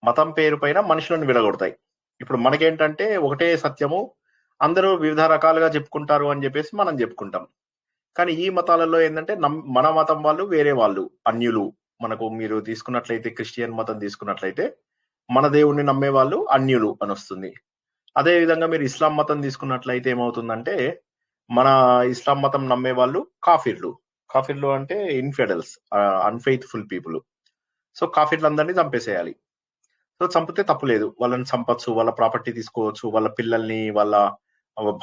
మతం పేరు పైన మనుషులను విడగొడతాయి. ఇప్పుడు మనకేంటంటే ఒకటే సత్యము, అందరూ వివిధ రకాలుగా చెప్పుకుంటారు అని చెప్పేసి మనం చెప్పుకుంటాం. కానీ ఈ మతాలలో ఏంటంటే మన మతం వాళ్ళు వేరే వాళ్ళు అన్యులు. మనకు మీరు తీసుకున్నట్లయితే క్రిస్టియన్ మతం తీసుకున్నట్లయితే మన దేవుణ్ణి నమ్మే వాళ్ళు అన్యులు అని వస్తుంది. అదే విధంగా మీరు ఇస్లాం మతం తీసుకున్నట్లయితే ఏమవుతుందంటే మన ఇస్లాం మతం నమ్మే వాళ్ళు కాఫిర్లు. కాఫిర్లు అంటే ఇన్ఫెడల్స్, అన్ఫెయిత్ఫుల్ పీపుల్. సో కాఫిర్లందరినీ చంపేసేయాలి. సో చంపితే తప్పు లేదు, వాళ్ళని చంపచ్చు, వాళ్ళ ప్రాపర్టీ తీసుకోవచ్చు, వాళ్ళ పిల్లల్ని వాళ్ళ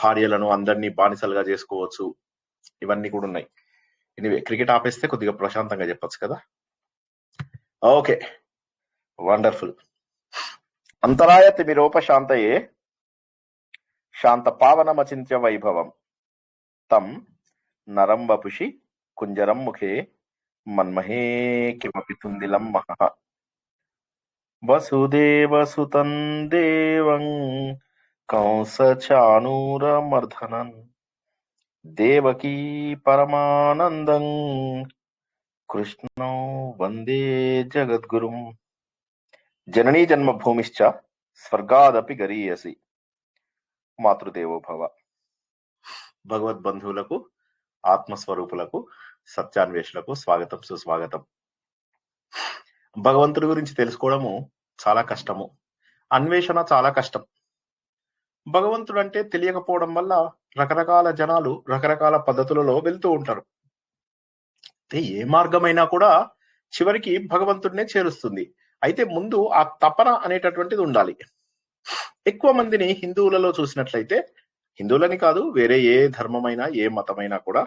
భార్యలను అందరినీ బానిసలుగా చేసుకోవచ్చు. ఇవన్నీ కూడా ఉన్నాయి. ఎనివే క్రికెట్ ఆపేస్తే కొద్దిగా ప్రశాంతంగా చెప్పొచ్చు కదా. Okay, wonderful. అంతరాయ తిమిరోపశాంతయే శాంత పావనమచింత్య వైభవం తం నరం వపుషి కుంజరం ముఖే మన్మహే కిమపి తుందిలం మహః వసుదేవసుతం దేవం కంసచానూరమర్ధనం దేవకీ పరమానందం కృష్ణో వందే జగద్గురుం. జననీ జన్మభూమిశ్చ స్వర్గాదపి గరీయసి మాతృదేవో భవ. భగవద్బంధువులకు, ఆత్మస్వరూపులకు, సత్యాన్వేషులకు స్వాగతం, సుస్వాగతం. భగవంతుడి గురించి తెలుసుకోవడము చాలా కష్టము, అన్వేషణ చాలా కష్టం. భగవంతుడు అంటే తెలియకపోవడం వల్ల రకరకాల జనాలు రకరకాల పద్ధతులలో వెళ్తూ ఉంటారు. ఏ మార్గమైనా కూడా చివరికి భగవంతుడినే చేరుస్తుంది. అయితే ముందు ఆ తపన అనేటటువంటిది ఉండాలి. ఎక్కువ మందిని హిందువులలో చూసినట్లయితే, హిందువులని కాదు, వేరే ఏ ధర్మమైనా ఏ మతమైనా కూడా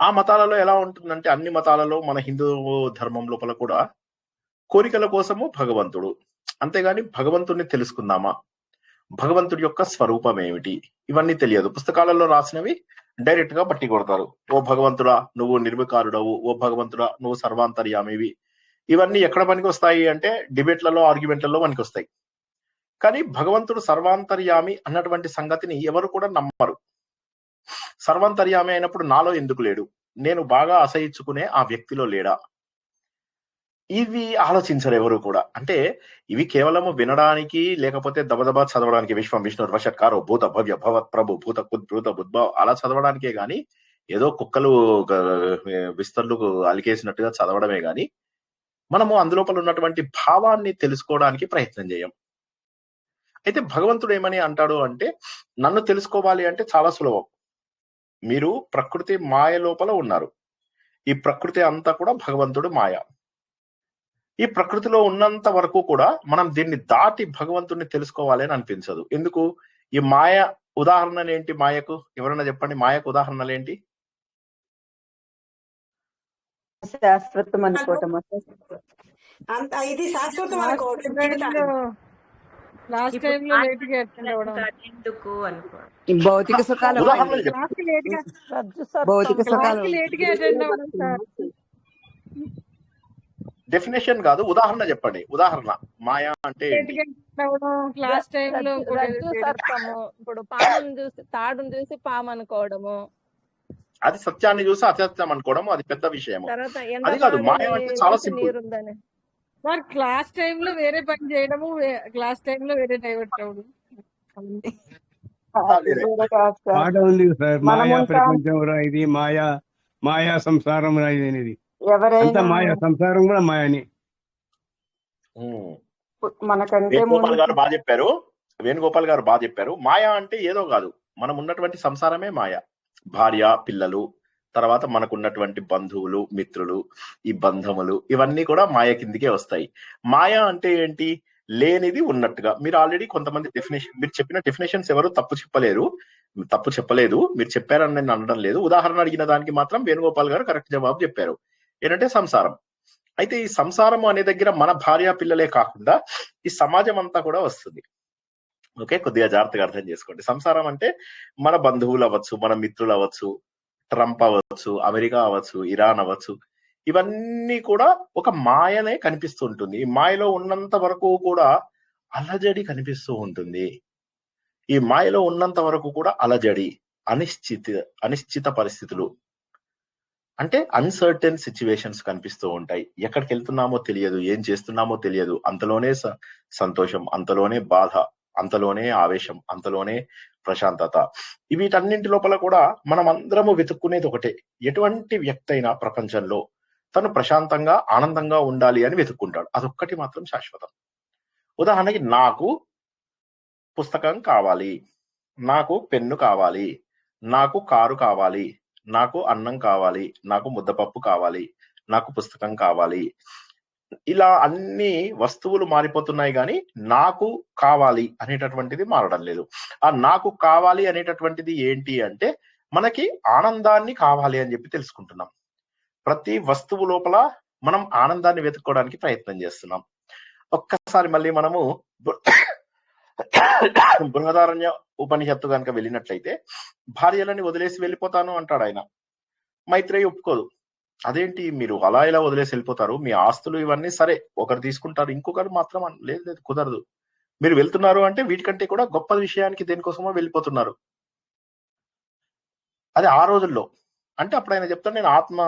ఆ మతాలలో ఎలా ఉంటుందంటే, అన్ని మతాలలో మన హిందూ ధర్మం లోపల కూడా కోరికల కోసము భగవంతుడు, అంతేగాని భగవంతుడిని తెలుసుకుందామా, భగవంతుడి యొక్క స్వరూపం ఏమిటి, ఇవన్నీ తెలియదు. పుస్తకాలలో రాసినవి డైరెక్ట్ గా బట్టి కొడతారు. ఓ భగవంతుడా నువ్వు నిర్వికారుడవు, ఓ భగవంతుడా నువ్వు సర్వాంతర్యామివి. ఇవన్నీ ఎక్కడ పనికి వస్తాయి అంటే డిబేట్లలో, ఆర్గ్యుమెంట్లలో పనికి వస్తాయి. కానీ భగవంతుడు సర్వాంతర్యామి అన్నటువంటి సంగతిని ఎవరు కూడా నమ్మరు. సర్వాంతర్యామి అయినప్పుడు నాలో ఎందుకు లేడు, నేను బాగా అసహించుకునే ఆ వ్యక్తిలో లేడా, ఇవి ఆలోచించరు ఎవరు కూడా. అంటే ఇవి కేవలము వినడానికి, లేకపోతే దబదబా చదవడానికి, విశ్వం విష్ణు వషట్కారో భూత భవ్య భవత్ ప్రభు భూత కుద్భూత బుద్భవ అలా చదవడానికే గాని, ఏదో కుక్కలు విస్తర్లు అలికేసినట్టుగా చదవడమే గాని మనము అందులోపల ఉన్నటువంటి భావాన్ని తెలుసుకోవడానికి ప్రయత్నం చేయం. అయితే భగవంతుడు ఏమని అంటాడు అంటే, నన్ను తెలుసుకోవాలి అంటే చాలా సులభం. మీరు ప్రకృతి మాయ లోపల ఉన్నారు. ఈ ప్రకృతి అంతా కూడా భగవంతుడు మాయ. ఈ ప్రకృతిలో ఉన్నంత వరకు కూడా మనం దీన్ని దాటి భగవంతుడిని తెలుసుకోవాలి అని అనిపించదు. ఎందుకు? ఈ మాయ ఉదాహరణలు ఏంటి? మాయకు ఎవరైనా చెప్పండి, మాయకు ఉదాహరణలు ఏంటి? శాశ్వతం అనుకోవటం. ఇది శాశ్వతం అనుకోవటం. భౌతిక సుఖాలు, భౌతిక సుఖాలు. డెఫినేషన్ కాదు, ఉదాహరణ చెప్పండి. ఉదాహరణ మాయా అంటే ఇప్పుడు పామును చూసి తాడును చూసి పాము అనుకోవడము, అది సత్యాన్ని చూసి అసత్యం అనుకోవడం, అది పెద్ద విషయం. అది కాదు మాయ అంటే చాలా సింపుల్. సార్ క్లాస్ టైమ్ లో వేరే పని చేయడము, క్లాస్ టైమ్ లో వేరే డైవర్ట్ అవ్వడం. పాట ఉంది సార్, మాయా ప్రపంచం ఇది మాయా, మాయా సంసారం అనేది. ఎవరైనా మాయా సంసారం కూడా మాయని. వేణుగోపాల్ గారు బాగా చెప్పారు. వేణుగోపాల్ గారు బాగా చెప్పారు. మాయా అంటే ఏదో కాదు, మనం ఉన్నటువంటి సంసారమే మాయ. భార్య, పిల్లలు, తర్వాత మనకున్నటువంటి బంధువులు, మిత్రులు, ఈ బంధములు ఇవన్నీ కూడా మాయ కిందికే వస్తాయి. మాయ అంటే ఏంటి? లేనిది ఉన్నట్టుగా. మీరు ఆల్రెడీ కొంతమంది డెఫినేషన్, మీరు చెప్పిన డెఫినేషన్స్ ఎవరు తప్పు చెప్పలేదు, మీరు చెప్పారని నేను అనడం లేదు. ఉదాహరణ అడిగిన దానికి మాత్రం వేణుగోపాల్ గారు కరెక్ట్ జవాబు చెప్పారు. ఏంటంటే సంసారం. అయితే ఈ సంసారం అనే దగ్గర మన భార్య పిల్లలే కాకుండా ఈ సమాజం అంతా కూడా వస్తుంది. ఓకే, కొద్దిగా జాగ్రత్తగా అర్థం చేసుకోండి. సంసారం అంటే మన బంధువులు అవ్వచ్చు, మన మిత్రులు అవ్వచ్చు, ట్రంప్ అవ్వచ్చు, అమెరికా అవ్వచ్చు, ఇరాన్ అవ్వచ్చు, ఇవన్నీ కూడా ఒక మాయనే కనిపిస్తూ ఉంటుంది. ఈ మాయలో ఉన్నంత వరకు కూడా అలజడి కనిపిస్తూ ఉంటుంది. ఈ మాయలో ఉన్నంత వరకు కూడా అలజడి, అనిశ్చిత పరిస్థితులు. అంటే అన్సర్టెన్ సిచ్యువేషన్స్ కనిపిస్తూ ఉంటాయి. ఎక్కడికి వెళ్తున్నామో తెలియదు, ఏం చేస్తున్నామో తెలియదు. అంతలోనే సంతోషం, అంతలోనే బాధ, అంతలోనే ఆవేశం, అంతలోనే ప్రశాంతత. వీటన్నింటి లోపల కూడా మనం అందరము వెతుక్కునేది ఒకటే. ఎటువంటి వ్యక్తి అయినా ప్రపంచంలో తను ప్రశాంతంగా ఆనందంగా ఉండాలి అని వెతుక్కుంటాడు. అదొక్కటి మాత్రం శాశ్వతం. ఉదాహరణకి నాకు పుస్తకం కావాలి, నాకు పెన్ను కావాలి, నాకు కారు కావాలి, నాకు అన్నం కావాలి, నాకు ముద్దపప్పు కావాలి, నాకు పుస్తకం కావాలి. ఇలా అన్ని వస్తువులు మారిపోతున్నాయి కానీ నాకు కావాలి అనేటటువంటిది మారడం లేదు. ఆ నాకు కావాలి అనేటటువంటిది ఏంటి అంటే మనకి ఆనందాన్ని కావాలి అని చెప్పి తెలుసుకుంటున్నాం. ప్రతి వస్తువు లోపల మనం ఆనందాన్ని వెతుక్కోవడానికి ప్రయత్నం చేస్తున్నాం. ఒక్కసారి మళ్ళీ మనము బృహదారణ్య ఉపనిషత్తు కనుక వెళ్ళినట్లయితే భార్యలని వదిలేసి వెళ్ళిపోతాను అంటాడు ఆయన. మైత్రేయి ఒప్పుకోదు. అదేంటి మీరు అలా ఇలా వదిలేసి వెళ్ళిపోతారు, మీ ఆస్తులు ఇవన్నీ సరే ఒకరు తీసుకుంటారు, ఇంకొకరు మాత్రం లేదు లేదు కుదరదు, మీరు వెళ్తున్నారు అంటే వీటికంటే కూడా గొప్ప విషయానికి దేనికోసమో వెళ్ళిపోతున్నారు. అది ఆ రోజుల్లో. అంటే అప్పుడు ఆయన చెప్తాడు నేను ఆత్మ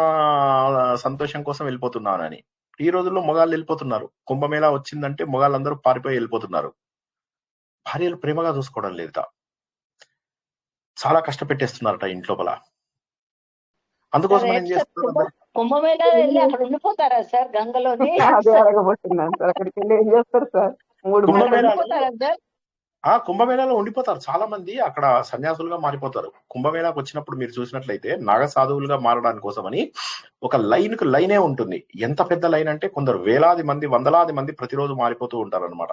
సంతోషం కోసం వెళ్ళిపోతున్నాను అని. ఈ రోజుల్లో మొగాళ్ళు వెళ్ళిపోతున్నారు. కుంభమేళా వచ్చిందంటే మొగాళ్ళందరూ పారిపోయి వెళ్ళిపోతున్నారు. భార్యలు ప్రేమగా చూసుకోవడం లేదుట, చాలా కష్టపెట్టేస్తున్నారట ఇంట్లోపల. అందుకోసం ఏం చేస్తున్నారు, కుంభమేళా వెళ్ళి అక్కడ ఉండిపోతారా సార్ గంగలోని? అదే అడగబోతున్నాను సార్. అక్కడికి వెళ్ళి ఏం చేస్తారు సార్? 3 కుంభమేళాలో ఉండిపోతారు చాలా మంది. అక్కడ సన్యాసులుగా మారిపోతారు. కుంభమేళాకు వచ్చినప్పుడు మీరు చూసినట్లయితే నాగ సాధువులుగా మారడానికి కోసమని ఒక లైన్ కు లైనే ఉంటుంది. ఎంత పెద్ద లైన్ అంటే కొందరు వేలాది మంది, వందలాది మంది ప్రతిరోజు మారిపోతూ ఉంటారు అనమాట.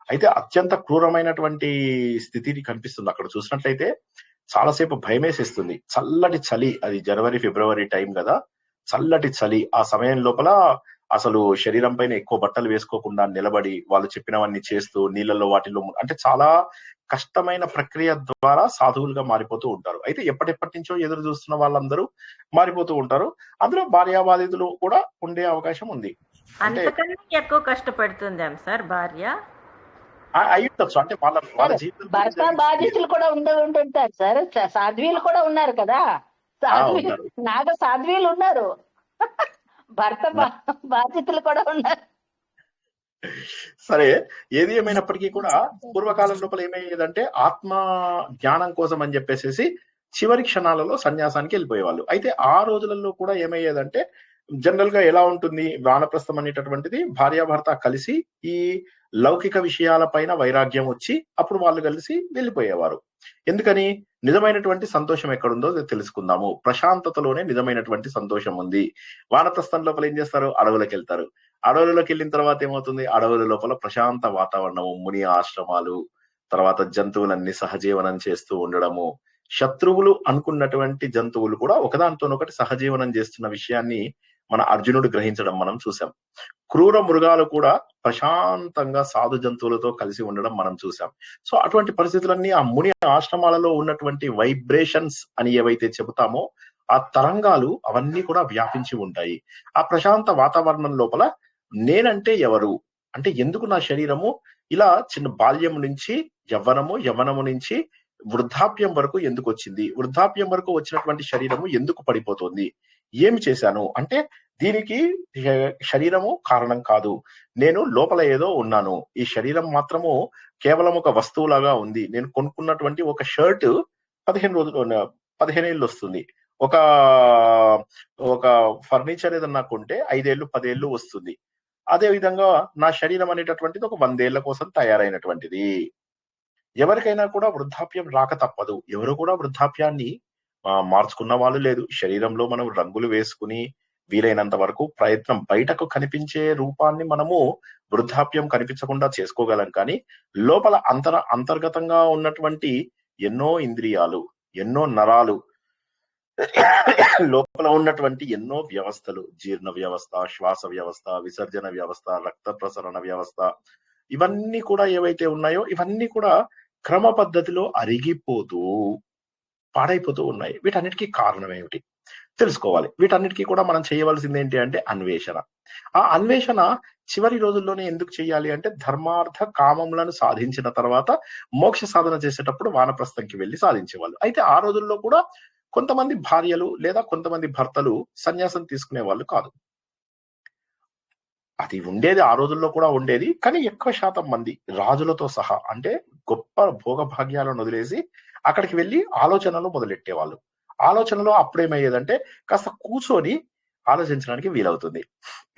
అయితే అత్యంత క్రూరమైనటువంటి స్థితి కనిపిస్తుంది అక్కడ చూసినట్లయితే. చాలాసేపు భయమేసేస్తుంది. చల్లటి చలి, అది జనవరి ఫిబ్రవరి టైం కదా, చల్లటి చలి. ఆ సమయం లోపల అసలు శరీరం పైన ఎక్కువ బట్టలు వేసుకోకుండా నిలబడి వాళ్ళు చెప్పినవన్నీ చేస్తూ నీళ్ళలో వాటిల్లో అంటే చాలా కష్టమైన ప్రక్రియ ద్వారా సాధువులుగా మారిపోతూ ఉంటారు. అయితే ఎప్పటి నుంచో ఎదురు చూస్తున్న వాళ్ళందరూ మారిపోతూ ఉంటారు. అందులో భార్యాబాధితులు కూడా ఉండే అవకాశం ఉంది. అంటే ఎక్కువ కష్టపడుతుంది సార్ భార్య అయ్యుండొచ్చు. అంటే వాళ్ళ జీవితం భర్త బాధితులు కూడా ఉంటుంటారు సార్. సాధ్వీలు కూడా ఉన్నారు కదా, నాగ సాధ్వీలు ఉన్నారు, భర్త బాధితులు కూడా ఉన్నారు. సరే, ఏది ఏమైనప్పటికీ కూడా పూర్వకాలం లోపల ఏమయ్యేదంటే ఆత్మ జ్ఞానం కోసం అని చెప్పేసి చివరి క్షణాలలో సన్యాసానికి వెళ్ళిపోయేవాళ్ళు. అయితే ఆ రోజులలో కూడా ఏమయ్యేదంటే జనరల్ గా ఎలా ఉంటుంది, వానప్రస్థం అనేటటువంటిది భార్యాభర్త కలిసి ఈ లౌకిక విషయాల పైన వైరాగ్యం వచ్చి అప్పుడు వాళ్ళు కలిసి వెళ్ళిపోయేవారు. ఎందుకని? నిజమైనటువంటి సంతోషం ఎక్కడుందో తెలుసుకుందాము. ప్రశాంతతలోనే నిజమైనటువంటి సంతోషం ఉంది. వానప్రస్థం లోపల ఏం చేస్తారు? అడవులకు వెళ్తారు. అడవులలోకి వెళ్ళిన తర్వాత ఏమవుతుంది? అడవుల లోపల ప్రశాంత వాతావరణము, ముని ఆశ్రమాలు, తర్వాత జంతువులన్నీ సహజీవనం చేస్తూ ఉండడము, శత్రువులు అనుకున్నటువంటి జంతువులు కూడా ఒకదానితోనొకటి సహజీవనం చేస్తున్న విషయాన్ని మన అర్జునుడు గ్రహించడం మనం చూసాం. క్రూర మృగాలు కూడా ప్రశాంతంగా సాధు జంతువులతో కలిసి ఉండడం మనం చూసాం. సో అటువంటి పరిస్థితులన్నీ ఆ ముని ఆశ్రమాలలో ఉన్నటువంటి వైబ్రేషన్స్ అని ఏవైతే చెబుతామో ఆ తరంగాలు అవన్నీ కూడా వ్యాపించి ఉంటాయి. ఆ ప్రశాంత వాతావరణం లోపల నేనంటే ఎవరు, అంటే ఎందుకు నా శరీరము ఇలా చిన్న బాల్యం నుంచి యవ్వనము నుంచి వృద్ధాప్యం వరకు ఎందుకు వచ్చింది, వృద్ధాప్యం వరకు వచ్చినటువంటి శరీరము ఎందుకు పడిపోతుంది, ఏమి చేశాను అంటే దీనికి శరీరము కారణం కాదు, నేను లోపల ఏదో ఉన్నాను. ఈ శరీరం మాత్రము కేవలం ఒక వస్తువులాగా ఉంది. నేను కొనుక్కున్నటువంటి ఒక షర్ట్ 15 ఏళ్ళు వస్తుంది. ఒక ఫర్నిచర్ ఏదన్నా కొంటే 5 ఏళ్ళు 10 ఏళ్ళు వస్తుంది. అదే విధంగా నా శరీరం అనేటటువంటిది ఒక 100 ఏళ్ల కోసం తయారైనటువంటిది. ఎవరికైనా కూడా వృద్ధాప్యం రాక తప్పదు. ఎవరు కూడా వృద్ధాప్యాన్ని మార్చుకున్న వాళ్ళు లేదు. శరీరంలో మనం రంగులు వేసుకుని వీలైనంత వరకు ప్రయత్నం బయటకు కనిపించే రూపాన్ని మనము వృద్ధాప్యం కనిపించకుండా చేసుకోగలం. కానీ లోపల అంతర్గతంగా ఉన్నటువంటి ఎన్నో ఇంద్రియాలు, ఎన్నో నరాలు, లోపల ఉన్నటువంటి ఎన్నో వ్యవస్థలు, జీర్ణ వ్యవస్థ, శ్వాస వ్యవస్థ, విసర్జన వ్యవస్థ, రక్త ప్రసరణ వ్యవస్థ, ఇవన్నీ కూడా ఏవైతే ఉన్నాయో ఇవన్నీ కూడా క్రమ పద్ధతిలో అరిగిపోతూ పాడైపోతూ ఉన్నాయి. వీటన్నిటికీ కారణం ఏమిటి తెలుసుకోవాలి. వీటన్నిటికీ కూడా మనం చేయవలసింది ఏంటి అంటే అన్వేషణ. ఆ అన్వేషణ చివరి రోజుల్లోనే ఎందుకు చేయాలి అంటే ధర్మార్థ కామములను సాధించిన తర్వాత మోక్ష సాధన చేసేటప్పుడు వానప్రస్థంకి వెళ్ళి సాధించేవాళ్ళు. అయితే ఆ రోజుల్లో కూడా కొంతమంది భార్యలు లేదా కొంతమంది భర్తలు సన్యాసం తీసుకునే వాళ్ళు కాదు. అది ఉండేది, ఆ రోజుల్లో కూడా ఉండేది. కానీ ఎక్కువ శాతం మంది రాజులతో సహా అంటే గొప్ప భోగభాగ్యాలను వదిలేసి అక్కడికి వెళ్ళి ఆలోచనలు మొదలెట్టేవాళ్ళు. ఆలోచనలో అప్పుడేమయ్యేదంటే కాస్త కూర్చొని ఆలోచించడానికి వీలవుతుంది.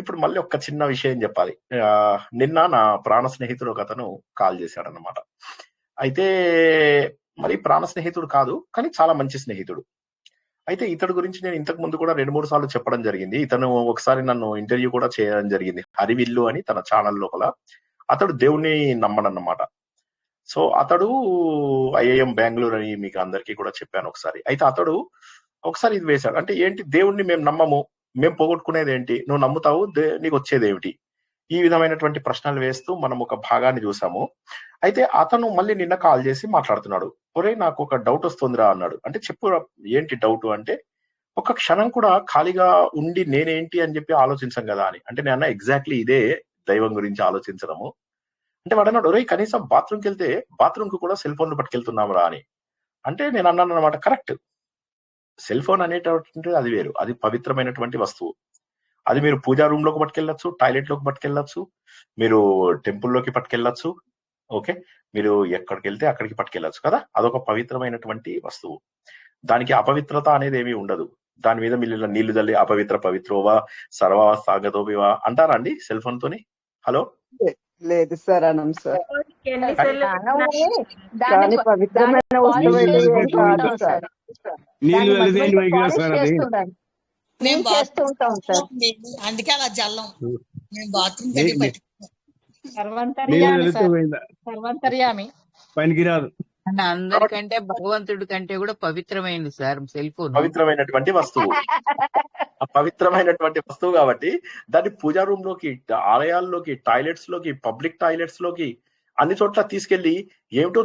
ఇప్పుడు మళ్ళీ ఒక చిన్న విషయం చెప్పాలి. నిన్న నా ప్రాణ స్నేహితుడు ఒక అతను కాల్ చేశాడన్నమాట. అయితే మరి ప్రాణ స్నేహితుడు కాదు, కానీ చాలా మంచి స్నేహితుడు. అయితే ఇతడు గురించి నేను ఇంతకు ముందు కూడా 2-3 సార్లు చెప్పడం జరిగింది. ఇతను ఒకసారి నన్ను ఇంటర్వ్యూ కూడా చేయడం జరిగింది. హరివిల్లు అని తన ఛానల్ లోపల. అతడు దేవుణ్ణి నమ్మడన్నమాట. సో అతడు ఐఐఎం బెంగళూరు అని మీకు అందరికీ కూడా చెప్పాను ఒకసారి. అయితే అతడు ఒకసారి ఇది వేశాడు. అంటే ఏంటి, దేవుణ్ణి మేము నమ్మము, మేము పోగొట్టుకునేది ఏంటి, నువ్వు నమ్ముతావు, నీకు వచ్చేది ఏమిటి, ఈ విధమైనటువంటి ప్రశ్నలు వేస్తూ మనం ఒక భాగాన్ని చూసాము. అయితే అతను మళ్ళీ నిన్న కాల్ చేసి మాట్లాడుతున్నాడు. ఒరే నాకు ఒక డౌట్ వస్తుందిరా అన్నాడు. అంటే చెప్పు ఏంటి డౌట్ అంటే, ఒక క్షణం కూడా ఖాళీగా ఉండి నేనేంటి అని చెప్పి ఆలోచించం కదా అని. అంటే నేను అన్న ఎగ్జాక్ట్లీ ఇదే దైవం గురించి ఆలోచించడము. అంటే వాడు అన్నాడు, ఒరే కనీసం బాత్రూమ్కి వెళ్తే బాత్రూమ్ కు కూడా సెల్ ఫోన్లు పట్టుకెళ్తున్నాం రా అని. అంటే నేను అన్నాను అనమాట, కరెక్ట్. సెల్ ఫోన్ అనేటటువంటి అది వేరు, అది పవిత్రమైనటువంటి వస్తువు. అది మీరు పూజా రూమ్ లోకి పట్టుకెళ్ళచ్చు, టాయిలెట్ లోకి పట్టుకెళ్ళచ్చు, మీరు టెంపుల్లోకి పట్టుకెళ్ళచ్చు, ఓకే, మీరు ఎక్కడికి వెళ్తే అక్కడికి పట్టుకెళ్ళచ్చు కదా. అదొక పవిత్రమైనటువంటి వస్తువు. దానికి అపవిత్రత అనేది ఏమీ ఉండదు. దాని మీద మీరు నీళ్లు తల్లి అపవిత్ర పవిత్రోవా సర్వ సాగతోవా అంటారా అండి సెల్ ఫోన్ తోని? హలో, లేదు సార్, అనం సార్. దాన్ని పవిత్రమైన వస్తువు అయితే ఏం కాదు సార్. మేము చేస్తూ ఉంటాం సార్. అందుకే అలా జల్లం. మేము బాత్రూమ్ సర్వంతర్యామి పనికిరాదు. అందరికంటే భగవంతుడి కంటే కూడా పవిత్రమైనది సార్ సెల్ ఫోన్. పవిత్రమైనటువంటి వస్తువు, పవిత్రమైనటువంటి వస్తువు కాబట్టి దాన్ని పూజా రూమ్ లోకి, ఆలయాల్లోకి, టాయిలెట్స్ లోకి, పబ్లిక్ టాయిలెట్స్ లోకి అన్ని చోట్ల తీసుకెళ్లి ఏమిటో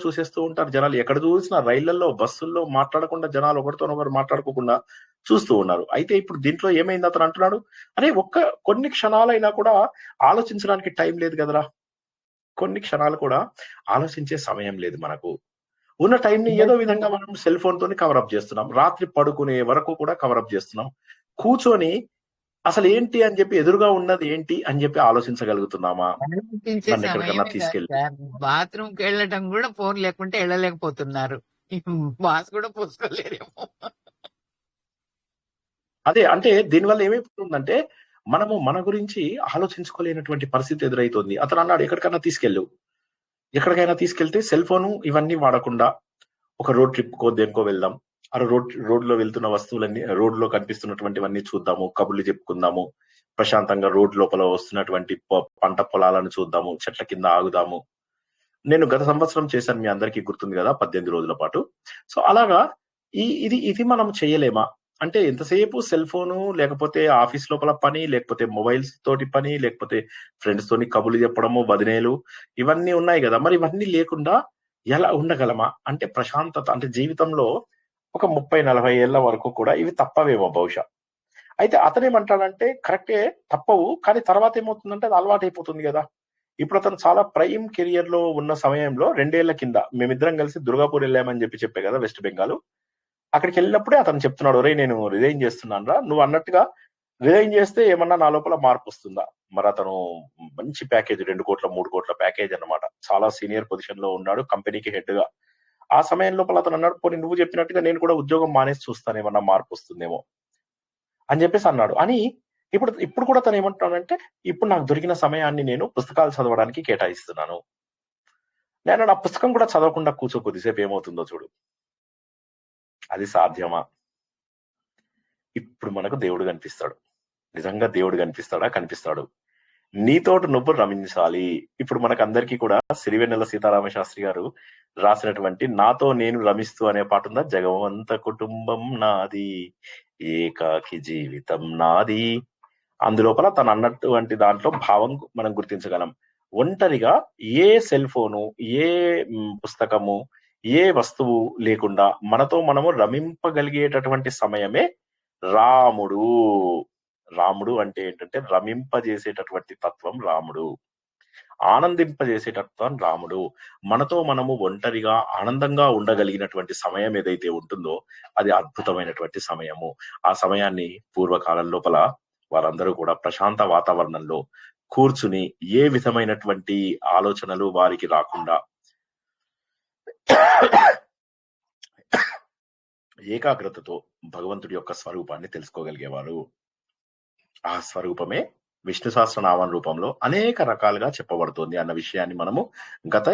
చూసేస్తూ ఉంటారు జనాలు. ఎక్కడ చూసినా రైళ్లలో, బస్సుల్లో మాట్లాడకుండా జనాలు ఒకరితోనొకరు మాట్లాడుకోకుండా చూస్తూ ఉన్నారు. అయితే ఇప్పుడు దీంట్లో ఏమైంది, అతను అంటున్నాడు, అరే కొన్ని క్షణాలైనా కూడా ఆలోచించడానికి టైం లేదు కదరా, కొన్ని క్షణాలు కూడా ఆలోచించే సమయం లేదు మనకు. ఉన్న టైం ని ఏదో విధంగా మనం సెల్ ఫోన్ తోని కవరప్ చేస్తున్నాం. రాత్రి పడుకునే వరకు కూడా కవరప్ చేస్తున్నాం. కూర్చొని అసలు ఏంటి అని చెప్పి, ఎదురుగా ఉన్నది ఏంటి అని చెప్పి ఆలోచించగలుగుతున్నామా? ఎక్కడికన్నా తీసుకెళ్ళి బాత్రూమ్ కి వెళ్ళటం కూడా ఫోన్ లేకుంటే వెళ్ళలేకపోతున్నారు. బాస్ కూడా పూసుకోలేరేమో. అదే అంటే దీనివల్ల ఏమైపోతుందంటే మనము మన గురించి ఆలోచించుకోలేనటువంటి పరిస్థితి ఎదురైతుంది. అతను అన్నాడు, ఎక్కడికైనా తీసుకెళ్తే సెల్ ఫోను ఇవన్నీ వాడకుండా ఒక రోడ్ ట్రిప్ కో దేనికో వెళ్దాం, రోడ్ లో వెళ్తున్న వస్తువులన్నీ, రోడ్ లో కనిపిస్తున్నటువంటివన్నీ చూద్దాము, కబుర్లు చెప్పుకుందాము, ప్రశాంతంగా రోడ్ లోపల వస్తున్నటువంటి పంట పొలాలను చూద్దాము, చెట్ల కింద ఆగుదాము. నేను గత సంవత్సరం చేశాను, మీ అందరికీ గుర్తుంది కదా, 18 రోజుల పాటు. సో అలాగా ఇది మనం చేయలేమా అంటే, ఎంతసేపు సెల్ ఫోను, లేకపోతే ఆఫీస్ లోపల పని, లేకపోతే మొబైల్స్ తోటి పని, లేకపోతే ఫ్రెండ్స్ తోని కబుర్లు చెప్పడము, వదినేలు, ఇవన్నీ ఉన్నాయి కదా. మరి ఇవన్నీ లేకుండా ఎలా ఉండగలమా అంటే, ప్రశాంతత అంటే జీవితంలో ఒక 30-40 ఏళ్ల వరకు కూడా ఇవి తప్పవేమో బహుశా. అయితే అతనేమంటాడంటే, కరెక్టే తప్పవు, కానీ తర్వాత ఏమవుతుందంటే అది అలవాటు అయిపోతుంది కదా. ఇప్పుడు అతను చాలా ప్రైమ్ కెరియర్ లో ఉన్న సమయంలో 2 ఏళ్ల కింద మేమిద్దరం కలిసి దుర్గాపూర్ వెళ్ళామని చెప్పే కదా, వెస్ట్ బెంగాల్. అక్కడికి వెళ్ళినప్పుడే అతను చెప్తున్నాడు, ఒరే నేను రిజైన్ చేస్తున్నాను రా, నువ్వు అన్నట్టుగా రిజైన్ చేస్తే ఏమన్నా నా లోపల మార్పు వస్తుందా? మరి అతను మంచి ప్యాకేజ్, 2 కోట్ల 3 కోట్ల ప్యాకేజ్ అన్నమాట, చాలా సీనియర్ పొజిషన్ లో ఉన్నాడు, కంపెనీకి హెడ్ గా. ఆ సమయం లోపల అతను అన్నాడు, పోనీ నువ్వు చెప్పినట్టుగా నేను కూడా ఉద్యోగం మానేసి చూస్తాను, ఏమన్నా మార్పు వస్తుందేమో అని చెప్పేసి అన్నాడు. అని ఇప్పుడు కూడా తను ఏమంటున్నాడంటే, ఇప్పుడు నాకు దొరికిన సమయాన్ని నేను పుస్తకాలు చదవడానికి కేటాయిస్తున్నాను. నేను నా పుస్తకం కూడా చదవకుండా కూర్చో కొద్దిసేపు ఏమవుతుందో చూడు. అది సాధ్యమా? ఇప్పుడు మనకు దేవుడు కనిపిస్తాడు. నిజంగా దేవుడు కనిపిస్తాడు. నీతోటి నువ్వు రమించాలి. ఇప్పుడు మనకు అందరికీ కూడా సిరివెన్నెల సీతారామ శాస్త్రి గారు రాసినటువంటి నాతో నేను రమిస్తూ అనే పాట ఉందా, జగమంత కుటుంబం నాది, ఏకాకి జీవితం నాది. అందులోపల తను అన్నటువంటి దాంట్లో భావం మనం గుర్తించగలం. ఒంటరిగా ఏ సెల్ ఫోను, ఏ పుస్తకము, ఏ వస్తువు లేకుండా మనతో మనము రమింపగలిగేటటువంటి సమయమే రాముడు. రాముడు అంటే ఏంటంటే రమింపజేసేటటువంటి తత్వం రాముడు. ఆనందింపజేసేటట్టు రాముడు. మనతో మనము ఒంటరిగా ఆనందంగా ఉండగలిగినటువంటి సమయం ఏదైతే ఉంటుందో అది అద్భుతమైనటువంటి సమయము. ఆ సమయాన్ని పూర్వకాలం లోపల వారందరూ కూడా ప్రశాంత వాతావరణంలో కూర్చుని ఏ విధమైనటువంటి ఆలోచనలు వారికి రాకుండా ఏకాగ్రతతో భగవంతుడి యొక్క స్వరూపాన్ని తెలుసుకోగలిగేవారు. ఆ స్వరూపమే విష్ణు సహస్రనామం రూపంలో అనేక రకాలుగా చెప్పబడుతుంది అన్న విషయాన్ని మనము గత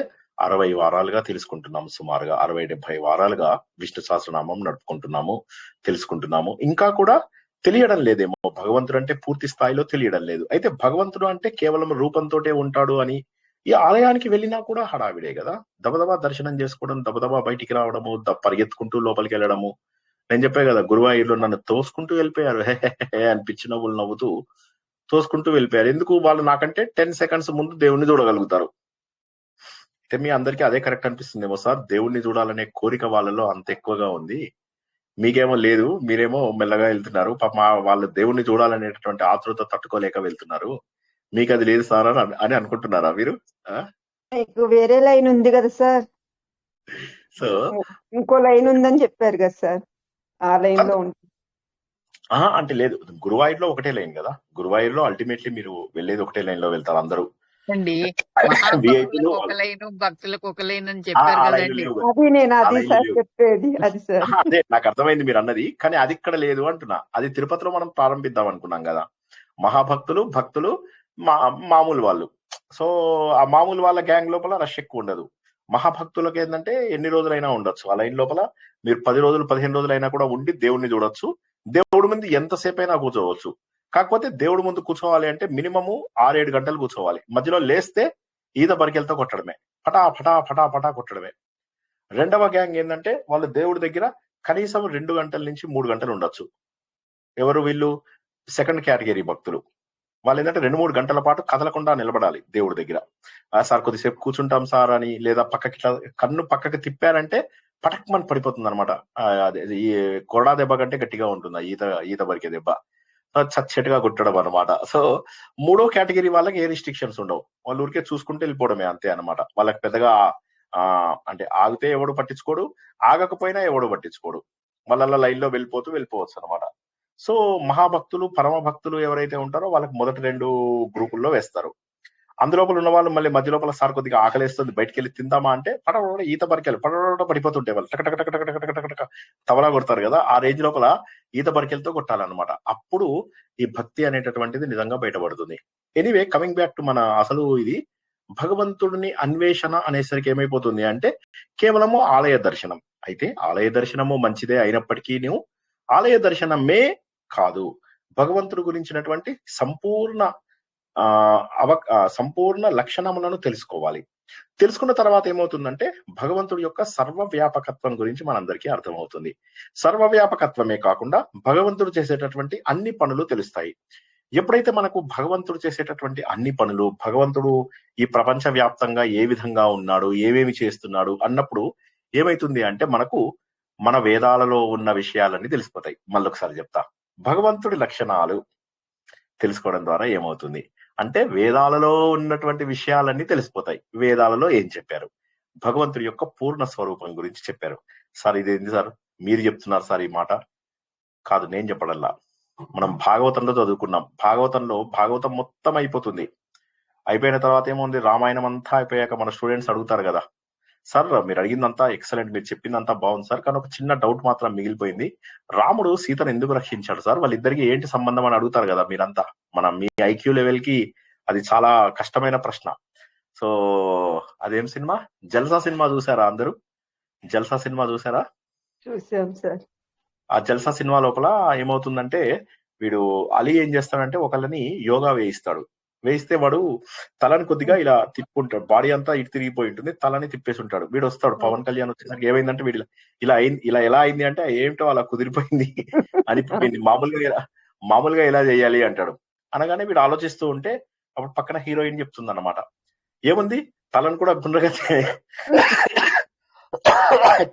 60 వారాలుగా తెలుసుకుంటున్నాము. సుమారుగా 60-70 వారాలుగా విష్ణు సహస్రనామం నడుపుకుంటున్నాము, తెలుసుకుంటున్నాము. ఇంకా కూడా తెలియడం లేదేమో, భగవంతుడు అంటే పూర్తి స్థాయిలో తెలియడం లేదు. అయితే భగవంతుడు అంటే కేవలం రూపంతోటే ఉంటాడు అని ఈ ఆలయానికి వెళ్ళినా కూడా హడావిడే కదా. దబదబా దర్శనం చేసుకోవడం, దబదబా బయటికి రావడము, పరిగెత్తుకుంటూ లోపలికి వెళ్ళడము. నేను చెప్పే కదా, గురువాయూర్లో నన్ను తోసుకుంటూ వెళ్ళిపోయారు. అని పిచ్చి నవ్వులు నవ్వుతూ తోసుకుంటూ వెళ్ళిపోయారు. ఎందుకు? వాళ్ళు నాకంటే 10 సెకండ్స్ ముందు దేవుణ్ణి చూడగలుగుతారు. అయితే మీ అందరికీ అదే కరెక్ట్ అనిపిస్తుందేమో సార్, దేవుణ్ణి చూడాలనే కోరిక వాళ్ళలో అంత ఎక్కువగా ఉంది, మీకేమో లేదు, మీరేమో మెల్లగా వెళ్తున్నారు. పాప వాళ్ళు దేవుణ్ణి చూడాలనేటటువంటి ఆతృత తట్టుకోలేక వెళ్తున్నారు, మీకు అది లేదు సార్ అని అనుకుంటున్నారా మీరు? మీకు వేరే లైన్ ఉంది కదా సార్, సో ఇంకో లైన్ ఉందని చెప్పారు కదా సార్, ఆ లైన్ లో ఉంటుంది. అంటే లేదు, గురువాయూర్లో ఒకటే లైన్ కదా. గురువాయూర్లో అల్టిమేట్లీ మీరు వెళ్ళేది ఒకటే లైన్ లో వెళ్తారు అందరూ. అండి మహాభక్తులకు ఒక లైన్, భక్తులకు ఒక లైన్ అని చెప్పారు కదండి. అది నేను అది సార్ చెప్పేది, అది సార్. అదే నాకు అర్థమైంది మీరు అన్నది, కానీ అది ఇక్కడ లేదు అంటున్నా. అది తిరుపతిలో మనం ప్రారంభిద్దాం అనుకున్నాం కదా. మహాభక్తులు, భక్తులు, మామూలు వాళ్ళు. సో ఆ మామూలు వాళ్ళ గ్యాంగ్ లోపల రష్ ఎక్కువ ఉండదు. మహాభక్తులకు ఏంటంటే ఎన్ని రోజులైనా ఉండొచ్చు ఆ లైన్ లోపల. మీరు 10 రోజులు 15 రోజులైనా కూడా ఉండి దేవుణ్ణి చూడొచ్చు. దేవుడి ముందు ఎంతసేపు అయినా కూర్చోవచ్చు. కాకపోతే దేవుడి ముందు కూర్చోవాలి అంటే మినిమము 6-7 గంటలు కూర్చోవాలి. మధ్యలో లేస్తే ఈత బరికెలతో కొట్టడమే, ఫటా ఫటా ఫటా ఫటా కొట్టడమే. రెండవ గ్యాంగ్ ఏంటంటే వాళ్ళు దేవుడి దగ్గర కనీసం 2 గంటల నుంచి 3 గంటలు ఉండొచ్చు. ఎవరు? వీళ్ళు సెకండ్ కేటగిరీ భక్తులు. వాళ్ళు ఏంటంటే 2-3 గంటల పాటు కదలకుండా నిలబడాలి దేవుడి దగ్గర. సార్ కొద్దిసేపు కూర్చుంటాం సార్ అని, లేదా పక్కకి కన్ను పక్కకి తిప్పారంటే పటక్మని పడిపోతుంది అనమాట. ఈ కొరడా దెబ్బ కంటే గట్టిగా ఉంటుంది ఈత బరికే దెబ్బ. చచ్చటిగా కొట్టడం అనమాట. సో 3వ కేటగిరీ వాళ్ళకి ఏ రిస్ట్రిక్షన్స్ ఉండవు, వాళ్ళు ఊరికే చూసుకుంటూ వెళ్ళిపోవడమే అంతే అనమాట. వాళ్ళకి పెద్దగా అంటే ఆగితే ఎవడు పట్టించుకోడు, ఆగకపోయినా ఎవడు పట్టించుకోడు, వాళ్ళ లైన్ లో వెళ్ళిపోవచ్చు అనమాట. సో మహాభక్తులు, పరమ భక్తులు ఎవరైతే ఉంటారో వాళ్ళకి మొదటి 2 గ్రూపుల్లో వేస్తారు. అందులోపల ఉన్న వాళ్ళు మళ్ళీ మధ్య లోపల సార్ కొద్దిగా ఆకలిస్తుంది బయటికి వెళ్ళి తిందామా అంటే పడవడ ఈత బరికెళ్ళి పడిపోతుంటాయి వాళ్ళు, టక తవలా కొడతారు కదా. ఆ రేంజ్ లోపల ఈత బరికెలతో కొట్టాలన్నమాట. అప్పుడు ఈ భక్తి అనేటటువంటిది నిజంగా బయటపడుతుంది. ఎనీవే, కమింగ్ బ్యాక్ టు మన అసలు ఇది భగవంతుడిని అన్వేషణ అనేసరికి ఏమైపోతుంది అంటే కేవలము ఆలయ దర్శనం. అయితే ఆలయ దర్శనము మంచిదే అయినప్పటికీ ఆలయ దర్శనమే కాదు, భగవంతుడి గురించినటువంటి సంపూర్ణ లక్షణములను తెలుసుకోవాలి. తెలుసుకున్న తర్వాత ఏమవుతుందంటే భగవంతుడి యొక్క సర్వవ్యాపకత్వం గురించి మనందరికీ అర్థమవుతుంది. సర్వవ్యాపకత్వమే కాకుండా భగవంతుడు చేసేటటువంటి అన్ని పనులు తెలుస్తాయి. ఎప్పుడైతే మనకు భగవంతుడు చేసేటటువంటి అన్ని పనులు, భగవంతుడు ఈ ప్రపంచ వ్యాప్తంగా ఏ విధంగా ఉన్నాడు, ఏమేమి చేస్తున్నాడు అన్నప్పుడు ఏమైతుంది అంటే మనకు మన వేదాలలో ఉన్న విషయాలన్నీ తెలిసిపోతాయి. మళ్ళొకసారి చెప్తా. భగవంతుడి లక్షణాలు తెలుసుకోవడం ద్వారా ఏమవుతుంది అంటే వేదాలలో ఉన్నటువంటి విషయాలన్నీ తెలిసిపోతాయి. వేదాలలో ఏం చెప్పారు? భగవంతుడి యొక్క పూర్ణ స్వరూపం గురించి చెప్పారు. సార్ ఇదేంటి సార్ మీరు చెప్తున్నారు సార్ ఈ మాట? కాదు, నేను చెప్పడంలా, మనం భాగవతంలో చదువుకున్నాం. భాగవతం మొత్తం అయిపోతుంది. అయిపోయిన తర్వాత ఏముంది, రామాయణం అంతా అయిపోయాక మన స్టూడెంట్స్ అడుగుతారు కదా, సార్ మీరు అడిగిందంతా ఎక్సలెంట్, మీరు చెప్పిందంతా బాగుంది సార్, కానీ ఒక చిన్న డౌట్ మాత్రం మిగిలిపోయింది. రాముడు సీతను ఎందుకు రక్షించాడు సార్? వాళ్ళిద్దరికి ఏంటి సంబంధం అని అడుగుతారు కదా మీరంతా. మీ ఐక్యూ లెవెల్ కి అది చాలా కష్టమైన ప్రశ్న. సో అదేం సినిమా? జల్సా సినిమా చూసారా అందరూ? జల్సా సినిమా చూసారా? చూసాం సార్. ఆ జల్సా సినిమా లోపల ఏమవుతుందంటే వీడు అలీ ఏం చేస్తాడంటే ఒకళ్ళని యోగా వేయిస్తే వాడు తలని కొద్దిగా ఇలా తిప్పుకుంటాడు, బాడీ అంతా ఇటు తిరిగిపోయి ఉంటుంది, తలని తిప్పేసి ఉంటాడు. వీడు వస్తాడు, పవన్ కళ్యాణ్ వచ్చేసరికి ఏమైందంటే వీడు ఇలా ఎలా అయింది అంటే ఏమిటో అలా కుదిరిపోయింది అని మామూలుగా ఎలా చేయాలి అంటాడు. అనగానే వీడు ఆలోచిస్తూ ఉంటే అప్పుడు పక్కన హీరోయిన్ చెప్తుంది అన్నమాట, ఏముంది తలను కూడా గుండ్రగా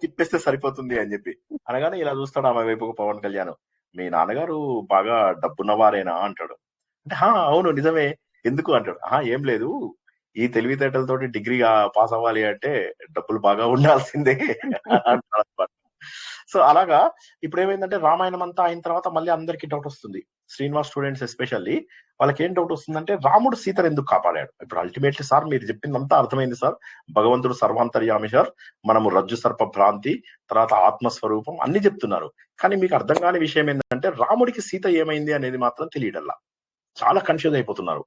తిప్పేస్తే సరిపోతుంది అని చెప్పి. అనగానే ఇలా చూస్తాడు ఆమె వైపుకు పవన్ కళ్యాణ్, మీ నాన్నగారు బాగా డబ్బున్నవారేనా అంటాడు. అంటే అవును నిజమే, ఎందుకు అంటాడు. ఏం లేదు, ఈ తెలివితేటలతోటి డిగ్రీ పాస్ అవ్వాలి అంటే డబ్బులు బాగా ఉండాల్సిందే అంటారు అన్నమాట. సో అలాగా ఇప్పుడు ఏమైందంటే రామాయణం అంతా అయిన తర్వాత మళ్ళీ అందరికి డౌట్ వస్తుంది. శ్రీనివాస్ స్టూడెంట్స్ ఎస్పెషల్లీ వాళ్ళకి ఏం డౌట్ వస్తుందంటే రాముడు సీతను ఎందుకు కాపాడాడు? ఇప్పుడు అల్టిమేట్లీ సార్ మీరు చెప్పిందంతా అర్థమైంది సార్, భగవంతుడు సర్వాంతర్యామి సార్, మనము రజ్జు సర్ప భ్రాంతి, తర్వాత ఆత్మస్వరూపం అన్ని చెప్తున్నారు. కానీ మీకు అర్థం కాని విషయం ఏంటంటే రాముడికి సీత ఏమైంది అనేది మాత్రం తెలియడల్లా, చాలా కన్ఫ్యూజ్ అయిపోతున్నారు.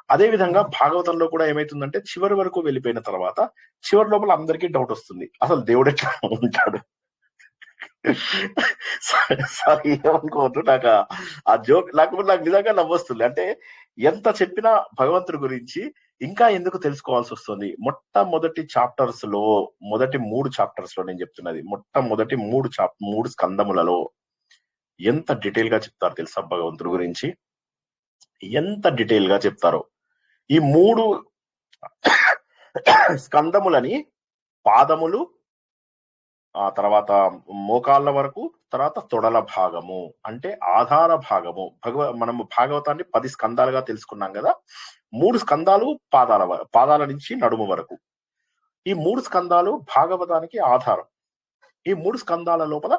అదే విధంగా భాగవతంలో కూడా ఏమైతుందంటే చివరి వరకు వెళ్ళిపోయిన తర్వాత చివరి లోపల అందరికీ డౌట్ వస్తుంది, అసలు దేవుడు ఎట్లా ఉంటాడు? సారీ ఏమనుకోవద్దు, నాకు ఆ జోక్ నాకు నిజంగా నవ్వొస్తుంది. అంటే ఎంత చెప్పినా భగవంతుడి గురించి ఇంకా ఎందుకు తెలుసుకోవాల్సి వస్తుంది. మొట్టమొదటి చాప్టర్స్ లో, మొదటి 3 చాప్టర్స్ లో నేను చెప్తున్నది, మొట్టమొదటి 3 స్కందములలో ఎంత డీటెయిల్ గా చెప్తారు తెలుసా భగవంతుడి గురించి, ఎంత డీటెయిల్ గా చెప్తారో. ఈ 3 స్కందములని పాదములు, ఆ తర్వాత మోకాళ్ళ వరకు, తర్వాత తొడల భాగము అంటే ఆధార భాగము. మనము భాగవతాన్ని 10 స్కందాలుగా తెలుసుకున్నాం కదా. 3 స్కందాలు పాదాల నుంచి నడుము వరకు. ఈ 3 స్కందాలు భాగవతానికి ఆధారం. ఈ 3 స్కందాల లోపల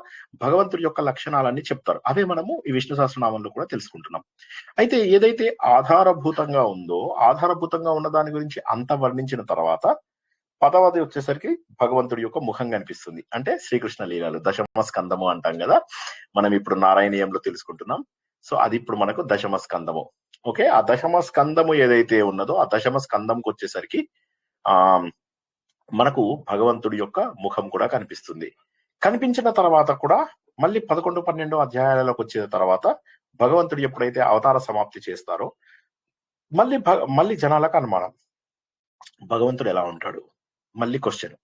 భగవంతుడి యొక్క లక్షణాలన్నీ చెప్తారు. అవే మనము ఈ విష్ణు సహస్రనామంలో కూడా తెలుసుకుంటున్నాం. అయితే ఏదైతే ఆధారభూతంగా ఉందో, ఆధారభూతంగా ఉన్న దాని గురించి అంత వర్ణించిన తర్వాత 10వది వచ్చేసరికి భగవంతుడి యొక్క ముఖం కనిపిస్తుంది. అంటే శ్రీకృష్ణ లీలలు, దశమ స్కందము అంటాం కదా, మనం ఇప్పుడు నారాయణీయంలో తెలుసుకుంటున్నాం. సో అది ఇప్పుడు మనకు దశమ స్కందము. ఓకే, ఆ దశమ స్కందము ఏదైతే ఉన్నదో ఆ దశమ స్కందంకి వచ్చేసరికి మనకు భగవంతుడి యొక్క ముఖం కూడా కనిపిస్తుంది. కనిపించిన తర్వాత కూడా మళ్ళీ 11, 12 అధ్యాయాలలోకి వచ్చిన తర్వాత భగవంతుడు ఎప్పుడైతే అవతార సమాప్తి చేస్తారో మళ్ళీ జనాలకు అనుమానం, భగవంతుడు ఎలా ఉంటాడు? మళ్ళీ క్వశ్చన్.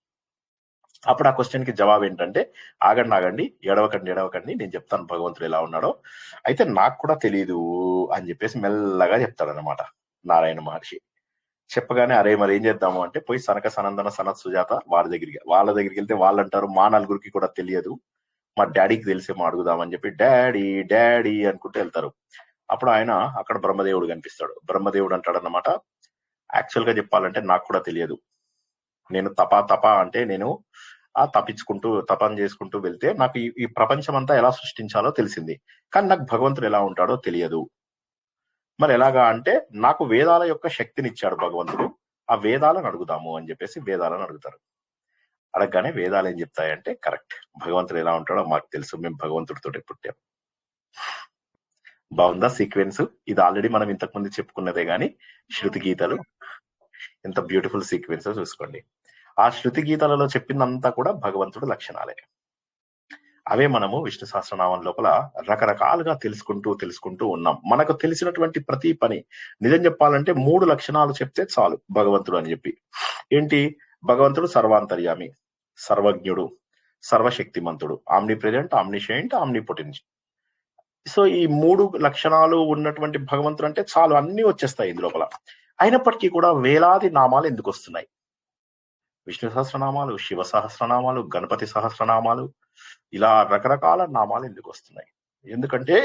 అప్పుడు ఆ క్వశ్చన్ కి జవాబు ఏంటంటే ఆగండి, ఏడవకండి, నేను చెప్తాను భగవంతుడు ఎలా ఉన్నాడో. అయితే నాకు కూడా తెలియదు అని చెప్పేసి మెల్లగా చెప్తాడనమాట నారాయణ మహర్షి. చెప్పగానే అరే మరి ఏం చేద్దాము అంటే పోయి సనక సనందన సనత్ సుజాత వాళ్ళ దగ్గరికి వెళ్తే వాళ్ళు అంటారు మా నలుగురికి కూడా తెలియదు, మా డాడీకి తెలిసేమో అడుగుదామని చెప్పి డాడీ అనుకుంటూ వెళ్తారు. అప్పుడు ఆయన అక్కడ బ్రహ్మదేవుడు కనిపిస్తాడు. బ్రహ్మదేవుడు అంటాడన్నమాట, యాక్చువల్ గా చెప్పాలంటే నాకు కూడా తెలియదు, నేను తప అంటే నేను తపం చేసుకుంటూ వెళ్తే నాకు ఈ ప్రపంచం అంతా ఎలా సృష్టించాలో తెలిసింది, కానీ నాకు భగవంతుడు ఎలా ఉంటాడో తెలియదు. మరి ఎలాగా అంటే నాకు వేదాల యొక్క శక్తినిచ్చాడు భగవంతుడు, ఆ వేదాలను అడుగుదాము అని చెప్పేసి వేదాలను అడుగుతారు. అడగగానే వేదాలు ఏం చెప్తాయంటే కరెక్ట్, భగవంతుడు ఎలా ఉంటాడో మాకు తెలుసు, మేము భగవంతుడితో పుట్టాం. బాగుందా సీక్వెన్స్? ఇది ఆల్రెడీ మనం ఇంతకు ముందు చెప్పుకున్నదే గాని శృతి గీతలు ఎంత బ్యూటిఫుల్ సీక్వెన్స్ చూసుకోండి. ఆ శృతి గీతలలో చెప్పిందంతా కూడా భగవంతుడు లక్షణాలే. అవే మనము విష్ణు సహస్రనామం లోపల రకరకాలుగా తెలుసుకుంటూ ఉన్నాం. మనకు తెలిసినటువంటి ప్రతి పని నిజం చెప్పాలంటే 3 లక్షణాలు చెప్తే చాలు భగవంతుడు అని చెప్పి. ఏంటి? భగవంతుడు సర్వాంతర్యామి, సర్వజ్ఞుడు, సర్వశక్తిమంతుడు, ఆమ్ని ప్రెజెంట్, ఆమ్నిషెంట్, ఆమ్నిపోటెంట్. సో ఈ 3 లక్షణాలు ఉన్నటువంటి భగవంతుడు అంటే చాలు, అన్ని వచ్చేస్తాయి ఇందు లోపల. అయినప్పటికీ కూడా వేలాది నామాలు ఎందుకు వస్తున్నాయి? విష్ణు సహస్రనామాలు, శివ సహస్రనామాలు, గణపతి సహస్రనామాలు, ఇలా రకరకాల నామాలు ఎందుకు వస్తున్నాయి? ఎందుకంటే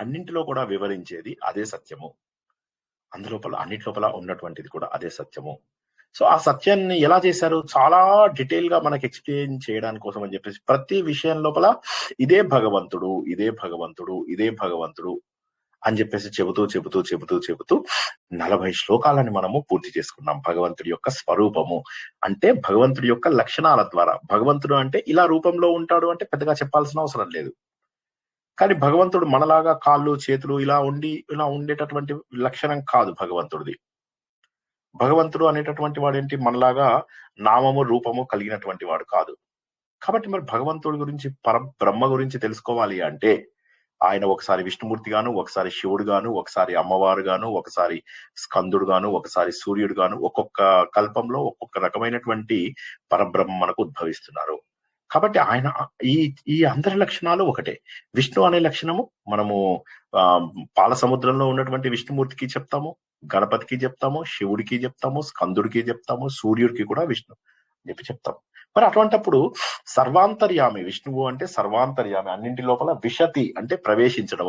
అన్నింటిలో కూడా వివరించేది అదే సత్యము, అందులోపల అన్నిటిలోపల ఉన్నటువంటిది కూడా అదే సత్యము. సో ఆ సత్యాన్ని ఎలా చేశారు? చాలా డీటెయిల్ గా మనకి ఎక్స్ప్లెయిన్ చేయడానికి కోసం అని చెప్పేసి ప్రతి విషయం లోపల ఇదే భగవంతుడు అని చెప్పేసి చెబుతూ 40 శ్లోకాలని మనము పూర్తి చేసుకున్నాం. భగవంతుడి యొక్క స్వరూపము అంటే భగవంతుడి యొక్క లక్షణాల ద్వారా. భగవంతుడు అంటే ఇలా రూపంలో ఉంటాడు అంటే పెద్దగా చెప్పాల్సిన అవసరం లేదు. కానీ భగవంతుడు మనలాగా కాళ్ళు చేతులు ఇలా ఉండేటటువంటి లక్షణం కాదు భగవంతుడిది. భగవంతుడు అనేటటువంటి వాడు ఏంటి? మనలాగా నామము రూపము కలిగినటువంటి వాడు కాదు. కాబట్టి మరి భగవంతుడి గురించి బ్రహ్మ గురించి తెలుసుకోవాలి అంటే ఆయన ఒకసారి విష్ణుమూర్తి గాను, ఒకసారి శివుడు గాను, ఒకసారి అమ్మవారు గాను, ఒకసారి స్కందుడు గాను, ఒకసారి సూర్యుడు గాను, ఒక్కొక్క కల్పంలో ఒక్కొక్క రకమైనటువంటి పరబ్రహ్మ మనకు ఉద్భవిస్తున్నారు. కాబట్టి ఆయన ఈ అందరి లక్షణాలు ఒకటే. విష్ణు అనే లక్షణము మనము పాల సముద్రంలో ఉన్నటువంటి విష్ణుమూర్తికి చెప్తాము, గణపతికి చెప్తాము, శివుడికి చెప్తాము, స్కందుడికి చెప్తాము, సూర్యుడికి కూడా విష్ణు చెప్పి చెప్తాము. మరి అటువంటప్పుడు సర్వాంతర్యామి, విష్ణువు అంటే సర్వాంతర్యామి, అన్నింటి లోపల విశతి అంటే ప్రవేశించడం,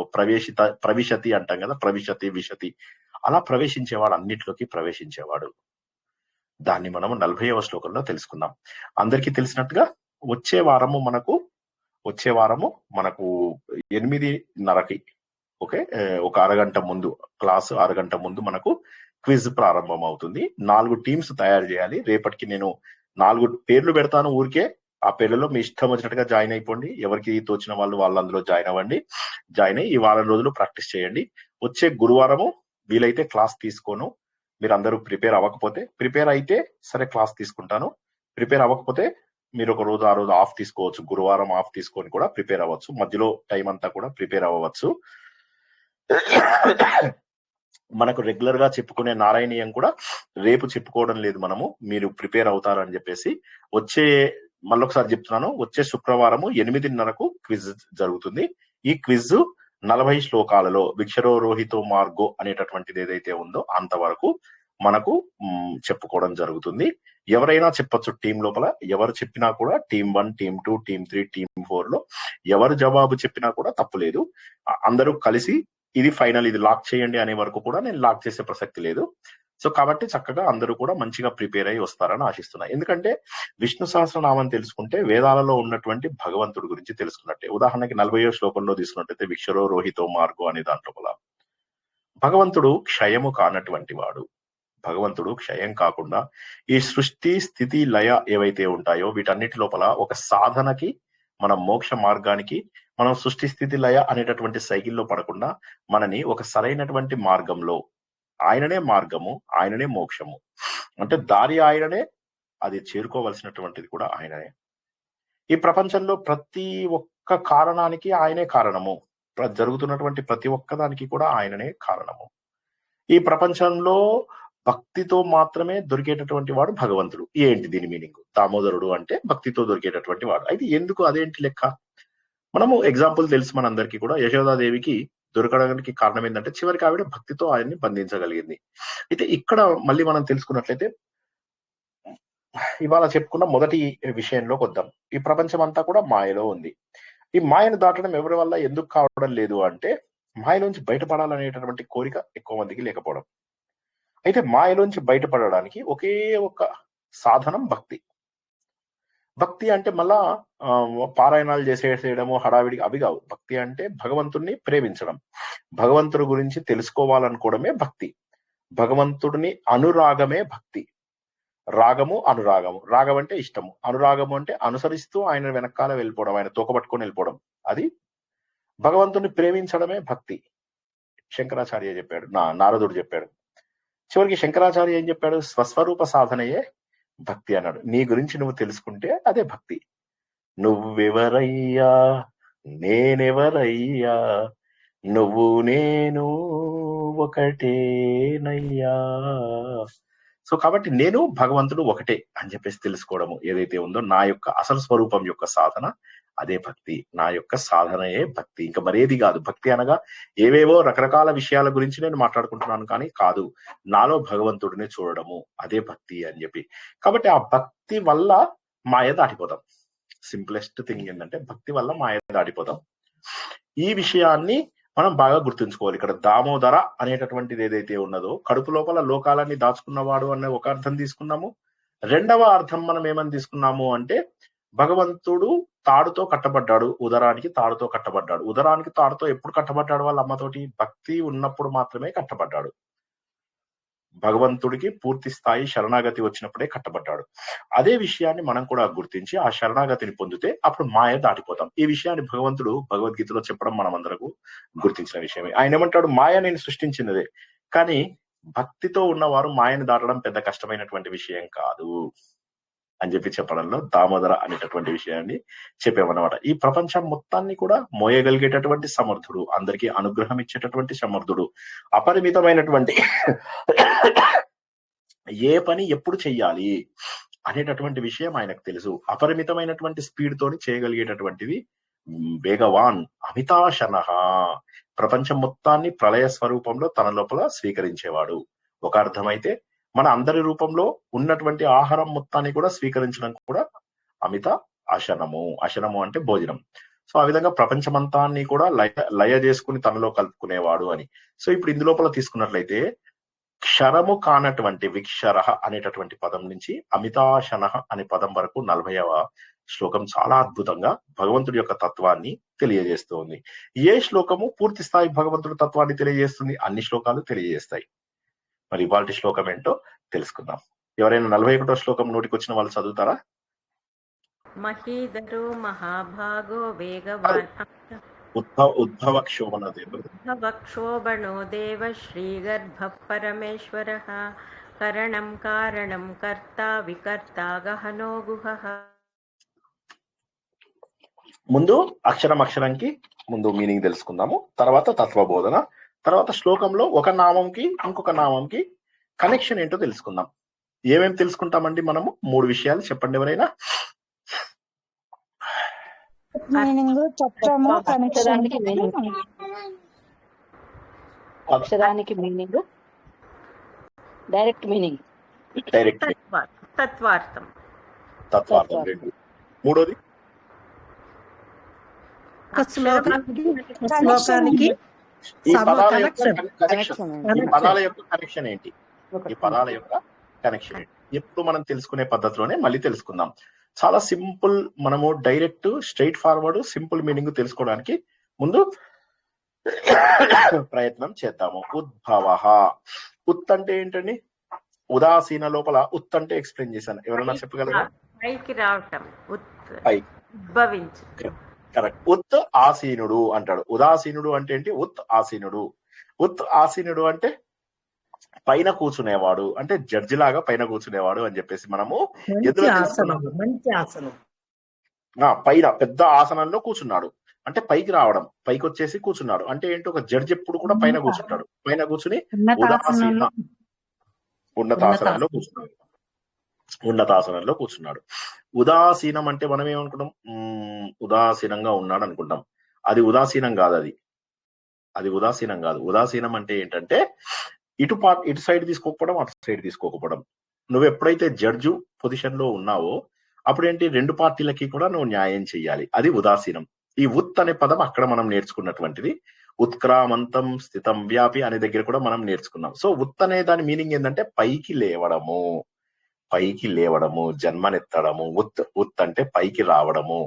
ప్రవిశతి అంటాం కదా, ప్రవిశతి విశతి, అలా ప్రవేశించేవాడు, అన్నిట్లోకి ప్రవేశించేవాడు. దాన్ని మనము 40వ శ్లోకంలో తెలుసుకుందాం. అందరికీ తెలిసినట్టుగా వచ్చే వారము మనకు 8:30కి ఓకే, ఒక అరగంట ముందు క్లాసు, అరగంట ముందు మనకు క్విజ్ ప్రారంభం అవుతుంది. 4 టీమ్స్ తయారు చేయాలి. రేపటికి నేను 4 పేర్లు పెడతాను. ఊరికే ఆ పేర్లలో మీ ఇష్టం వచ్చినట్టుగా జాయిన్ అయిపోండి. ఎవరికి తోచిన వాళ్ళు అందులో జాయిన్ అవ్వండి. జాయిన్ అయ్యి ఈ వారం రోజులు ప్రాక్టీస్ చేయండి. వచ్చే గురువారము వీలైతే క్లాస్ తీసుకోను. మీరు అందరూ ప్రిపేర్ అవ్వకపోతే, ప్రిపేర్ అయితే సరే క్లాస్ తీసుకుంటాను. ప్రిపేర్ అవ్వకపోతే మీరు ఒక రోజు ఆ రోజు ఆఫ్ తీసుకోవచ్చు. గురువారం ఆఫ్ తీసుకొని కూడా ప్రిపేర్ అవ్వచ్చు. మధ్యలో టైం అంతా కూడా ప్రిపేర్ అవ్వచ్చు. మనకు రెగ్యులర్ గా చెప్పుకునే నారాయణీయం కూడా రేపు చెప్పుకోవడం లేదు మనము, మీరు ప్రిపేర్ అవుతారని చెప్పేసి. మళ్ళొకసారి చెప్తున్నాను, వచ్చే శుక్రవారము 8:30కు క్విజ్ జరుగుతుంది. ఈ క్విజ్ 40 శ్లోకాలలో విక్షరోరోహితో మార్గో అనేటటువంటిది ఏదైతే ఉందో అంతవరకు మనకు చెప్పుకోవడం జరుగుతుంది. ఎవరైనా చెప్పొచ్చు టీం లోపల, ఎవరు చెప్పినా కూడా, టీం 1, టీం 2, టీం 3, టీం 4 లో ఎవరు జవాబు చెప్పినా కూడా తప్పులేదు. అందరూ కలిసి ఇది ఫైనల్, ఇది లాక్ చేయండి అనే వరకు కూడా నేను లాక్ చేసే ప్రసక్తి లేదు. సో కాబట్టి చక్కగా అందరూ కూడా మంచిగా ప్రిపేర్ అయ్యి వస్తారని ఆశిస్తున్నా. ఎందుకంటే విష్ణు సహస్రనామం తెలుసుకుంటే వేదాలలో ఉన్నటువంటి భగవంతుడి గురించి తెలుసుకున్నట్టే. ఉదాహరణకి 40వ శ్లోకంలో తీసుకున్నట్టయితే విక్షరో రోహితో మార్గో అనే దాంట్లో భగవంతుడు క్షయము కానటువంటి వాడు. భగవంతుడు క్షయం కాకుండా ఈ సృష్టి స్థితి లయ ఏవైతే ఉంటాయో వీటన్నిటి లోపల ఒక సాధనకి, మన మోక్ష మార్గానికి, మనం సృష్టి స్థితి లయ అనేటటువంటి సైకిల్లో పడకుండా మనని ఒక సరైనటువంటి మార్గంలో, ఆయననే మార్గము, ఆయననే మోక్షము, అంటే దారి ఆయననే, అది చేరుకోవలసినటువంటిది కూడా ఆయననే. ఈ ప్రపంచంలో ప్రతి ఒక్క కారణానికి ఆయనే కారణము, జరుగుతున్నటువంటి ప్రతి ఒక్కదానికి కూడా ఆయననే కారణము. ఈ ప్రపంచంలో భక్తితో మాత్రమే దొరికేటటువంటి వాడు భగవంతుడు. ఏంటి దీని మీనింగ్? దామోదరుడు అంటే భక్తితో దొరికేటటువంటి వాడు. అయితే ఎందుకు, అదేంటి లెక్క? మనము ఎగ్జాంపుల్ తెలుసు మనందరికీ కూడా. యశోదాదేవికి దొరకడానికి కారణం ఏంటంటే చివరికి ఆవిడ భక్తితో ఆయన్ని బంధించగలిగింది. అయితే ఇక్కడ మళ్ళీ మనం తెలుసుకున్నట్లయితే ఇవాళ చెప్పుకున్న మొదటి విషయంలోకి వద్దాం. ఈ ప్రపంచం అంతా కూడా మాయలో ఉంది. ఈ మాయను దాటడం ఎవరి వల్ల ఎందుకు కావడం లేదు అంటే మాయలోంచి బయటపడాలనేటటువంటి కోరిక ఎక్కువ మందికి లేకపోవడం. అయితే మాయలోంచి బయటపడడానికి ఒకే ఒక సాధనం భక్తి. భక్తి అంటే మళ్ళా పారాయణాలు చేసేయడము, హడావిడి అవి కావు. భక్తి అంటే భగవంతుడిని ప్రేమించడం, భగవంతుడి గురించి తెలుసుకోవాలనుకోవడమే భక్తి. భగవంతుడిని అనురాగమే భక్తి. రాగము, అనురాగము. రాగం అంటే ఇష్టము, అనురాగము అంటే అనుసరిస్తూ ఆయన వెనకాల వెళ్ళిపోవడం, ఆయన తోకపట్టుకొని వెళ్ళిపోవడం, అది భగవంతుడిని ప్రేమించడమే భక్తి. శంకరాచార్య చెప్పాడు, నారదుడు చెప్పాడు. చివరికి శంకరాచార్య ఏం చెప్పాడు? స్వస్వరూప సాధనయే భక్తి అన్నాడు. నీ గురించి నువ్వు తెలుసుకుంటే అదే భక్తి. నువ్వెవరయ్యా, నేనెవరయ్యా, నువ్వు నేను ఒకటేనయ్యా. సో కాబట్టి నేను భగవంతుడు ఒకటే అని చెప్పేసి తెలుసుకోవడము ఏదైతే ఉందో, నా యొక్క అసలు స్వరూపం యొక్క సాధన అదే భక్తి. నా యొక్క సాధనయే భక్తి, ఇంకా మరేది కాదు. భక్తి అనగా ఏవేవో రకరకాల విషయాల గురించి నేను మాట్లాడుకుంటున్నాను కానీ కాదు, నాలో భగవంతుడిని చూడడము అదే భక్తి అని చెప్పి. కాబట్టి ఆ భక్తి వల్ల మాయ దాటిపోతాం. సింప్లెస్ట్ థింగ్ ఏంటంటే భక్తి వల్ల మాయ దాటిపోతాం. ఈ విషయాన్ని మనం బాగా గుర్తుంచుకోవాలి. ఇక్కడ దామోదర అనేటటువంటిది ఏదైతే ఉన్నదో, కడుపు లోపల లోకాలన్నీ దాచుకున్నవాడు అనే ఒక అర్థం తీసుకున్నాము. రెండవ అర్థం మనం ఏమని తీసుకున్నాము అంటే భగవంతుడు తాడుతో కట్టబడ్డాడు, ఉదరానికి తాడుతో కట్టబడ్డాడు. ఉదరానికి తాడుతో ఎప్పుడు కట్టబడ్డాడు? వాళ్ళ అమ్మతోటి. భక్తి ఉన్నప్పుడు మాత్రమే కట్టబడ్డాడు. భగవంతుడికి పూర్తి స్థాయి శరణాగతి వచ్చినప్పుడే కట్టబడ్డాడు. అదే విషయాన్ని మనం కూడా గుర్తించి ఆ శరణాగతిని పొందితే అప్పుడు మాయ దాటిపోతాం. ఈ విషయాన్ని భగవంతుడు భగవద్గీతలో చెప్పడం మనం అందరకు గుర్తించిన విషయమే. ఆయన ఏమంటాడు? మాయ నేను సృష్టించినదే, కానీ భక్తితో ఉన్నవారు మాయను దాటడం పెద్ద కష్టమైనటువంటి విషయం కాదు అని చెప్పి చెప్పడంలో దామోదర అనేటటువంటి విషయాన్ని చెప్పామన్నమాట. ఈ ప్రపంచం మొత్తాన్ని కూడా మోయగలిగేటటువంటి సమర్థుడు, అందరికీ అనుగ్రహం ఇచ్చేటటువంటి సమర్థుడు, అపరిమితమైనటువంటి ఏ పని ఎప్పుడు చెయ్యాలి అనేటటువంటి విషయం ఆయనకు తెలుసు. అపరిమితమైనటువంటి స్పీడ్ తోని చేయగలిగేటటువంటిది వేగవాన్ అమితాశనః. ప్రపంచం మొత్తాన్ని ప్రళయ స్వరూపంలో తన లోపల స్వీకరించేవాడు. ఒక అర్థమైతే మన అందరి రూపంలో ఉన్నటువంటి ఆహారం మొత్తాన్ని కూడా స్వీకరించడం కూడా అమిత అశనము. అశనము అంటే భోజనం. సో ఆ విధంగా ప్రపంచమంతాన్ని కూడా లయ చేసుకుని తనలో కలుపుకునేవాడు అని. సో ఇప్పుడు ఇందులోపల తీసుకున్నట్లయితే క్షరము కానటువంటి విక్షర అనేటటువంటి పదం నుంచి అమితాశన అనే పదం వరకు 40వ శ్లోకం చాలా అద్భుతంగా భగవంతుడి యొక్క తత్వాన్ని తెలియజేస్తుంది. ఏ శ్లోకము పూర్తి స్థాయి భగవంతుడి తత్వాన్ని తెలియజేస్తుంది? అన్ని శ్లోకాలు తెలియజేస్తాయి. మరి ఇవాళ శ్లోకం ఏంటో తెలుసుకుందాం. ఎవరైనా 41వ శ్లోకం నోటికి వచ్చిన వాళ్ళు చదువుతారా? మహీధరో మహాభాగో వేగవాన్ ఉద్భవక్షోభణో దేవ శ్రీగర్భ పరమేశ్వర కరణం కారణం కర్త వికర్త గహనో గుహః. ముందు అక్షరంకి ముందు మీనింగ్ తెలుసుకుందాము, తర్వాత తత్వబోధన, తర్వాత శ్లోకంలో ఒక నామంకి ఇంకొక నామంకి కనెక్షన్ ఏంటో తెలుసుకుందాం. ఏమేమి తెలుసుకుంటామండి మనము? 3 విషయాలు చెప్పండి ఎవరైనా. అక్షరానికి మీనింగ్, డైరెక్ట్ మీనింగ్, తత్వార్థం. రెండు. మూడోది ఈ పదాల యొక్క కనెక్షన్ ఏంటి? ఎప్పుడు మనం తెలుసుకునే పద్ధతిలోనే మళ్ళీ తెలుసుకుందాం. చాలా సింపుల్. మనము direct straight forward simple meaning తెలుసుకోవడానికి ముందు ప్రయత్నం చేద్దాము. ఉద్భవ. ఉత్ అంటే ఏంటండి? ఉదాసీన లోపల ఉత్ అంటే ఎక్స్ప్లెయిన్ చేశాను. ఎవరైనా చెప్పగలరా? పైకి రావటం, కరెక్ట్. ఉత్ ఆసీనుడు అంటాడు. ఉదాసీనుడు అంటే ఏంటి? ఉత్ ఆసీనుడు. ఉత్ ఆసీనుడు అంటే పైన కూర్చునేవాడు, అంటే జడ్జి లాగా పైన కూర్చునేవాడు అని చెప్పేసి మనము పైన పెద్ద ఆసనంలో కూర్చున్నాడు అంటే పైకి రావడం, పైకి వచ్చేసి కూర్చున్నాడు అంటే ఏంటి? ఒక జడ్జి ఎప్పుడు కూడా పైన కూర్చుంటాడు. పైన కూర్చుని ఉన్నతాసనంలో కూర్చున్నాడు. ఉదాసీనం అంటే మనం ఏమనుకుంటాం? ఉదాసీనంగా ఉన్నాడు అనుకుంటాం. అది ఉదాసీనం కాదు. అది ఉదాసీనం కాదు. ఉదాసీనం అంటే ఏంటంటే ఇటు సైడ్ తీసుకోకపోవడం, అటు సైడ్ తీసుకోకపోవడం. నువ్వు ఎప్పుడైతే జడ్జు పొజిషన్ లో ఉన్నావో అప్పుడు ఏంటి? 2 పార్టీలకి కూడా నువ్వు న్యాయం చెయ్యాలి. అది ఉదాసీనం. ఈ ఉత్ అనే పదం అక్కడ మనం నేర్చుకున్నటువంటిది. ఉత్క్రామంతం స్థితం వ్యాపి అనే దగ్గర కూడా మనం నేర్చుకున్నాం. సో ఉత్ అనే దాని మీనింగ్ ఏంటంటే పైకి లేవడము, జన్మనెత్తడము. ఉత్ అంటే పైకి రావడము.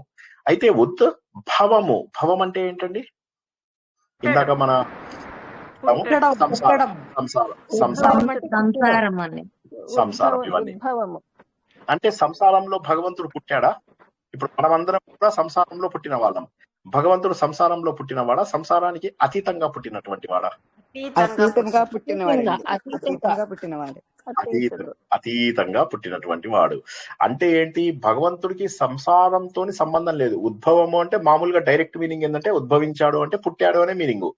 అయితే ఉత్ భవము. భవం అంటే ఏంటండి? ఇందాక మన సంసారం ఇవన్నీ అంటే సంసారంలో భగవంతుడు పుట్టాడా? ఇప్పుడు మనమందరం కూడా సంసారంలో పుట్టిన వాళ్ళం. భగవంతుడు సంసారంలో పుట్టినవాడా? సంసారానికి అతీతంగా పుట్టినటువంటి వాడా? అతీతంగా పుట్టినటువంటి వాడు. అంటే ఏంటి? భగవంతుడికి సంసారంతో సంబంధం లేదు. ఉద్భవము అంటే మామూలుగా డైరెక్ట్ మీనింగ్ ఏంటంటే ఉద్భవించాడు అంటే పుట్టాడు అనే మీనింగ్.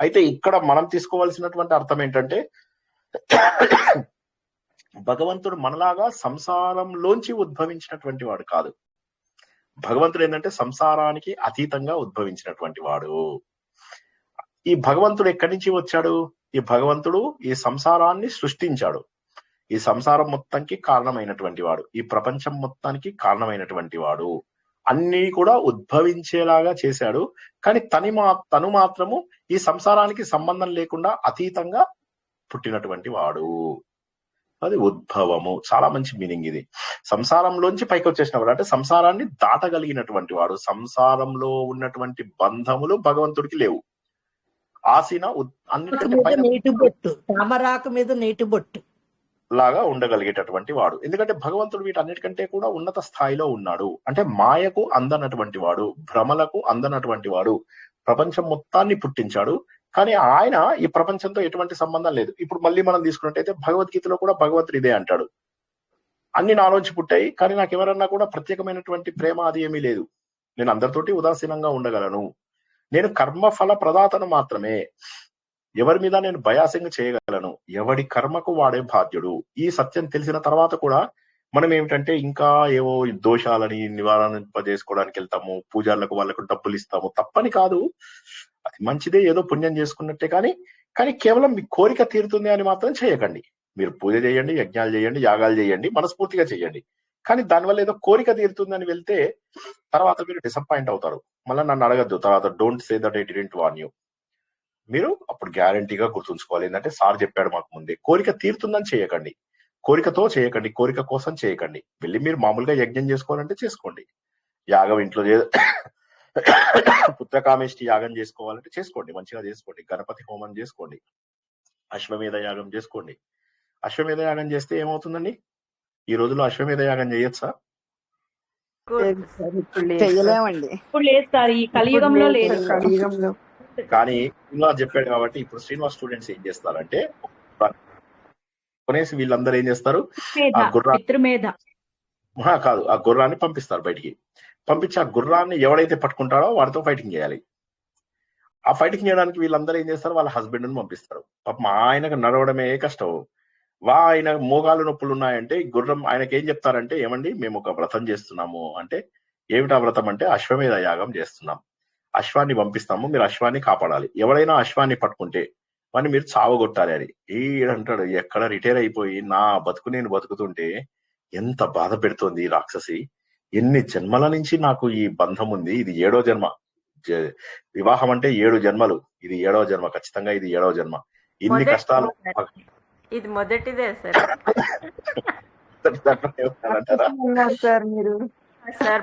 అయితే ఇక్కడ మనం తీసుకోవాల్సినటువంటి అర్థం ఏంటంటే భగవంతుడు మనలాగా సంసారంలోంచి ఉద్భవించినటువంటి వాడు కాదు. భగవంతుడు ఏంటంటే సంసారానికి అతీతంగా ఉద్భవించినటువంటి వాడు. ఈ భగవంతుడు ఎక్కడి నుంచి వచ్చాడు? ఈ భగవంతుడు ఈ సంసారాన్ని సృష్టించాడు. ఈ సంసారం మొత్తానికి కారణమైనటువంటి వాడు, ఈ ప్రపంచం మొత్తానికి కారణమైనటువంటి వాడు. అన్ని కూడా ఉద్భవించేలాగా చేశాడు. కానీ తను మాత్రము ఈ సంసారానికి సంబంధం లేకుండా అతీతంగా పుట్టినటువంటి వాడు. అది ఉద్భవము. చాలా మంచి మీనింగ్ ఇది. సంసారంలోంచి పైకి వచ్చేసిన వాడు అంటే సంసారాన్ని దాటగలిగినటువంటి వాడు. సంసారంలో ఉన్నటువంటి బంధములు భగవంతుడికి లేవు. ఆసీన అన్నిటికంటే పైన తామరాకు మీద నీటి బొట్టు లాగా ఉండగలిగేటటువంటి వాడు. ఎందుకంటే భగవంతుడు వీటన్నిటికంటే కూడా ఉన్నత స్థాయిలో ఉన్నాడు. అంటే మాయకు అందనటువంటి వాడు, భ్రమలకు అందనటువంటి వాడు. ప్రపంచం మొత్తాన్ని పుట్టించాడు. కానీ ఆయన ఈ ప్రపంచంతో ఎటువంటి సంబంధం లేదు. ఇప్పుడు మళ్ళీ మనం తీసుకున్నట్టయితే భగవద్గీతలో కూడా భగవంతుడు ఇదే అంటాడు. అన్ని నాలోంచి పుట్టాయి, కానీ నాకు ఎవరన్నా కూడా ప్రత్యేకమైనటువంటి ప్రేమ అది ఏమీ లేదు. నేను అందరితోటి ఉదాసీనంగా ఉండగలను. నేను కర్మఫల ప్రదాతను మాత్రమే. ఎవరి మీద నేను బయాసింగ్ చేయగలను. ఎవడి కర్మకు వాడే బాధ్యుడు. ఈ సత్యం తెలిసిన తర్వాత కూడా మనం ఏమిటంటే ఇంకా ఏవో దోషాలని నివారింపజేసుకోవడానికి వెళ్తాము. పూజారులకు వాళ్ళకు డబ్బులు ఇస్తాము. తప్పని కాదు, అది మంచిదే, ఏదో పుణ్యం చేసుకున్నట్టే. కానీ కేవలం మీ కోరిక తీరుతుంది అని మాత్రం చేయకండి. మీరు పూజ చేయండి, యజ్ఞాలు చేయండి, యాగాలు చేయండి, మనస్ఫూర్తిగా చేయండి. కానీ దానివల్ల ఏదో కోరిక తీరుతుందని వెళ్తే తర్వాత మీరు డిసప్పాయింట్ అవుతారు. మళ్ళీ నన్ను అడగద్దు తర్వాత, don't say that I didn't warn you. మీరు అప్పుడు గ్యారంటీగా గుర్తుంచుకోవాలి ఏంటంటే, సార్ చెప్పాడు మాకు ముందే, కోరిక తీరుతుందని చేయకండి, కోరికతో చేయకండి, కోరిక కోసం చేయకండి. వెళ్ళి మీరు మామూలుగా యజ్ఞం చేసుకోవాలంటే చేసుకోండి, యాగం ఇంట్లో పుత్రకామేష్టి యాగం చేసుకోవాలంటే చేసుకోండి, మంచిగా చేసుకోండి, గణపతి హోమం చేసుకోండి, అశ్వమేధ యాగం చేసుకోండి. అశ్వమేధ యాగం చేస్తే ఏమవుతుందండి? ఈ రోజుల్లో అశ్వమేధ యాగం చేయొచ్చా? చెయ్యలేమండి. ఇప్పుడు లేదు సార్, ఈ కలియుగంలో లేదు. కలియుగంలో కానీ శ్రీనివాస్ చెప్పాడు కాబట్టి ఇప్పుడు శ్రీనివాస్ స్టూడెంట్స్ ఏం చేస్తారంటే, కొనేసి వీళ్ళందరూ ఏం చేస్తారు, ఆ పితృమేధ కాదు, ఆ గుర్రాన్ని పంపిస్తారు బయటికి. పంపించి ఆ గుర్రాన్ని ఎవడైతే పట్టుకుంటాడో వాడితో ఫైటింగ్ చేయాలి. ఆ ఫైటింగ్ చేయడానికి వీళ్ళందరూ ఏం చేస్తారు, వాళ్ళ హస్బెండ్ ని పంపిస్తారు. పాపం ఆయనకు నడవడమే కష్టం. ఆయన మోకాలు నొప్పులు ఉన్నాయంటే గుర్రం ఆయనకి ఏం చెప్తారంటే, ఏమండి మేము ఒక వ్రతం చేస్తున్నాము అంటే, ఏమిటా వ్రతం అంటే అశ్వమేధ యాగం చేస్తున్నాం, అశ్వాన్ని పంపిస్తాము, మీరు అశ్వాన్ని కాపాడాలి, ఎవరైనా అశ్వాన్ని పట్టుకుంటే వాడిని మీరు చావగొట్టాలి అని. ఈడంటాడు, ఎక్కడ రిటైర్ అయిపోయి నా బతుకు నేను బతుకుతుంటే ఎంత బాధ పెడుతోంది ఈ రాక్షసి, ఎన్ని జన్మల నుంచి నాకు ఈ బంధం ఉంది, ఇది 7వ జన్మ. వివాహం అంటే 7 జన్మలు, ఇది 7వ జన్మ, ఖచ్చితంగా ఇది 7వ జన్మ. ఇన్ని కష్టాలు ఇది మొదటిదే సార్. అంటారా సార్ మీరు సార్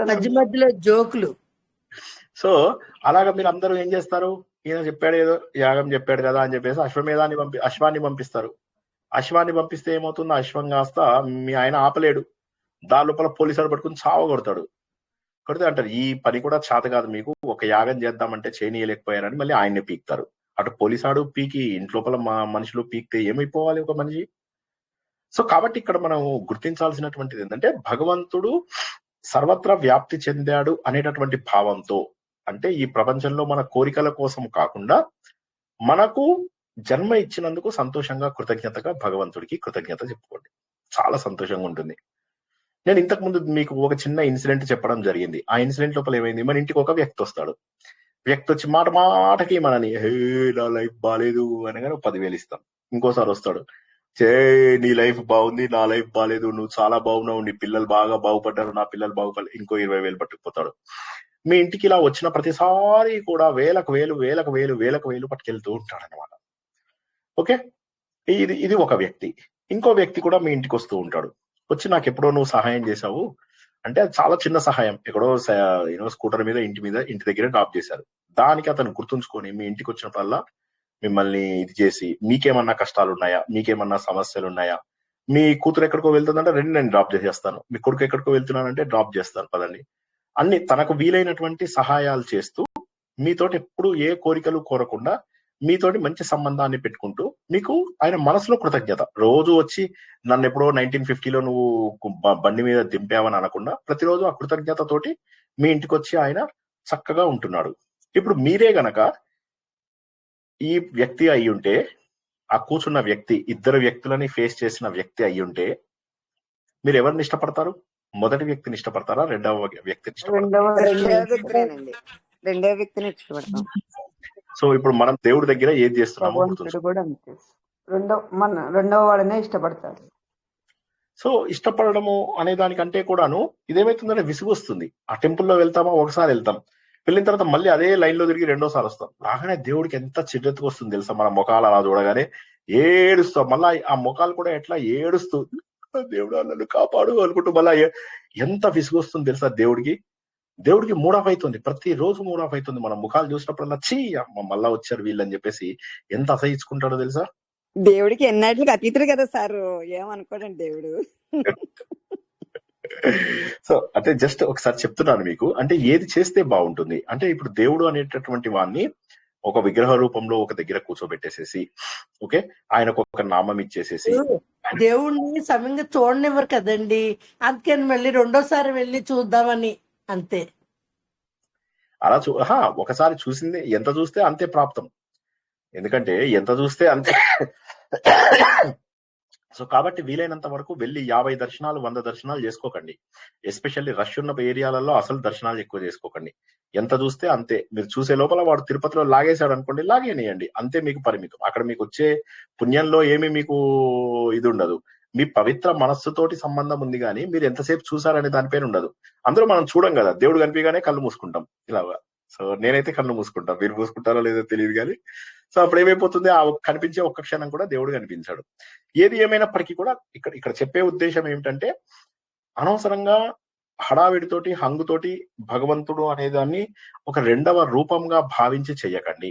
మధ్య మధ్యలో జోకులు. సో అలాగా మీరు అందరూ ఏం చేస్తారు, ఈయన చెప్పాడు ఏదో యాగం చెప్పాడు కదా అని చెప్పేసి అశ్వాన్ని పంపిస్తారు. అశ్వాన్ని పంపిస్తే ఏమవుతుంది, అశ్వం కాస్త మీ ఆయన ఆపలేడు, దాని లోపల పోలీసులు పట్టుకుని చావ కొడతాడు. కొడితే అంటారు, ఈ పని కూడా చేత కాదు మీకు, ఒక యాగం చేద్దామంటే చేయనీయలేకపోయారని మళ్ళీ ఆయన్ని పీకుతారు. అటు పోలీసాడు పీకి ఇంట్లోపల మనుషులు పీకితే ఏమైపోవాలి ఒక మనిషి. సో కాబట్టి ఇక్కడ మనం గుర్తించాల్సినటువంటిది ఏంటంటే, భగవంతుడు సర్వత్రా వ్యాప్తి చెందాడు అనేటటువంటి భావంతో, అంటే ఈ ప్రపంచంలో మన కోరికల కోసం కాకుండా మనకు జన్మ ఇచ్చినందుకు సంతోషంగా కృతజ్ఞతగా భగవంతుడికి కృతజ్ఞత చెప్పుకోండి, చాలా సంతోషంగా ఉంటుంది. నేను ఇంతకు ముందు మీకు ఒక చిన్న ఇన్సిడెంట్ చెప్పడం జరిగింది. ఆ ఇన్సిడెంట్ లోపల ఏమైంది, మన ఇంటికి ఒక వ్యక్తి వస్తాడు. వ్యక్తి వచ్చి మాటకి మనని, హే నా లైఫ్ బాగాలేదు అనగానే 10,000 ఇస్తాం. ఇంకోసారి వస్తాడు, నీ లైఫ్ బాగుంది, నా లైఫ్ బాగాలేదు, నువ్వు చాలా బాగున్నావు, నీ పిల్లలు బాగా బాగుపడ్డారు, నా పిల్లలు బాగుపడలేదు, ఇంకో 20,000 పట్టుకుపోతాడు. మీ ఇంటికి ఇలా వచ్చిన ప్రతిసారి కూడా వేలకు వేలు పట్టుకెళ్తూ ఉంటాడు అనమాట. ఓకే, ఇది ఒక వ్యక్తి. ఇంకో వ్యక్తి కూడా మీ ఇంటికి వస్తూ ఉంటాడు. వచ్చి నాకు ఎప్పుడో నువ్వు సహాయం చేశావు అంటే, అది చాలా చిన్న సహాయం, ఎక్కడో స్కూటర్ మీద ఇంటి దగ్గర డ్రాప్ చేశారు. దానికి అతను గుర్తుంచుకొని మీ ఇంటికి వచ్చినప్పుడల్లా మిమ్మల్ని ఇది చేసి, మీకేమన్నా కష్టాలు ఉన్నాయా, మీకేమన్నా సమస్యలు ఉన్నాయా, మీ కూతురు ఎక్కడికో వెళ్తుందంటే రండి నేను డ్రాప్ చేసేస్తాను, మీ కొడుకు ఎక్కడికో వెళ్తున్నానంటే డ్రాప్ చేస్తాను పదండి, అన్ని తనకు వీలైనటువంటి సహాయాలు చేస్తూ మీతోటి ఎప్పుడు ఏ కోరికలు కోరకుండా మీతోటి మంచి సంబంధాన్ని పెట్టుకుంటూ, మీకు ఆయన మనసులో కృతజ్ఞత. రోజు వచ్చి నన్ను ఎప్పుడో 1950లో నువ్వు బండి మీద దింపావని అనకుండా ప్రతిరోజు ఆ కృతజ్ఞతతోటి మీ ఇంటికి వచ్చి ఆయన చక్కగా ఉంటున్నాడు. ఇప్పుడు మీరే గనక ఈ వ్యక్తి అయి ఉంటే, ఆ కూర్చున్న వ్యక్తి, ఇద్దరు వ్యక్తులని ఫేస్ చేసిన వ్యక్తి అయి ఉంటే, మీరు ఎవరిని ఇష్టపడతారు? మొదటి వ్యక్తిని ఇష్టపడతారా, రెండవ వ్యక్తిని ఇష్టపడతారా? రెండవ వ్యక్తిని ఇష్టపడతాం. సో ఇప్పుడు మనం దేవుడి దగ్గర ఏది చేస్తున్నామో కూడా అంతే, రెండవ వాడినే ఇష్టపడతారు. సో ఇష్టపడము అనే దానికంటే కూడాను ఇదేమైతుందంటే విసుగు వస్తుంది. ఆ టెంపుల్లో వెళ్తామా, ఒకసారి వెళ్తాం, వెళ్ళిన తర్వాత మళ్ళీ అదే లైన్ లో తిరిగి రెండోసారి వస్తాం. రాగానే దేవుడికి ఎంత చిడ్డెత్తుకు వస్తుంది తెలుసా, మన ముఖాలు అలా చూడగానే ఏడుస్తాం. మళ్ళా ఆ ముఖాలు కూడా ఎట్లా ఏడుస్తూ, దేవుడు నన్ను కాపాడు అనుకుంటూ మళ్ళా ఎంత విసుగు వస్తుంది తెలుసా దేవుడికి మూడాఫ్ అవుతుంది, ప్రతిరోజు మూడాఫ్ అవుతుంది. మన ముఖాలు చూసినప్పుడల్లా చీ అమ్మ మళ్ళా వచ్చారు వీళ్ళని చెప్పేసి ఎంత అసహించుకుంటాడో తెలుసా. దేవుడికి ఎన్నాటికి అతీతుడు కదా సార్, ఏమనుకోడండి దేవుడు. సో అంటే జస్ట్ ఒకసారి చెప్తున్నాను మీకు, అంటే ఏది చేస్తే బాగుంటుంది అంటే, ఇప్పుడు దేవుడు అనేటటువంటి వాడిని ఒక విగ్రహ రూపంలో ఒక దగ్గర కూర్చోబెట్టేసేసి, ఓకే, ఆయనకు ఒక నామం ఇచ్చేసేసి, దేవుణ్ణి సమయంగా చూడనివ్వరు కదండి, అందుకని మళ్ళీ రెండోసారి వెళ్ళి చూద్దామని అంతే. అలా ఒకసారి చూసింది, ఎంత చూస్తే అంతే ప్రాప్తం. ఎందుకంటే ఎంత చూస్తే అంతే సో కాబట్టి వీలైనంత వరకు వెళ్ళి 50 దర్శనాలు 100 దర్శనాలు చేసుకోకండి. ఎస్పెషల్లీ రష్ ఉన్న ఏరియాలలో అసలు దర్శనాలు ఎక్కువ చేసుకోకండి. ఎంత చూస్తే అంతే. మీరు చూసే లోపల వాడు తిరుపతిలో లాగేశాడు అనుకోండి, లాగేనియండి, అంతే మీకు పరిమితం. అక్కడ మీకు వచ్చే పుణ్యంలో ఏమి మీకు ఇది ఉండదు. మీ పవిత్ర మనస్సుతోటి సంబంధం ఉంది కానీ మీరు ఎంతసేపు చూసారనే దానిపైన ఉండదు. అందులో మనం చూడం కదా, దేవుడు కనిపించగానే కళ్ళు మూసుకుంటాం ఇలాగా. సో నేనైతే కళ్ళు మూసుకుంటాం, మీరు మూసుకుంటారో లేదో తెలియదు కానీ. సో అప్పుడు ఏమైపోతుంది, ఆ కనిపించే ఒక్క క్షణం కూడా దేవుడు కనిపించాడు. ఏది ఏమైనప్పటికీ కూడా ఇక్కడ చెప్పే ఉద్దేశం ఏమిటంటే, అనవసరంగా హడావిడితోటి హంగుతోటి భగవంతుడు అనేదాన్ని ఒక రెండవ రూపంగా భావించి చెయ్యకండి.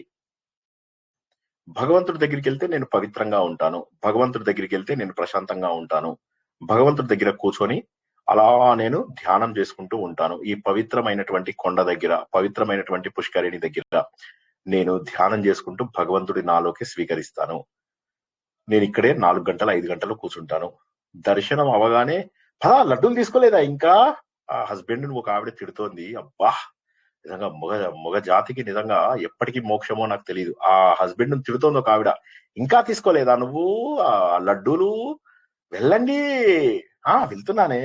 భగవంతుడి దగ్గరికి వెళ్తే నేను పవిత్రంగా ఉంటాను, భగవంతుడి దగ్గరికి వెళ్తే నేను ప్రశాంతంగా ఉంటాను, భగవంతుడి దగ్గర కూర్చొని అలా నేను ధ్యానం చేసుకుంటూ ఉంటాను. ఈ పవిత్రమైనటువంటి కొండ దగ్గర, పవిత్రమైనటువంటి పుష్కరిణి దగ్గర నేను ధ్యానం చేసుకుంటూ భగవంతుడి నాలోకి స్వీకరిస్తాను. నేను ఇక్కడే 4 గంటలు 5 గంటలు కూర్చుంటాను. దర్శనం అవగానే పదా లడ్డూలు తీసుకోలేదా ఇంకా, ఆ హస్బెండ్ ఒక ఆవిడ తిడుతోంది. అబ్బా నిజంగా మొగ జాతికి నిజంగా ఎప్పటికీ మోక్షమో నాకు తెలియదు. ఆ హస్బెండ్ తిడుతోంది ఒక ఆవిడ, ఇంకా తీసుకోలేదా నువ్వు ఆ లడ్డూలు, వెళ్ళండి. వెళ్తున్నానే,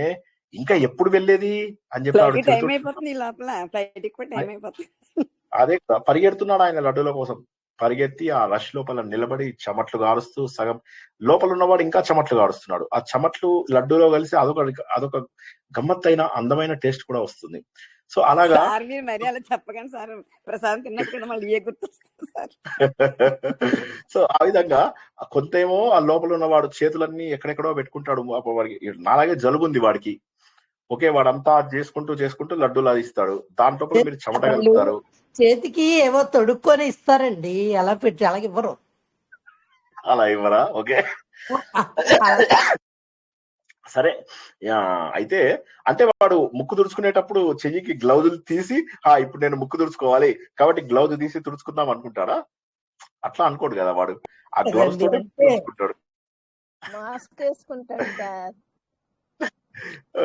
ఇంకా ఎప్పుడు వెళ్ళేది అని చెప్పి ఆవిడ అదే పరిగెడుతున్నాడు ఆయన లడ్డూల కోసం. పరిగెత్తి ఆ రష్ లోపల నిలబడి చెమట్లు గారుస్తూ, సగం లోపల ఉన్నవాడు ఇంకా చెమట్లు గారుస్తున్నాడు. ఆ చెమట్లు లడ్డూలో కలిసి అదొక గమ్మత్తైన అందమైన టేస్ట్ కూడా వస్తుంది. సో అలాగా చెప్పకండి సార్, ప్రసాదం తిన్నప్పుడు మళ్ళీ ఏ గుర్తొస్తుంది సార్. సో ఆ విధంగా కొంతేమో ఆ లోపల ఉన్నవాడు చేతులన్నీ ఎక్కడెక్కడో పెట్టుకుంటాడు. వాడికి నాలాగే జలుబు ఉంది వాడికి. ఓకే, వాడంతా చేసుకుంటూ లడ్డూలు అది ఇస్తాడు. దాంట్లో మీరు చెమట కలుపుతారు. చేతికి ఏవో తొడుక్కొని ఇస్తారండి, అలా పెట్టి అలాగే ఇవ్వరు. అలా ఇవ్వరా? ఓకే సరే. అయితే అంటే వాడు ముక్కు తుడుచుకునేటప్పుడు చెయ్యికి గ్లౌజులు తీసి ఇప్పుడు నేను ముక్కు తుడుచుకోవాలి కాబట్టి గ్లౌజ్ తీసి తుడుచుకుందాం అనుకుంటాడా? అట్లా అనుకోడు కదా వాడు, ఆ గ్లౌజ్ తోటి తుడుచుకుంటాడు. మాస్క్ వేసుకుంటాడు సార్.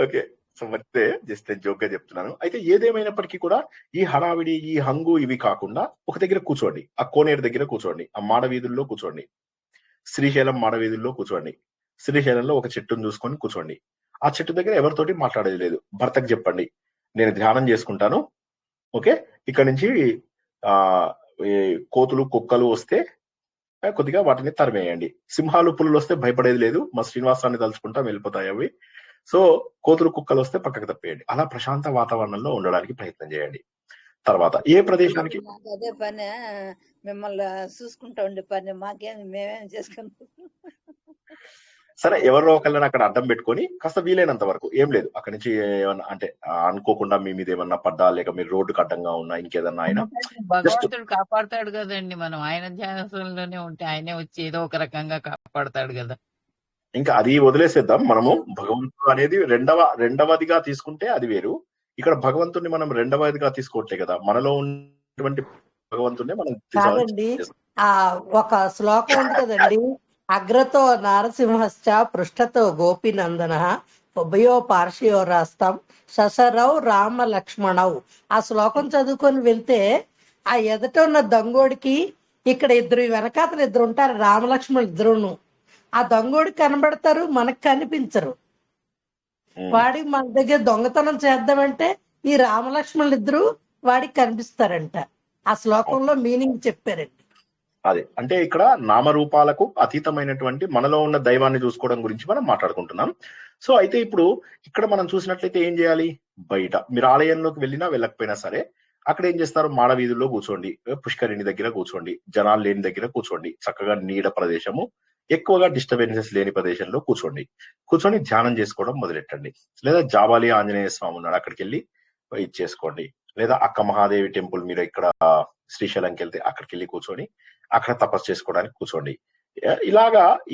ఓకే, సో ಮತ್ತೆ జస్ట్ జోక్ గా చెప్తున్నాను. అయితే ఏదేమైనప్పటికీ కూడా ఈ హడావిడి, ఈ హంగు ఇవి కాకుండా ఒక దగ్గర కూర్చోండి. ఆ కోనేరు దగ్గర కూర్చోండి, ఆ మాడవీధుల్లో కూర్చోండి, శ్రీశైలం మాడవీధుల్లో కూర్చోండి. శ్రీశైలంలో ఒక చెట్టును చూసుకొని కూర్చోండి. ఆ చెట్టు దగ్గర ఎవరితోటి మాట్లాడేది లేదు. భర్తకు చెప్పండి, నేను ధ్యానం చేసుకుంటాను. ఓకే, ఇక్కడ నుంచి కోతులు కుక్కలు వస్తే కొద్దిగా వాటిని తరిమేయండి. సింహాలు పులులు వస్తే భయపడేది లేదు, మా శ్రీనివాసాన్ని తలుచుకుంటా వెళ్ళిపోతాయి అవి. సో కోతులు కుక్కలు వస్తే పక్కకు తప్పేయండి. అలా ప్రశాంత వాతావరణంలో ఉండడానికి ప్రయత్నం చేయండి. తర్వాత ఏ ప్రదేశానికి అదే పని, మిమ్మల్ని చూసుకుంటా ఉండే పని, మాకేం మేమేం చేసుకుంటాం. సరే, ఎవరో ఒకళ్ళని అక్కడ అడ్డం పెట్టుకొని కాస్త వీలైనంత వరకు ఏం లేదు, అక్కడి నుంచి ఏమన్నా అంటే అనుకోకుండా మీ మీద ఏమన్నా పడ్డా, లేక మీరు రోడ్డుకు అడ్డంగా ఉన్నా, ఇంకేదన్నా ఆయన భగవంతుడు కాపాడతాడు కదండి. మనం ఆయన ధ్యానంలోనే ఉంటే ఆయనే వచ్చి ఏదో ఒక రకంగా కాపాడతాడు కదా. ఇంకా అది వదిలేసేద్దాం. మనము భగవంతుడు అనేది రెండవదిగా తీసుకుంటే అది వేరు. ఇక్కడ భగవంతుడిని మనం రెండవదిగా తీసుకోవట్లే కదా, మనలో ఉన్నటువంటి భగవంతుడిని మనం కాదండి. ఒక శ్లోకం ఉంది కదండి, అగ్రతో నారసింహశ్చ పృష్ఠతో గోపీనందన ఉభయో పార్శ్వయో రాస్తాం ససరౌ రామ లక్ష్మణౌ. ఆ శ్లోకం చదువుకొని వెళ్తే ఆ ఎదుట ఉన్న దొంగోడికి ఇక్కడ ఇద్దరు, వెనకాతలు ఇద్దరు ఉంటారు, రామలక్ష్మణులు ఇద్దరును. ఆ దొంగోడికి కనబడతారు, మనకు కనిపించరు. వాడికి మన దగ్గర దొంగతనం చేద్దామంటే ఈ రామలక్ష్మణులు ఇద్దరు వాడికి కనిపిస్తారంట. ఆ శ్లోకంలో మీనింగ్ చెప్పారండి. అదే అంటే ఇక్కడ నామరూపాలకు అతీతమైనటువంటి మనలో ఉన్న దైవాన్ని చూసుకోవడం గురించి మనం మాట్లాడుకుంటున్నాం. సో అయితే ఇప్పుడు ఇక్కడ మనం చూసినట్లయితే ఏం చేయాలి? బయట మీరు ఆలయంలోకి వెళ్ళినా వెళ్ళకపోయినా సరే అక్కడ ఏం చేస్తారు? మాడవీధుల్లో కూర్చోండి, పుష్కరిణి దగ్గర కూర్చోండి, జనాలు లేని దగ్గర కూర్చోండి, చక్కగా నీడ ప్రదేశము, ఎక్కువగా డిస్టర్బెన్సెస్ లేని ప్రదేశంలో కూర్చొని ధ్యానం చేసుకోవడం మొదలెట్టండి. లేదా జాబాలి ఆంజనేయ స్వామి ఉన్నాడు, అక్కడికి వెళ్ళి ఇది చేసుకోండి. లేదా అక్క మహాదేవి టెంపుల్, మీరు ఇక్కడ శ్రీశైలంకి వెళ్తే అక్కడికి వెళ్ళి కూర్చొని అక్కడ తపస్సు చేసుకోవడానికి కూర్చోండి.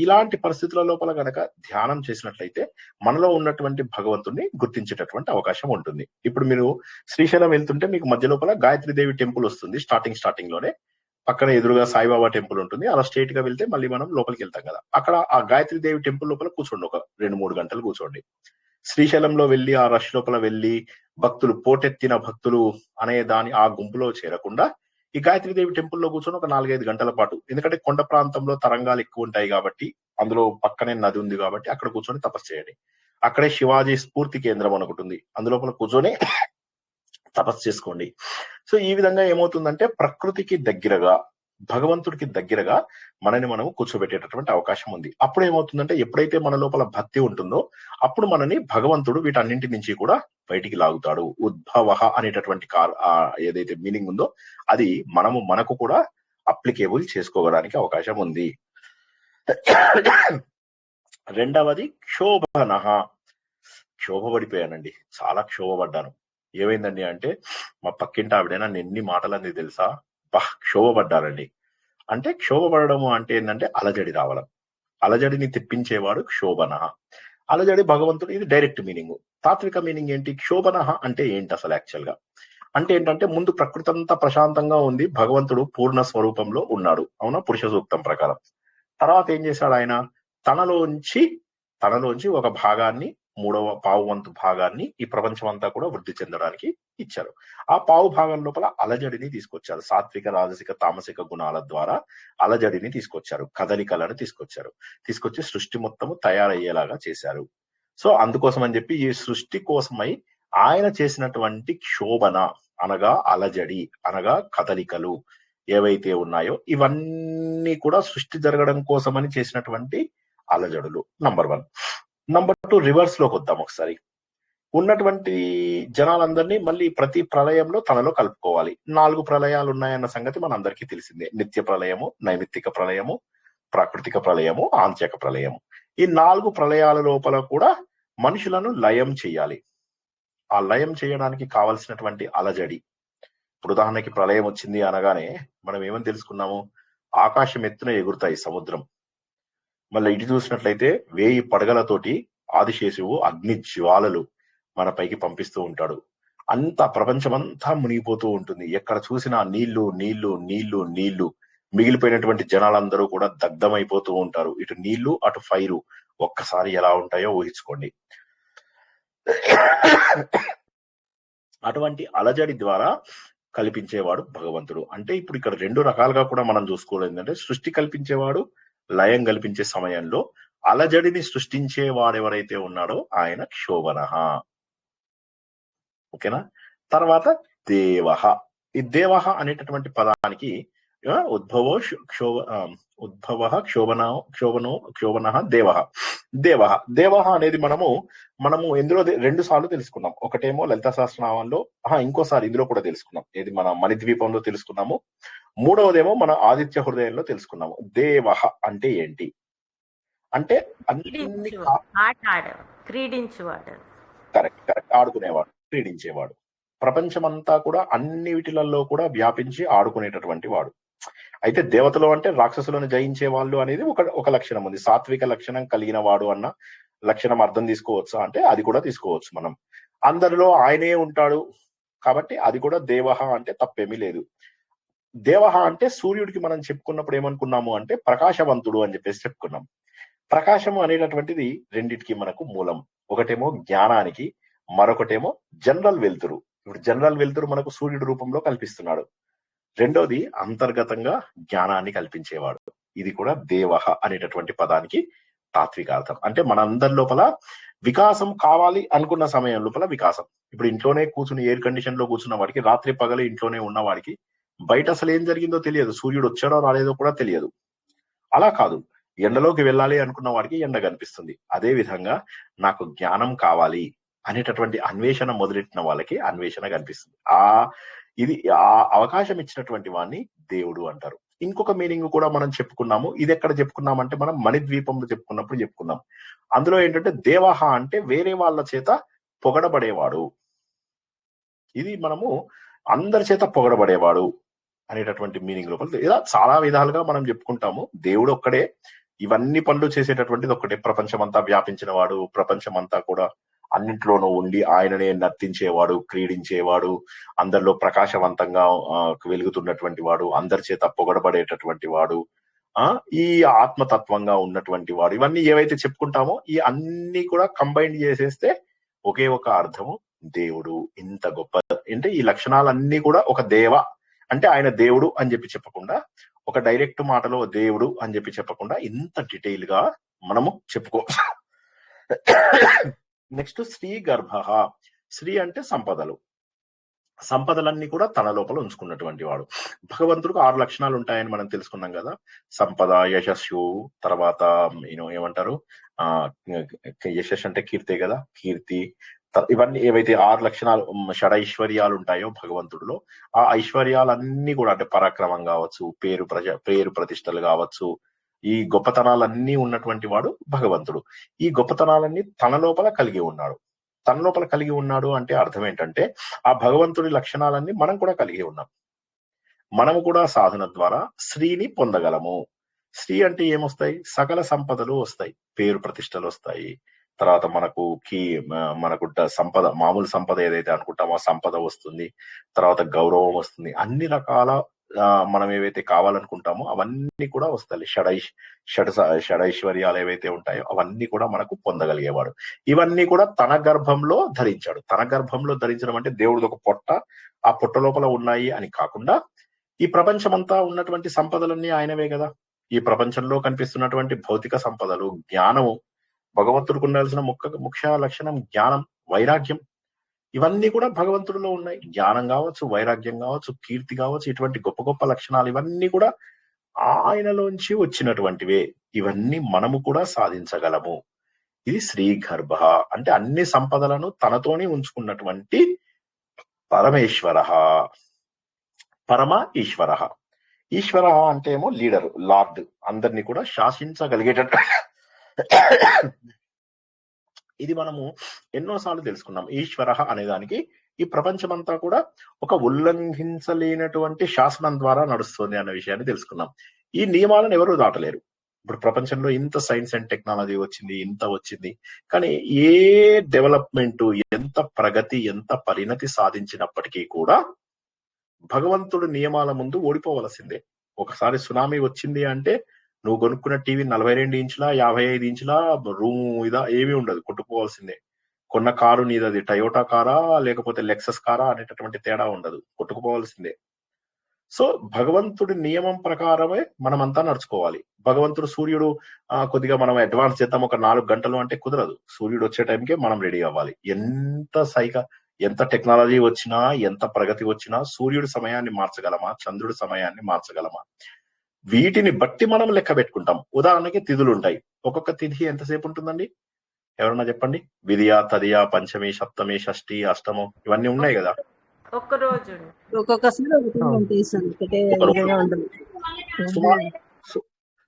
ఇలాంటి పరిస్థితుల లోపల గనక ధ్యానం చేసినట్లయితే మనలో ఉన్నటువంటి భగవంతుడిని గుర్తించేటటువంటి అవకాశం ఉంటుంది. ఇప్పుడు మీరు శ్రీశైలం వెళ్తుంటే మీకు మధ్య లోపల గాయత్రీదేవి టెంపుల్ వస్తుంది. స్టార్టింగ్ లోనే పక్కన ఎదురుగా సాయిబాబా టెంపుల్ ఉంటుంది. అలా స్ట్రైట్ గా వెళ్తే మళ్ళీ మనం లోపలికి వెళ్తాం కదా, అక్కడ ఆ గాయత్రీదేవి టెంపుల్ లోపల కూర్చోండి, ఒక 2-3 గంటలు కూర్చోండి. శ్రీశైలంలో వెళ్ళి ఆ రష్ లోపల వెళ్ళి పోటెత్తిన భక్తులు అనే ఆ గుంపులో చేరకుండా ఈ గాయత్రీదేవి టెంపుల్లో కూర్చొని ఒక 4-5 గంటల పాటు, ఎందుకంటే కొండ ప్రాంతంలో తరంగాలు ఎక్కువ ఉంటాయి కాబట్టి, అందులో పక్కనే నది ఉంది కాబట్టి అక్కడ కూర్చొని తపస్సు చేయండి. అక్కడే శివాజీ స్ఫూర్తి కేంద్రం అని ఒకటి ఉంది, అందులోపల కూర్చొని తపస్సు చేసుకోండి. సో ఈ విధంగా ఏమవుతుందంటే ప్రకృతికి దగ్గరగా, భగవంతుడికి దగ్గరగా మనని మనం కూర్చోబెట్టేటటువంటి అవకాశం ఉంది. అప్పుడు ఏమవుతుందంటే ఎప్పుడైతే మన లోపల భక్తి ఉంటుందో అప్పుడు మనని భగవంతుడు వీటన్నింటి నుంచి కూడా బయటికి లాగుతాడు. ఉద్భవ అనేటటువంటి ఏదైతే మీనింగ్ ఉందో అది మనకు కూడా అప్లికేబుల్ చేసుకోవడానికి అవకాశం ఉంది. రెండవది క్షోభన. క్షోభపడిపోయానండి, చాలా క్షోభపడ్డాను. ఏమైందండి అంటే మా పక్కింటి ఆవిడ నన్ను ఎన్ని మాటలన్నీ తెలుసా, క్షోభపడ్డానండి. అంటే క్షోభపడము అంటే ఏంటంటే అలజడి రావడం, అలజడిని తెప్పించేవాడు క్షోభన. అలజడి భగవంతుడు, ఇది డైరెక్ట్ మీనింగ్. తాత్విక మీనింగ్ ఏంటి? క్షోభన అంటే ఏంటి అసలు? యాక్చువల్ గా అంటే ఏంటంటే ముందు ప్రకృతి అంతా ప్రశాంతంగా ఉంది, భగవంతుడు పూర్ణ స్వరూపంలో ఉన్నాడు, అవునా, పురుష సూక్తం ప్రకారం. తర్వాత ఏం చేశాడు ఆయన? తనలోంచి ఒక భాగాన్ని, 3వ పావు వంతు భాగాన్ని ఈ ప్రపంచం అంతా కూడా వృద్ధి చెందడానికి ఇచ్చారు. ఆ పావు భాగం లోపల అలజడిని తీసుకొచ్చారు. సాత్విక, రాజసిక, తామసిక గుణాల ద్వారా అలజడిని తీసుకొచ్చారు, కదలికలను తీసుకొచ్చి సృష్టి మొత్తము తయారయ్యేలాగా చేశారు. సో అందుకోసం అని చెప్పి ఈ సృష్టి కోసమై ఆయన చేసినటువంటి క్షోభన అనగా అలజడి అనగా కదలికలు ఏవైతే ఉన్నాయో ఇవన్నీ కూడా సృష్టి జరగడం కోసమని చేసినటువంటి అలజడులు. నంబర్ 1. నంబర్ 2, రివర్స్ లోకి వద్దాం ఒకసారి. ఉన్నటువంటి జనాలందరినీ మళ్ళీ ప్రతి ప్రళయంలో తనలో కలుపుకోవాలి. 4 ప్రళయాలు ఉన్నాయన్న సంగతి మన అందరికీ తెలిసిందే. నిత్య ప్రళయము, నైమిత్తిక ప్రళయము, ప్రాకృతిక ప్రళయము, ఆంత్యక ప్రళయము. ఈ 4 ప్రళయాల లోపల కూడా మనుషులను లయం చేయాలి. ఆ లయం చేయడానికి కావలసినటువంటి అలజడి. ఇప్పుడు ఉదాహరణకి ప్రళయం వచ్చింది అనగానే మనం ఏమని తెలుసుకున్నాము? ఆకాశం ఎత్తున ఎగురుతాయి సముద్రం. మళ్ళీ ఇటు చూసినట్లయితే 1000 పడగలతోటి ఆదిశేషువు అగ్ని జ్వాలలు మన పైకి పంపిస్తూ ఉంటాడు. అంతా ప్రపంచమంతా మునిగిపోతూ ఉంటుంది. ఎక్కడ చూసినా నీళ్లు నీళ్లు నీళ్లు నీళ్లు. మిగిలిపోయినటువంటి జనాలందరూ కూడా దగ్ధమైపోతూ ఉంటారు. ఇటు నీళ్లు, అటు ఫైరు. ఒక్కసారి ఎలా ఉంటాయో ఊహించుకోండి. అటువంటి అలజడి ద్వారా కల్పించేవాడు భగవంతుడు. అంటే ఇప్పుడు ఇక్కడ 2 రకాలుగా కూడా మనం చూసుకోలేదు. ఏంటంటే సృష్టి కల్పించేవాడు, లయం కల్పించే సమయంలో అలజడిని సృష్టించే వాడెవరైతే ఉన్నాడో ఆయన క్షోభన. ఓకేనా? తర్వాత దేవః. ఈ దేవః అనేటటువంటి పదానికి ఉద్భవ క్షోభన దేవః అనేది మనము ఎందులో 2 సార్లు తెలుసుకున్నాం. ఒకటేమో లలితా సహస్రనామంలో, ఇంకోసారి ఇందులో కూడా తెలుసుకున్నాం. ఏది మన మణిద్వీపంలో తెలుసుకున్నాము. 3వదేమో మన ఆదిత్య హృదయంలో తెలుసుకున్నాము. దేవః అంటే ఏంటి అంటే కరెక్ట్, ఆడుకునేవాడు, క్రీడించేవాడు. ప్రపంచమంతా కూడా అన్ని వీటిలలో కూడా వ్యాపించి ఆడుకునేటటువంటి వాడు. అయితే దేవతలు అంటే రాక్షసులను జయించే వాళ్ళు అనేది ఒక లక్షణం ఉంది. సాత్విక లక్షణం కలిగిన వాడు అన్న లక్షణం అర్థం తీసుకోవచ్చు అంటే అది కూడా తీసుకోవచ్చు మనం. అందరిలో ఆయనే ఉంటాడు కాబట్టి అది కూడా దేవః అంటే తప్పేమీ లేదు. దేవః అంటే సూర్యుడికి మనం చెప్పుకున్నప్పుడు ఏమనుకున్నాము అంటే ప్రకాశవంతుడు అని చెప్పేసి చెప్పుకున్నాం. ప్రకాశము అనేటటువంటిది రెండిటికి మనకు మూలం. ఒకటేమో జ్ఞానానికి, మరొకటేమో జనరల్ వెలుతురు. ఇప్పుడు జనరల్ వెలుతురు మనకు సూర్యుడి రూపంలో కల్పిస్తున్నాడు. రెండోది అంతర్గతంగా జ్ఞానాన్ని కల్పించేవాడు. ఇది కూడా దేవః అనేటటువంటి పదానికి తాత్వికార్థం. అంటే మనందరి లోపల వికాసం కావాలి అనుకున్న సమయం లోపల వికాసం. ఇప్పుడు ఇంట్లోనే కూర్చుని ఎయిర్ కండిషన్ లో కూర్చున్న వాడికి, రాత్రి పగలు ఇంట్లోనే ఉన్న వాడికి బయట అసలు ఏం జరిగిందో తెలియదు, సూర్యుడు వచ్చాడో రాలేదో కూడా తెలియదు. అలా కాదు, ఎండలోకి వెళ్ళాలి అనుకున్న వాడికి ఎండ కనిపిస్తుంది. అదే విధంగా నాకు జ్ఞానం కావాలి అనేటటువంటి అన్వేషణ మొదలెట్టిన వాళ్ళకి అన్వేషణ కనిపిస్తుంది. ఇది ఆ అవకాశం ఇచ్చినటువంటి వాడిని దేవుడు అంటారు. ఇంకొక మీనింగ్ కూడా మనం చెప్పుకున్నాము. ఇది ఎక్కడ చెప్పుకున్నామంటే మనం మణిద్వీపంలో చెప్పుకున్నాం. అందులో ఏంటంటే దేవః అంటే వేరే వాళ్ళ చేత పొగడబడేవాడు. ఇది మనము అందరి చేత పొగడబడేవాడు అనేటటువంటి మీనింగ్ లోపల ఇలా చాలా విధాలుగా మనం చెప్పుకుంటాము. దేవుడు ఒక్కడే, ఇవన్నీ పనులు చేసేటటువంటిది ఒక్కటే. ప్రపంచమంతా వ్యాపించిన వాడు, ప్రపంచమంతా కూడా అన్నింటిలోనూ ఉండి ఆయననే నర్తించేవాడు, క్రీడించేవాడు, అందరిలో ప్రకాశవంతంగా వెలుగుతున్నటువంటి వాడు, అందరి చేత పొగడబడేటటువంటి వాడు, ఈ ఆత్మతత్వంగా ఉన్నటువంటి వాడు. ఇవన్నీ ఏవైతే చెప్పుకుంటామో ఈ అన్ని కూడా కంబైన్ చేసేస్తే ఒకే ఒక అర్థము దేవుడు. ఇంత గొప్ప అంటే ఈ లక్షణాలన్నీ కూడా ఒక దేవ అంటే ఆయన దేవుడు అని చెప్పకుండా, ఒక డైరెక్ట్ మాటలో దేవుడు అని చెప్పకుండా ఇంత డీటెయిల్ గా మనము చెప్పుకోవచ్చు. నెక్స్ట్ శ్రీ గర్భ. శ్రీ అంటే సంపదలు. సంపదలన్నీ కూడా తన లోపల ఉంచుకున్నటువంటి వాడు. భగవంతుడికి 6 లక్షణాలు ఉంటాయని మనం తెలుసుకున్నాం కదా. సంపద, యశస్సు, తర్వాత ఏమంటారు, యశస్సు అంటే కీర్తే కదా, కీర్తి, ఇవన్నీ ఏవైతే 6 లక్షణాలు షడైశ్వర్యాలు ఉంటాయో భగవంతుడిలో, ఆ ఐశ్వర్యాలన్నీ కూడా అంటే పరాక్రమం కావచ్చు, పేరు ప్రతిష్టలు కావచ్చు, ఈ గొప్పతనాలన్నీ ఉన్నటువంటి వాడు భగవంతుడు. ఈ గొప్పతనాలన్నీ తన లోపల కలిగి ఉన్నాడు. తన లోపల కలిగి ఉన్నాడు అంటే అర్థం ఏంటంటే, ఆ భగవంతుడి లక్షణాలన్నీ మనం కూడా కలిగి ఉన్నాం. మనము కూడా సాధన ద్వారా శ్రీని పొందగలము. శ్రీ అంటే ఏమొస్తాయి? సకల సంపదలు వస్తాయి, పేరు ప్రతిష్టలు వస్తాయి, తర్వాత మనకు సంపద, మామూలు సంపద ఏదైతే అనుకుంటామో ఆ సంపద వస్తుంది, తర్వాత గౌరవం వస్తుంది, అన్ని రకాల మనం ఏవైతే కావాలనుకుంటామో అవన్నీ కూడా వస్తాయి. షడైశ్వర్యాలు ఏవైతే ఉంటాయో అవన్నీ కూడా మనకు పొందగలిగేవాడు. ఇవన్నీ కూడా తన గర్భంలో ధరించాడు. తన గర్భంలో ధరించడం అంటే దేవుడిది ఒక పొట్ట, ఆ పొట్ట లోపల ఉన్నాయి అని కాకుండా, ఈ ప్రపంచమంతా ఉన్నటువంటి సంపదలన్నీ ఆయనవే కదా. ఈ ప్రపంచంలో కనిపిస్తున్నటువంటి భౌతిక సంపదలు, జ్ఞానము, భగవంతుడికి ఉండాల్సిన ముఖ్య లక్షణం జ్ఞానం, వైరాగ్యం, ఇవన్నీ కూడా భగవంతుడిలో ఉన్నాయి. జ్ఞానం కావచ్చు, వైరాగ్యం కావచ్చు, కీర్తి కావచ్చు, ఇటువంటి గొప్ప గొప్ప లక్షణాలు ఇవన్నీ కూడా ఆయనలోంచి వచ్చినటువంటివే. ఇవన్నీ మనము కూడా సాధించగలము. ఇది శ్రీ గర్భ అంటే అన్ని సంపదలను తనతోనే ఉంచుకున్నటువంటి పరమేశ్వర, పరమ ఈశ్వర. ఈశ్వర అంటే ఏమో లీడర్, లార్డ్, అందరినీ కూడా శాసించగలిగేటట్టు. ఇది మనము ఎన్నోసార్లు తెలుసుకున్నాం. ఈశ్వర అనే దానికి ఈ ప్రపంచమంతా కూడా ఒక ఉల్లంఘించలేనటువంటి శాసనం ద్వారా నడుస్తుంది అన్న విషయాన్ని తెలుసుకున్నాం. ఈ నియమాలను ఎవరు దాటలేరు. ఇప్పుడు ప్రపంచంలో ఇంత సైన్స్ అండ్ టెక్నాలజీ వచ్చింది, ఇంత వచ్చింది, కానీ ఏ డెవలప్మెంట్, ఎంత ప్రగతి, ఎంత పరిణతి సాధించినప్పటికీ కూడా భగవంతుడి నియమాల ముందు ఓడిపోవలసిందే. ఒకసారి సునామీ వచ్చింది అంటే నువ్వు కొనుక్కున్న టీవీ 42 ఇంచుల 55 ఇంచుల రూము ఇదా ఏమీ ఉండదు, కొట్టుకోవాల్సిందే. కొన్న కారు నీదది టయోటా కారా లేకపోతే లెక్సస్ కారా అనేటటువంటి తేడా ఉండదు, కొట్టుకుపోవాల్సిందే. సో భగవంతుడి నియమం ప్రకారమే మనమంతా నడుచుకోవాలి. భగవంతుడు సూర్యుడు కొద్దిగా మనం అడ్వాన్స్ చేద్దాం ఒక 4 గంటలు అంటే కుదరదు. సూర్యుడు వచ్చే టైంకే మనం రెడీ అవ్వాలి. ఎంత టెక్నాలజీ వచ్చినా, ఎంత ప్రగతి వచ్చినా సూర్యుడి సమయాన్ని మార్చగలమా, చంద్రుడి సమయాన్ని మార్చగలమా? వీటిని బట్టి మనం లెక్క పెట్టుకుంటాం. ఉదాహరణకి తిథులు ఉంటాయి. ఒక్కొక్క తిథి ఎంతసేపు ఉంటుందండి? ఎవరన్నా చెప్పండి. విధియ, తదియ, పంచమి, సప్తమి, షష్ఠి, అష్టమం ఇవన్నీ ఉన్నాయి కదా. ఒక్క రోజు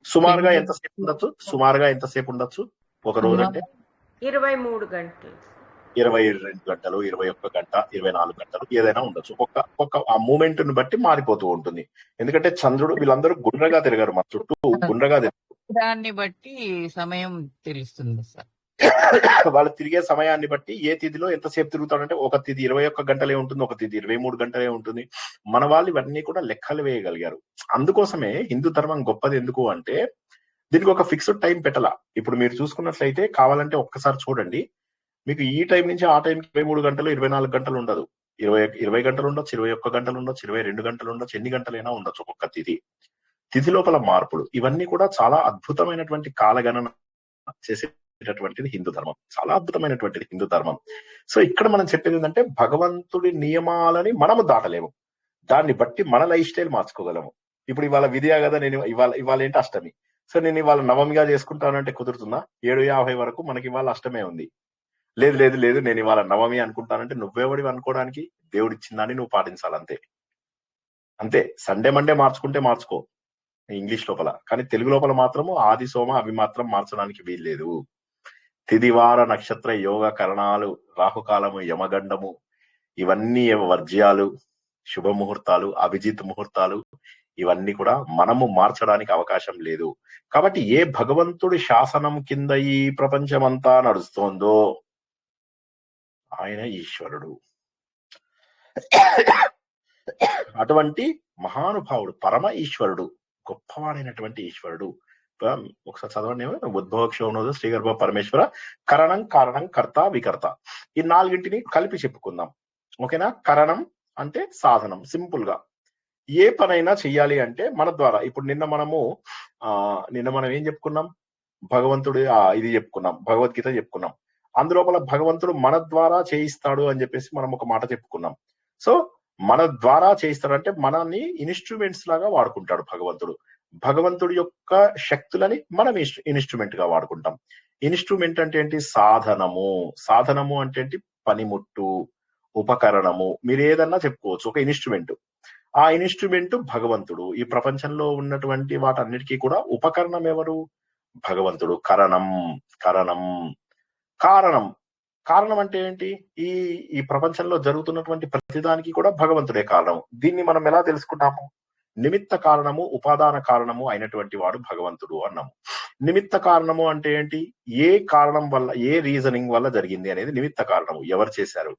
సుమారుగా ఎంతసేపు ఉండొచ్చు ఒక రోజు అంటే? 23 గంటలు, 22 గంటలు, 21 గంట, 24 గంటలు ఏదైనా ఉండొచ్చు. ఒక్క ఆ మూమెంట్ ని బట్టి మారిపోతూ ఉంటుంది. ఎందుకంటే చంద్రుడు, వీళ్ళందరూ గుండ్రగా తిరగారు, మన చుట్టూ గుండ్రగా తిరగారు. దాన్ని బట్టి సమయం తెలుస్తుంది సార్. వాళ్ళు తిరిగే సమయాన్ని బట్టి ఏ తిథిలో ఎంతసేపు తిరుగుతాడంటే, ఒక తిథి 21 గంటలే ఉంటుంది, ఒక తిథి 23 గంటలే ఉంటుంది. మన వాళ్ళు ఇవన్నీ కూడా లెక్కలు వేయగలిగారు. అందుకోసమే హిందూ ధర్మం గొప్పది. ఎందుకు అంటే దీనికి ఒక ఫిక్స్డ్ టైం పెట్టాల. ఇప్పుడు మీరు చూసుకున్నట్లయితే కావాలంటే ఒక్కసారి చూడండి, మీకు ఈ టైం నుంచి ఆ టైంకి 23 గంటలు 24 గంటలు ఉండదు. 20 గంటలు ఉండొచ్చు, 21 గంటలు ఉండొచ్చు, 22 గంటలు ఉండొచ్చు, ఎన్ని గంటలైనా ఉండొచ్చు ఒక్కొక్క తిథి లోపల మార్పులు. ఇవన్నీ కూడా చాలా అద్భుతమైనటువంటి కాలగణన చేసేటటువంటిది హిందూ ధర్మం. చాలా అద్భుతమైనటువంటిది హిందూ ధర్మం. సో ఇక్కడ మనం చెప్పేది ఏంటంటే భగవంతుడి నియమాలని మనము దాటలేము. దాన్ని బట్టి మన లైఫ్ స్టైల్ మార్చుకోగలము. ఇప్పుడు ఇవాళ విధియా కదా, నేను ఇవాళ ఏంటి అష్టమి, సో నేను ఇవాళ నవమిగా చేసుకుంటానంటే కుదురుతుందా? 7:50 వరకు మనకి ఇవాళ అష్టమే ఉంది. లేదు నేను ఇవాళ నవమి అనుకుంటానంటే నువ్వెవడివి అనుకోవడానికి? దేవుడు ఇచ్చిందాన్ని నువ్వు పాటించాలి, అంతే. సండే మండే మార్చుకుంటే మార్చుకో ఇంగ్లీష్ లోపల, కానీ తెలుగు లోపల మాత్రము ఆది సోమ అవి మాత్రం మార్చడానికి వీల్లేదు. తిదివార నక్షత్ర యోగ కరణాలు, రాహుకాలము, యమగండము, ఇవన్నీ వర్జ్యాలు, శుభముహూర్తాలు, అభిజిత్ ముహూర్తాలు, ఇవన్నీ కూడా మనము మార్చడానికి అవకాశం లేదు. కాబట్టి ఏ భగవంతుడి శాసనం కింద ఈ ప్రపంచమంతా నడుస్తోందో ఆయన ఈశ్వరుడు. అటువంటి మహానుభావుడు, పరమ ఈశ్వరుడు, గొప్పవాడైనటువంటి ఈశ్వరుడు. ఒకసారి చదవండి. ఉద్భవక్షోనోదు శ్రీగర్భ పరమేశ్వర, కరణం, కారణం, కర్త, వికర్త. ఈ 4టిని కలిపి చెప్పుకుందాం, ఓకేనా? కరణం అంటే సాధనం, సింపుల్ గా ఏ పనైనా చెయ్యాలి అంటే మన ద్వారా. ఇప్పుడు నిన్న మనం ఏం చెప్పుకున్నాం? భగవంతుడు ఇది చెప్పుకున్నాం, భగవద్గీత చెప్పుకున్నాం. అందులోపల భగవంతుడు మన ద్వారా చేయిస్తాడు అని చెప్పేసి మనం ఒక మాట చెప్పుకున్నాం. సో మన ద్వారా చేయిస్తాడు అంటే మనల్ని ఇన్స్ట్రుమెంట్స్ లాగా వాడుకుంటాడు భగవంతుడు. భగవంతుడి యొక్క శక్తులని మనం ఇన్స్ట్రుమెంట్ గా వాడుకుంటాం. ఇన్స్ట్రుమెంట్ అంటే ఏంటి? సాధనము. సాధనము అంటే ఏంటి? పనిముట్టు, ఉపకరణము, మీరు ఏదన్నా చెప్పుకోవచ్చు, ఒక ఇన్స్ట్రుమెంట్. ఆ ఇన్స్ట్రుమెంట్ భగవంతుడు. ఈ ప్రపంచంలో ఉన్నటువంటి వాటన్నిటికీ కూడా ఉపకరణం ఎవరు? భగవంతుడు. కరణం. కారణం అంటే ఏంటి? ఈ ప్రపంచంలో జరుగుతున్నటువంటి ప్రతిదానికి కూడా భగవంతుడే కారణం. దీన్ని మనం ఎలా తెలుసుకుంటాము? నిమిత్త కారణము, ఉపాదాన కారణము అయినటువంటి వాడు భగవంతుడు అన్నాము. నిమిత్త కారణము అంటే ఏంటి? ఏ కారణం వల్ల, ఏ రీజనింగ్ వల్ల జరిగింది అనేది నిమిత్త కారణము, ఎవరు చేశారు.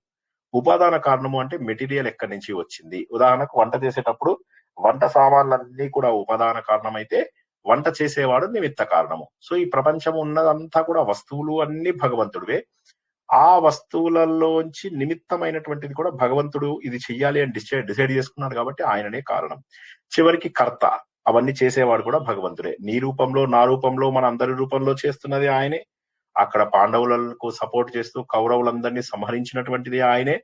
ఉపాదాన కారణము అంటే మెటీరియల్ ఎక్కడి నుంచి వచ్చింది. ఉదాహరణకు వంట చేసేటప్పుడు వంట సామాన్లన్నీ కూడా ఉపాదాన కారణం అయితే వంట చేసేవాడు నిమిత్త కారణము. సో ఈ ప్రపంచం ఉన్నదంతా కూడా వస్తువులు అన్ని భగవంతుడివే. ఆ వస్తువులలోంచి నిమిత్తమైనటువంటిది కూడా భగవంతుడు ఇది చెయ్యాలి అని డిసైడ్ చేసుకున్నాడు కాబట్టి ఆయననే కారణం. చివరికి కర్త. అవన్నీ చేసేవాడు కూడా భగవంతుడే. నీ రూపంలో, నా రూపంలో, మన అందరి రూపంలో చేస్తున్నది ఆయనే. అక్కడ పాండవులకు సపోర్ట్ చేస్తూ కౌరవులందరినీ సంహరించినటువంటిది ఆయనే.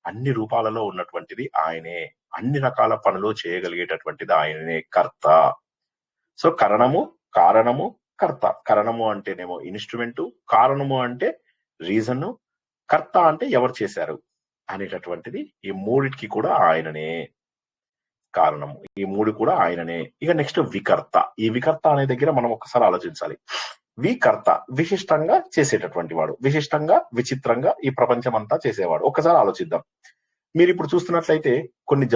అన్ని రూపాలలో ఉన్నటువంటిది ఆయనే. అన్ని రకాల పనులు చేయగలిగేటటువంటిది ఆయననే కర్త. సో కారణము, కర్త. కరణము అంటేనేమో ఇన్స్ట్రుమెంటు, కారణము అంటే రీజన్, కర్త అంటే ఎవరు చేశారు అనేటటువంటిది. ఈ మూడిటికి కూడా ఆయననే కారణము. ఈ మూడు కూడా ఆయననే. ఇక నెక్స్ట్ వికర్త. ఈ వికర్త అనే దగ్గర మనం ఒకసారి ఆలోచించాలి. వికర్త విశిష్టంగా చేసేటటువంటి వాడు, విశిష్టంగా, విచిత్రంగా ఈ ప్రపంచం అంతా చేసేవాడు. ఒకసారి ఆలోచిద్దాం. మీరు ఇప్పుడు చూస్తున్నట్లయితే కొన్ని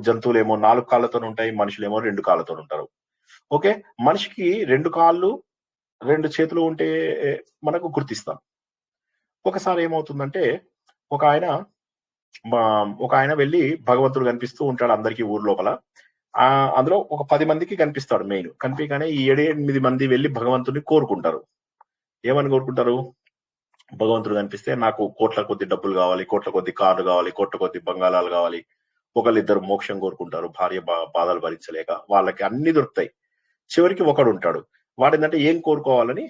జంతువులేమో 4 కాళ్ళతో ఉంటాయి, మనుషులేమో 2 కాళ్ళతో ఉంటారు. ఓకే, మనిషికి 2 కాళ్ళు 2 చేతులు ఉంటే మనకు గుర్తిస్తాం. ఒకసారి ఏమవుతుందంటే ఒక ఆయన వెళ్ళి భగవంతుడు కనిపిస్తూ ఉంటాడు అందరికీ ఊరు లోపల. అందులో ఒక 10 మందికి కనిపిస్తాడు. మెయిన్ కనిపించగానే ఈ 7-8 మంది వెళ్ళి భగవంతుడిని కోరుకుంటారు. ఏమని కోరుకుంటారు? భగవంతుడు కనిపిస్తే నాకు కోట్ల కొద్ది డబ్బులు కావాలి, కోట్ల కొద్ది కార్లు కావాలి, కోట్ల కొద్ది బంగాళాలు కావాలి. ఒకళ్ళిద్దరు మోక్షం కోరుకుంటారు, భార్య బాధలు భరించలేక. వాళ్ళకి అన్ని దొరుకుతాయి. చివరికి ఒకడు ఉంటాడు, వాడు ఏంటంటే ఏం కోరుకోవాలని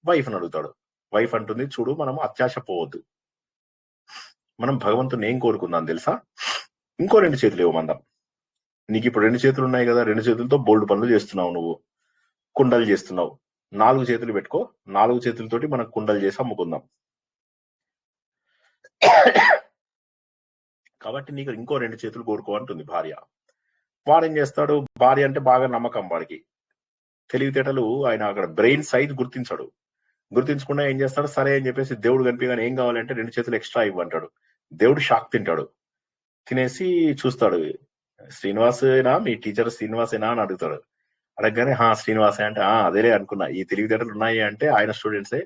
వైఫ్ని అడుగుతాడు. వైఫ్ అంటుంది, చూడు మనం అత్యాశ పోవద్దు, మనం భగవంతుని ఏం కోరుకుందాం తెలుసా? ఇంకో 2 చేతులు ఇవ్వమందాం. నీకు ఇప్పుడు 2 చేతులు ఉన్నాయి కదా, 2 చేతులతో బోల్డ్ పనులు చేస్తున్నావు, నువ్వు కుండలు చేస్తున్నావు. 4 చేతులు పెట్టుకో, 4 చేతులతోటి మనం కుండలు చేసి అమ్ముకుందాం. కాబట్టి నీకు ఇంకో 2 చేతులు కోరుకో అంటుంది భార్య. వాడేం చేస్తాడు? భార్య అంటే బాగా నమ్మకం వాడికి, తెలివితేటలు, ఆయన అక్కడ బ్రెయిన్ సైజ్ గుర్తించకుండా ఏం చేస్తాడు? సరే అని చెప్పేసి దేవుడు కనిపించగానే ఏం కావాలంటే 2 చేతులు ఎక్స్ట్రా ఇవ్వంటాడు. దేవుడు షాక్ తింటాడు. తినేసి చూస్తాడు, శ్రీనివాసేనా, మీ టీచర్ శ్రీనివాసేనా అని అడుగుతాడు. అడగగానే శ్రీనివాసే అంటే అదేలే అనుకున్నా, ఈ తెలివితేటలు ఉన్నాయి అంటే ఆయన స్టూడెంట్సే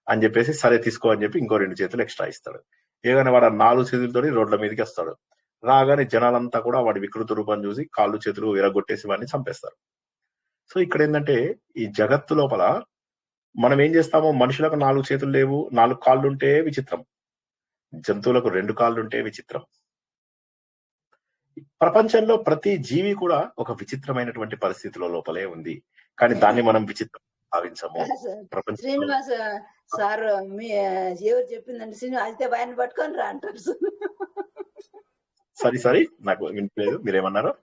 అని చెప్పేసి సరే తీసుకో అని చెప్పి ఇంకో 2 చేతులు ఎక్స్ట్రా ఇస్తాడు. ఏగానే వాడు 4 చేతులతో రోడ్ల మీదకి వస్తాడు. రాగానే జనాలంతా కూడా వాడి వికృత రూపం చూసి కాళ్ళు చేతులు విరగొట్టేసి వాడిని చంపేస్తారు. సో ఇక్కడ ఏంటంటే ఈ జగత్తు లోపల మనం ఏం చేస్తామో, మనుషులకు 4 చేతులు లేవు, 4 కాళ్ళు ఉంటే విచిత్రం, జంతువులకు 2 కాళ్ళు ఉంటే విచిత్రం. ప్రపంచంలో ప్రతి జీవి కూడా ఒక విచిత్రమైనటువంటి పరిస్థితిలో లోపలే ఉంది. కానీ దాన్ని మనం విచిత్రం భావించము. శ్రీనివాస సార్ మీ ఎవరు చెప్పిందండి, శ్రీనివాస్ అయితే ఆయన పట్టుకొని రా అంటారు. సారీ నాకు వినిపించలేదు, మీరేమన్నారు?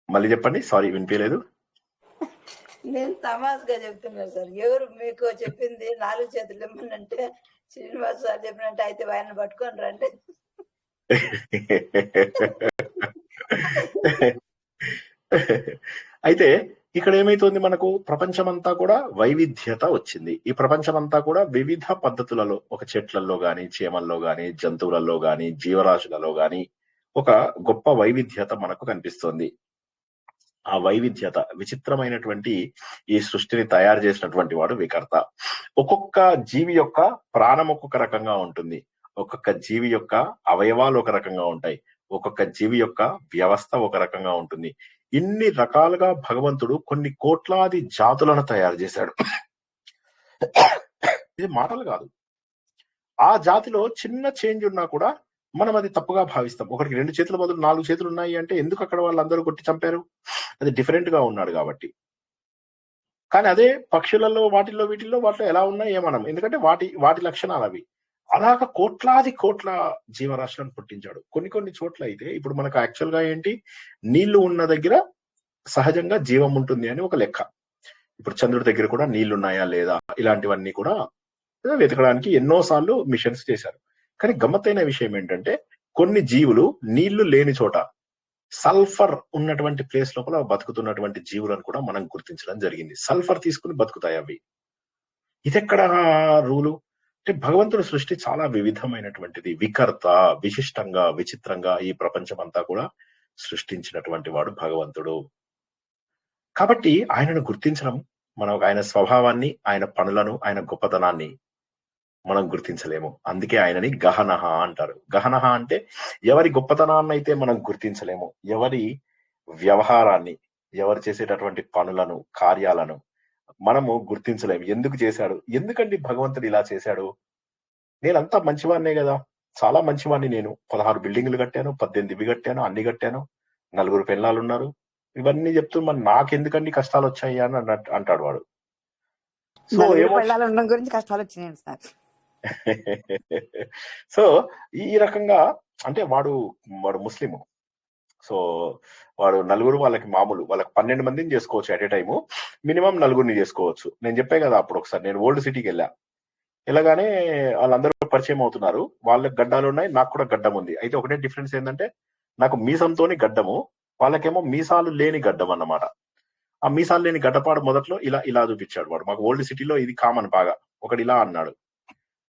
మళ్ళీ చెప్పండి. సారీ వినిపించలేదు. నేను తమాస్గా చెప్తున్నాను సార్. ఎవరు మీకు చెప్పింది 4 చేతులు ఇమ్మనంటే శ్రీనివాస్ సార్ చెప్పినంటే అయితే ఆయన పట్టుకొని రండి. అయితే ఇక్కడ ఏమైతుంది, మనకు ప్రపంచమంతా కూడా వైవిధ్యత వచ్చింది. ఈ ప్రపంచమంతా కూడా వివిధ పద్ధతులలో, ఒక చెట్లలో గాని, చీమల్లో గాని, జంతువులలో గాని, జీవరాశులలో గాని ఒక గొప్ప వైవిధ్యత మనకు కనిపిస్తుంది. ఆ వైవిధ్యత, విచిత్రమైనటువంటి ఈ సృష్టిని తయారు చేసినటువంటి వాడు వికర్త. ఒక్కొక్క జీవి యొక్క ప్రాణం ఒక్కొక్క రకంగా ఉంటుంది, ఒక్కొక్క జీవి యొక్క అవయవాలు ఒక రకంగా ఉంటాయి, ఒక్కొక్క జీవి యొక్క వ్యవస్థ ఒక రకంగా ఉంటుంది. ఇన్ని రకాలుగా భగవంతుడు కొన్ని కోట్లాది జాతులను తయారు చేశాడు. ఇది మాటలు కాదు. ఆ జాతిలో చిన్న చేంజ్ ఉన్నా కూడా మనం అది తప్పుగా భావిస్తాం. ఒకటికి 2 చేతుల బదులు 4 చేతులు ఉన్నాయి అంటే ఎందుకు అక్కడ వాళ్ళందరూ కొట్టి చంపారు? అది డిఫరెంట్ గా ఉన్నాడు కాబట్టి. కానీ అదే పక్షులలో వీటిల్లో ఎలా ఉన్నాయి ఏమనం. ఎందుకంటే వాటి లక్షణాలు అవి. అలాగ కోట్ల జీవరాశులను పుట్టించాడు. కొన్ని చోట్ల అయితే ఇప్పుడు మనకు యాక్చువల్ గా ఏంటి, నీళ్లు ఉన్న దగ్గర సహజంగా జీవం ఉంటుంది అని ఒక లెక్క. ఇప్పుడు చంద్రుడి దగ్గర కూడా నీళ్లున్నాయా లేదా ఇలాంటివన్నీ కూడా వెతకడానికి ఎన్నో సార్లు మిషన్స్ చేశారు. కానీ గమ్మత్తైన విషయం ఏంటంటే కొన్ని జీవులు నీళ్లు లేని చోట సల్ఫర్ ఉన్నటువంటి ప్లేస్ లోపల బతుకుతున్నటువంటి జీవులను కూడా మనం గుర్తించడం జరిగింది. సల్ఫర్ తీసుకుని బతుకుతాయి అవి. ఇదెక్కడ రూలు అంటే భగవంతుడి సృష్టి చాలా వివిధమైనటువంటిది. వికర్త, విశిష్టంగా, విచిత్రంగా ఈ ప్రపంచం అంతా కూడా సృష్టించినటువంటి వాడు భగవంతుడు. కాబట్టి ఆయనను గుర్తించడం, మనం ఆయన స్వభావాన్ని, ఆయన పనులను, ఆయన గొప్పతనాన్ని మనం గుర్తించలేము. అందుకే ఆయనని గహనః అంటారు. గహనః అంటే ఎవరి గొప్పతనాన్ని అయితే మనం గుర్తించలేము, ఎవరి వ్యవహారాన్ని, ఎవరు చేసేటటువంటి పనులను, కార్యాలను మనము గుర్తించలేము. ఎందుకు చేశాడు, ఎందుకండి భగవంతుడు ఇలా చేశాడు? నేనంతా మంచివాడినే కదా, చాలా మంచివాడిని నేను. 16 బిల్డింగ్లు కట్టాను, 18 ఇవి కట్టాను, అన్ని కట్టాను, 4 పిల్లలు ఉన్నారు, ఇవన్నీ చెప్తూ మరి నాకెందుకండి కష్టాలు వచ్చాయి అని అంటాడు వాడు. సో గురించి కష్టాలు వచ్చినాయి సార్. సో ఈ రకంగా అంటే వాడు ముస్లిము. సో వాడు నలుగురు వాళ్ళకి మామూలు, వాళ్ళకి 12 మందిని చేసుకోవచ్చు అట్ ఏ టైము, మినిమం 4 చేసుకోవచ్చు. నేను చెప్పే కదా అప్పుడు ఒకసారి నేను ఓల్డ్ సిటీకి వెళ్ళగానే వాళ్ళందరూ పరిచయం అవుతున్నారు. వాళ్ళకి గడ్డాలు ఉన్నాయి, నాకు కూడా గడ్డం ఉంది. అయితే ఒకటే డిఫరెన్స్ ఏంటంటే నాకు మీసంతోని గడ్డము, వాళ్ళకేమో మీసాలు లేని గడ్డం అన్నమాట. ఆ మీసాలు లేని గడ్డపాడు మొదట్లో ఇలా చూపించాడు వాడు. మాకు ఓల్డ్ సిటీలో ఇది కామన్ బాగా. ఒకటి ఇలా అన్నాడు,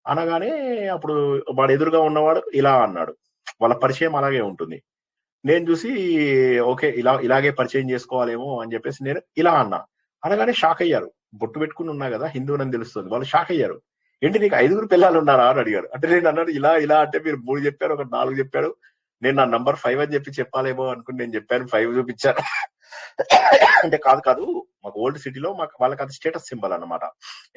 అనగానే అప్పుడు వాడు ఎదురుగా ఉన్నవాడు ఇలా అన్నాడు. వాళ్ళ పరిచయం అలాగే ఉంటుంది. నేను చూసి ఓకే ఇలాగే పరిచయం చేసుకోవాలేమో అని చెప్పేసి నేను ఇలా అన్నా. అనగానే షాక్ అయ్యారు. బొట్టు పెట్టుకుని ఉన్నా కదా, హిందువునని తెలుస్తుంది. వాళ్ళు షాక్ అయ్యారు. ఏంటి నీకు 5 పిల్లలు ఉన్నారా అని అడిగారు. అంటే నేను అన్నాడు ఇలా అంటే మీరు 3 చెప్పారు, ఒక 4 చెప్పారు. నేను నా నంబర్ 5 అని చెప్పాలేమో అనుకుని నేను చెప్పాను, 5 చూపించాను. అంటే కాదు, మాకు ఓల్డ్ సిటీలో వాళ్ళకి అది స్టేటస్ సింబల్ అన్నమాట.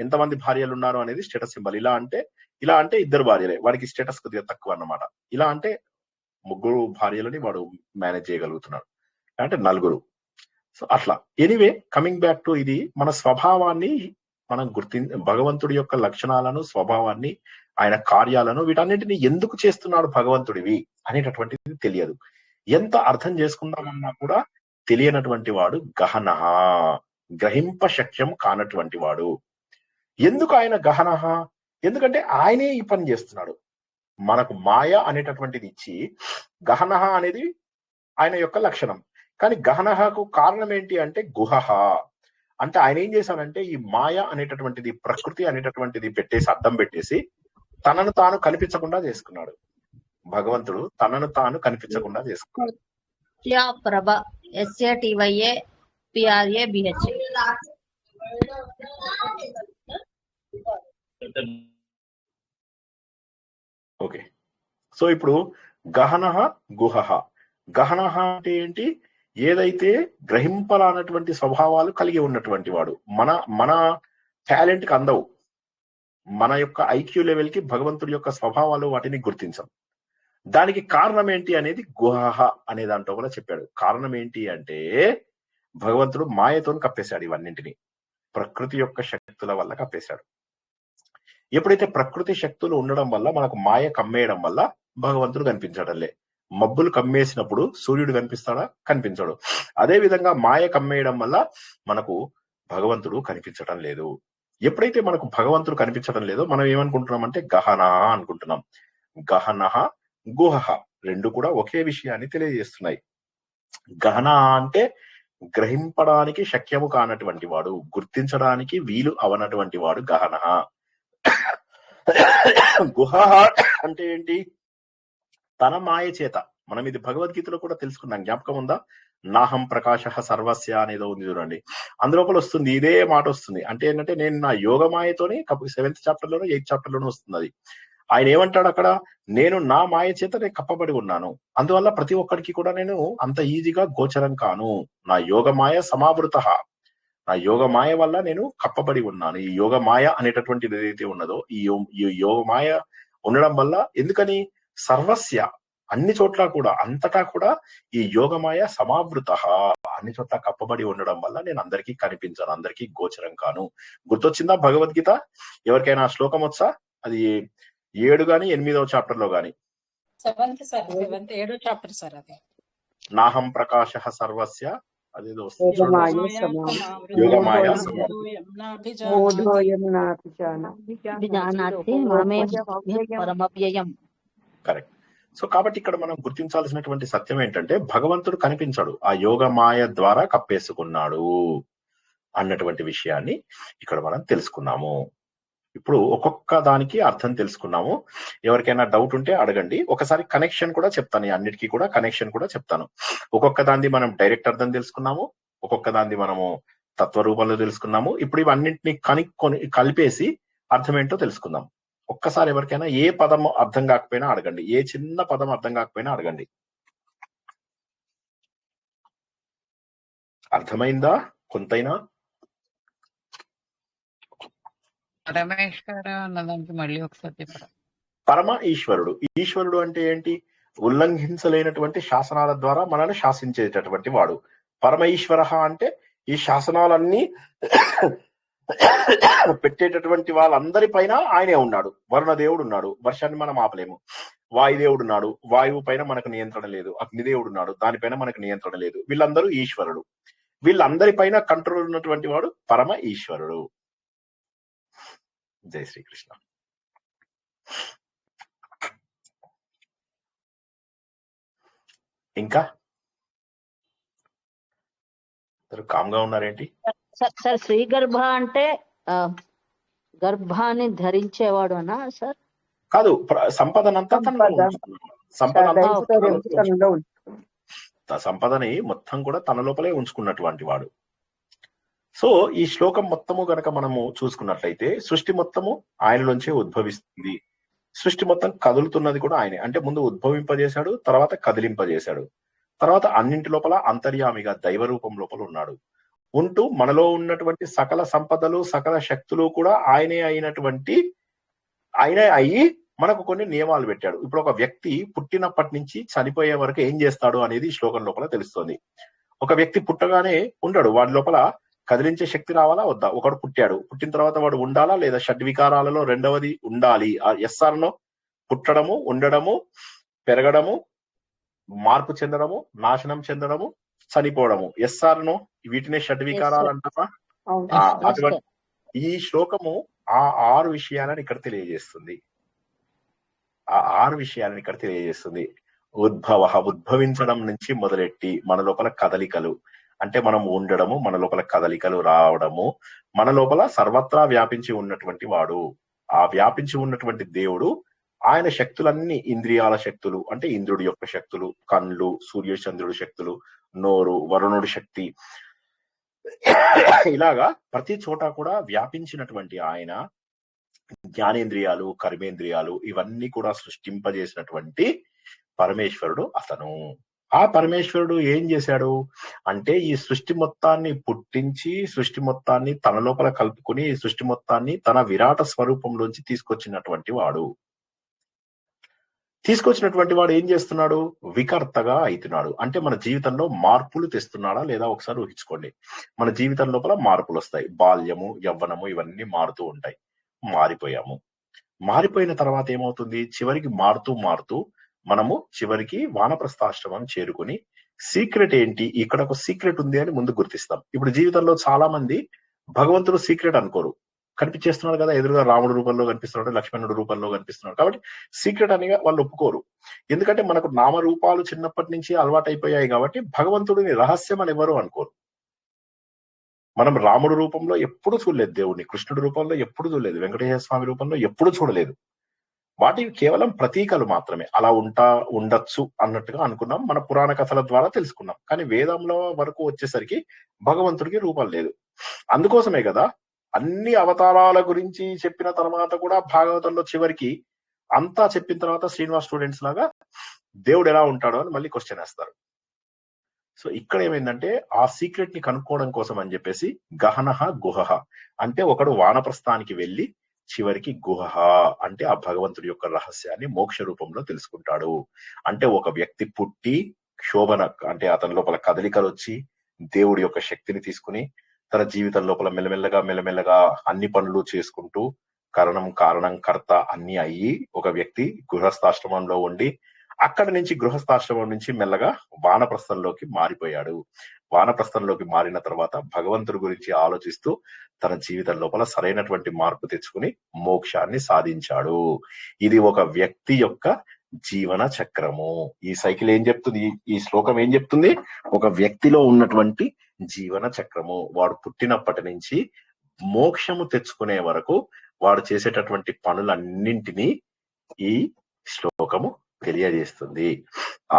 ఎంతమంది భార్యలు ఉన్నారు అనేది స్టేటస్ సింబల్. ఇలా అంటే 2 భార్యలే, వాడికి స్టేటస్ కొద్దిగా తక్కువ అన్నమాట. ఇలా అంటే 3 భార్యలని వాడు మేనేజ్ చేయగలుగుతున్నాడు, అంటే 4. సో అట్లా. ఎనీవే, కమింగ్ బ్యాక్ టు ఇది, మన స్వభావాన్ని మనం భగవంతుడి యొక్క లక్షణాలను, స్వభావాన్ని, ఆయన కార్యాలను, వీటన్నిటిని ఎందుకు చేస్తున్నాడు భగవంతుడివి అనేటటువంటిది తెలియదు. ఎంత అర్థం చేసుకుందామన్నా కూడా తెలియనటువంటి వాడు గహనః, గ్రహింప శక్యం కానటువంటి వాడు. ఎందుకు ఆయన గహనః? ఎందుకంటే ఆయనే ఈ పని చేస్తున్నాడు. మనకు మాయ అనేటటువంటిది ఇచ్చి గహనః అనేది ఆయన యొక్క లక్షణం. కానీ గహనఃకు కారణం ఏంటి అంటే గుహః. అంటే ఆయన ఏం చేశాడంటే ఈ మాయ అనేటటువంటిది, ప్రకృతి అనేటటువంటిది అడ్డం పెట్టేసి తనను తాను కనిపించకుండా చేసుకున్నాడు. భగవంతుడు తనను తాను కనిపించకుండా చేసుకున్నాడు. ఓకే. సో ఇప్పుడు గహనః గుహః. గహనః అంటే ఏంటి? ఏదైతే గ్రహింపరానటువంటి స్వభావాలు కలిగి ఉన్నటువంటి వాడు. మన టాలెంట్ కి అందవు. మన యొక్క ఐక్యూ లెవెల్ కి భగవంతుడి యొక్క స్వభావాలు వాటిని గుర్తించం. దానికి కారణం ఏంటి అనేది గుహః అనే దాంట్లో కూడా చెప్పాడు. కారణం ఏంటి అంటే భగవంతుడు మాయతో కప్పేశాడు ఇవన్నింటినీ. ప్రకృతి యొక్క శక్తుల వల్ల కప్పేశాడు. ఎప్పుడైతే ప్రకృతి శక్తులు ఉండడం వల్ల మనకు మాయ కమ్మేయడం వల్ల భగవంతుడు కనిపించడంలే. మబ్బులు కమ్మేసినప్పుడు సూర్యుడు కనిపిస్తాడా? కనిపించడు. అదే విధంగా మాయ కమ్మేయడం వల్ల మనకు భగవంతుడు కనిపించడం లేదు. ఎప్పుడైతే మనకు భగవంతుడు కనిపించడం లేదో మనం ఏమనుకుంటున్నాం అంటే గహన అనుకుంటున్నాం. గహనః గుహః 2 కూడా ఒకే విషయాన్ని తెలియజేస్తున్నాయి. గహన అంటే గ్రహింపడానికి శక్యము కానటువంటి వాడు, గుర్తించడానికి వీలు అవనటువంటి వాడు గహనః. గుహః అంటే ఏంటి? తన మాయ చేత. మనం ఇది భగవద్గీతలో కూడా తెలుసుకున్నాం, జ్ఞాపకం ఉందా? నాహం ప్రకాశః సర్వస్య అనేదో ఉంది చూడండి, అందులోపల వస్తుంది ఇదే మాట వస్తుంది. అంటే ఏంటంటే నేను నా యోగ మాయతోనే 7th చాప్టర్లోనో 8th చాప్టర్లోనో వస్తుంది అది. ఆయన ఏమంటాడు అక్కడ? నేను నా మాయ చేత నేను కప్పబడి ఉన్నాను, అందువల్ల ప్రతి ఒక్కరికి కూడా నేను అంత ఈజీగా గోచరం కాను. నా యోగ మాయ సమావృతః, నా యోగ మాయ వల్ల నేను కప్పబడి ఉన్నాను. ఈ యోగ మాయ అనేటటువంటిది ఏదైతే ఉన్నదో ఈ యోగ మాయ ఉండడం వల్ల, ఎందుకని? సర్వస్య అన్ని చోట్ల కూడా అంతటా కూడా ఈ యోగమాయ సమావృత అన్ని చోట్ల కప్పబడి ఉండడం వల్ల నేను అందరికీ కనిపించను, అందరికీ గోచరం కాను. గుర్తొచ్చిందా భగవద్గీత? ఎవరికైనా ఆ శ్లోకం వచ్చా? అది 7 గాని 8వ చాప్టర్ లో గాని. 7వ చాప్టర్ సార్ అది. నాహం ప్రకాశ సర్వస్య అదేదో యోగమాయ యోగమాయ మూఢోయం నాపి విజానాతి మామేవ పరమవ్యయం. కరెక్ట్. సో కాబట్టి ఇక్కడ మనం గుర్తించాల్సినటువంటి సత్యం ఏంటంటే భగవంతుడు కనిపించాడు, ఆ యోగ మాయ ద్వారా కప్పేసుకున్నాడు అన్నటువంటి విషయాన్ని ఇక్కడ మనం తెలుసుకున్నాము. ఇప్పుడు ఒక్కొక్క దానికి అర్థం తెలుసుకున్నాము. ఎవరికైనా డౌట్ ఉంటే అడగండి. ఒకసారి కనెక్షన్ కూడా చెప్తాను, అన్నిటికీ కూడా కనెక్షన్ కూడా చెప్తాను. ఒక్కొక్క దాన్ని మనం డైరెక్ట్ అర్థం తెలుసుకున్నాము, ఒక్కొక్క దాన్ని మనము తత్వ రూపంలో తెలుసుకున్నాము. ఇప్పుడు ఇవన్నింటినీ కలిపేసి అర్థం ఏంటో తెలుసుకుందాం. ఒక్కసారి ఎవరికైనా ఏ పదం అర్థం కాకపోయినా అడగండి, ఏ చిన్న పదం అర్థం కాకపోయినా అడగండి. అర్థమైందా కొంతైనా? పరమేశ్వర అన్నదానికి మళ్ళీ ఒకసారి చెప్పరా? పరమ ఈశ్వరుడు. ఈశ్వరుడు అంటే ఏంటి? ఉల్లంఘించలేనటువంటి శాసనాల ద్వారా మనల్ని శాసించేటటువంటి వాడు. పరమ ఈశ్వర అంటే ఈ శాసనాలన్నీ పెట్టేటటువంటి వాళ్ళందరి పైన ఆయనే ఉన్నాడు. వరుణదేవుడు ఉన్నాడు, వర్షాన్ని మనం ఆపలేము. వాయుదేవుడు ఉన్నాడు, వాయువు పైన మనకు నియంత్రణ లేదు. అగ్నిదేవుడు ఉన్నాడు, దానిపైన మనకు నియంత్రణ లేదు. వీళ్ళందరూ ఈశ్వరుడు. వీళ్ళందరి పైన కంట్రోల్ ఉన్నటువంటి వాడు పరమ ఈశ్వరుడు. జై శ్రీకృష్ణ. ఇంకా కామ్గా ఉన్నారేంటి? సార్ శ్రీగర్భ అంటే గర్భాన్ని ధరించేవాడు అనా సార్? కాదు, సంపదనంతా సంపదని మొత్తం కూడా తన లోపలే ఉంచుకున్నటువంటి వాడు. సో ఈ శ్లోకం మొత్తము గనక మనము చూసుకున్నట్లయితే సృష్టి మొత్తము ఆయనలోంచే ఉద్భవిస్తుంది. సృష్టి మొత్తం కదులుతున్నది కూడా ఆయనే. అంటే ముందు ఉద్భవింపజేశాడు, తర్వాత కదిలింపజేశాడు, తర్వాత అన్నింటి లోపల అంతర్యామిగా దైవ రూపం లోపల ఉన్నాడు. ఉంటూ మనలో ఉన్నటువంటి సకల సంపదలు సకల శక్తులు కూడా ఆయనే అయ్యి మనకు కొన్ని నియమాలు పెట్టాడు. ఇప్పుడు ఒక వ్యక్తి పుట్టినప్పటి నుంచి చనిపోయే వరకు ఏం చేస్తాడు అనేది శ్లోకం లోపల తెలుస్తుంది. ఒక వ్యక్తి పుట్టగానే ఉండడు, వాడి లోపల కదిలించే శక్తి రావాలా వద్దా? ఒకడు పుట్టాడు, పుట్టిన తర్వాత వాడు ఉండాలా లేదా? షడ్వికారాలలో రెండవది ఉండాలి. ఎస్ఆర్నో? పుట్టడము, ఉండడము, పెరగడము, మార్పు చెందడము, నాశనం చెందడము, చనిపోవడము. ఎస్ఆర్నో? వీటినే షడ్వికారాలు అంటారా? అటువంటి ఈ శ్లోకము ఆ 6 విషయాలను ఇక్కడ తెలియజేస్తుంది. ఉద్భవించడం నుంచి మొదలెట్టి మన లోపల కదలికలు, అంటే మనం ఉండడము, మన లోపల కదలికలు రావడము, మన లోపల సర్వత్రా వ్యాపించి ఉన్నటువంటి వాడు. ఆ వ్యాపించి ఉన్నటువంటి దేవుడు ఆయన శక్తులన్నీ ఇంద్రియాల శక్తులు, అంటే ఇంద్రుడి యొక్క శక్తులు, కళ్ళు, సూర్యచంద్రుడి శక్తులు, నోరు, వరుణుడి శక్తి, ఇలాగా ప్రతి చోట కూడా వ్యాపించినటువంటి ఆయన జ్ఞానేంద్రియాలు, కర్మేంద్రియాలు ఇవన్నీ కూడా సృష్టింపజేసినటువంటి పరమేశ్వరుడు అతను. ఆ పరమేశ్వరుడు ఏం చేశాడు అంటే ఈ సృష్టి మొత్తాన్ని పుట్టించి సృష్టి మొత్తాన్ని తన లోపల కలుపుకుని ఈ సృష్టి మొత్తాన్ని తన విరాట స్వరూపంలోంచి తీసుకొచ్చినటువంటి వాడు ఏం చేస్తున్నాడు? వికర్తగా అవుతున్నాడు. అంటే మన జీవితంలో మార్పులు తెస్తున్నాడా లేదా? ఒకసారి ఊహించుకోండి. మన జీవితం లోపల మార్పులు వస్తాయి. బాల్యము, యవ్వనము ఇవన్నీ మారుతూ ఉంటాయి. మారిపోయిన తర్వాత ఏమవుతుంది? చివరికి మారుతూ మనము చివరికి వానప్రస్థాశ్రమం చేరుకుని సీక్రెట్ ఏంటి, ఇక్కడ ఒక సీక్రెట్ ఉంది అని ముందు గుర్తిస్తాం. ఇప్పుడు జీవితంలో చాలా మంది భగవంతుడు సీక్రెట్ అనుకోరు. కనిపించేస్తున్నాడు కదా, ఎదురుగా రాముడు రూపంలో కనిపిస్తున్నాడు, లక్ష్మణుడు రూపంలో కనిపిస్తున్నాడు, కాబట్టి సీక్రెట్ అని వాళ్ళు ఒప్పుకోరు. ఎందుకంటే మనకు నామరూపాలు చిన్నప్పటి నుంచి అలవాటైపోయాయి కాబట్టి భగవంతుడిని రహస్యం అని ఎవరు అనుకోరు. మనం రాముడు రూపంలో ఎప్పుడు చూడలేదు దేవుడిని, కృష్ణుడి రూపంలో ఎప్పుడు చూడలేదు, వెంకటేశ్వర స్వామి రూపంలో ఎప్పుడు చూడలేదు. వాటి కేవలం ప్రతీకలు మాత్రమే. అలా ఉండొచ్చు అన్నట్టుగా అనుకున్నాం, మన పురాణ కథల ద్వారా తెలుసుకున్నాం. కానీ వేదంలో వరకు వచ్చేసరికి భగవంతుడికి రూపం లేదు. అందుకోసమే కదా అన్ని అవతారాల గురించి చెప్పిన తర్వాత కూడా భాగవతంలో చివరికి అంతా చెప్పిన తర్వాత శ్రీనివాస్ స్టూడెంట్స్ లాగా దేవుడు ఎలా ఉంటాడో అని మళ్ళీ క్వశ్చన్ వేస్తారు. సో ఇక్కడ ఏమైందంటే ఆ సీక్రెట్ ని కనుక్కోవడం కోసం అని చెప్పేసి గహనహ గుహ అంటే ఒకడు వానప్రస్థానికి వెళ్ళి చివరికి గుహ అంటే ఆ భగవంతుడి యొక్క రహస్యాన్ని మోక్ష రూపంలో తెలుసుకుంటాడు. అంటే ఒక వ్యక్తి పుట్టి శోభన అంటే అతని లోపల కదలికలు వచ్చి దేవుడి యొక్క శక్తిని తీసుకుని తన జీవితం లోపల మెల్లమెల్లగా అన్ని పనులు చేసుకుంటూ కారణం కర్త అన్ని అయ్యి ఒక వ్యక్తి గృహస్థాశ్రమంలో ఉండి అక్కడి నుంచి గృహస్థాశ్రమం నుంచి మెల్లగా వానప్రస్థంలోకి మారిపోయాడు. వానప్రస్థంలోకి మారిన తర్వాత భగవంతుడి గురించి ఆలోచిస్తూ తన జీవితం లోపల సరైనటువంటి మార్పు తెచ్చుకుని మోక్షాన్ని సాధించాడు. ఇది ఒక వ్యక్తి యొక్క జీవన చక్రము. ఈ సైకిల్ ఏం చెప్తుంది, ఈ శ్లోకం ఏం చెప్తుంది? ఒక వ్యక్తిలో ఉన్నటువంటి జీవన చక్రము. వాడు పుట్టినప్పటి నుంచి మోక్షము తెచ్చుకునే వరకు వాడు చేసేటటువంటి పనులన్నింటినీ ఈ శ్లోకము తెలియజేస్తుంది.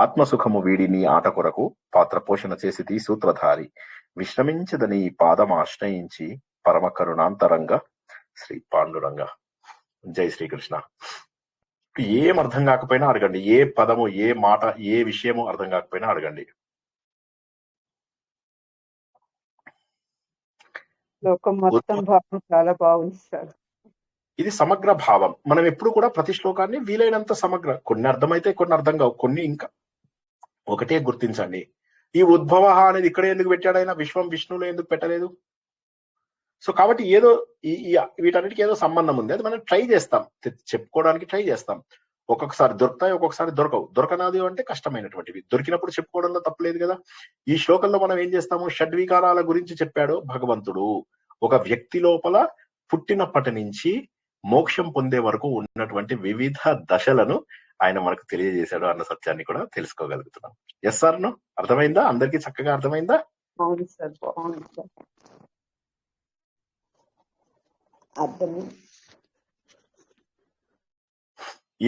ఆత్మసుఖము వీడిని ఆట కొరకు పాత్ర పోషణ చేసి సూత్రధారి విశ్రమించదని పాదం ఆశ్రయించి పరమ కరుణాంతరంగా శ్రీ పాండురంగ. జై శ్రీకృష్ణ. ఏం అర్థం కాకపోయినా అడగండి, ఏ పదము, ఏ మాట, ఏ విషయము అర్థం కాకపోయినా అడగండి. శ్లోకం మొత్తం భావం చాలా బాగుంది సార్. ఇది సమగ్ర భావం. మనం ఎప్పుడు కూడా ప్రతి శ్లోకాన్ని వీలైనంత సమగ్ర, కొన్ని అర్థమైతే కొన్ని అర్థం కావు, కొన్ని ఇంకా ఒకటే గుర్తించండి. ఈ ఉద్భవ అనేది ఇక్కడ ఎందుకు పెట్టాడు ఆయన? విశ్వం విష్ణువులో ఎందుకు పెట్టలేదు? సో కాబట్టి ఏదో వీటన్నిటికీ ఏదో సంబంధం ఉంది. అది మనం ట్రై చేస్తాం, చెప్పుకోవడానికి ట్రై చేస్తాం. ఒక్కొక్కసారి దొరుకుతాయి, ఒక్కొక్కసారి దొరకవు. దొరకనాది అంటే కష్టమైనటువంటివి. దొరికినప్పుడు చెప్పుకోవడంలో తప్పలేదు కదా. ఈ శ్లోకంలో మనం ఏం చేస్తాము? షడ్వికారాల గురించి చెప్పాడు భగవంతుడు. ఒక వ్యక్తి లోపల పుట్టినప్పటి నుంచి మోక్షం పొందే వరకు ఉన్నటువంటి వివిధ దశలను ఆయన మనకు తెలియజేశాడు అన్న సత్యాన్ని కూడా తెలుసుకోగలుగుతున్నాం. ఎస్ సార్, అర్థమైందా? అందరికీ చక్కగా అర్థమైందా? అవును సార్, బాగుంది సార్. అర్థమైంది.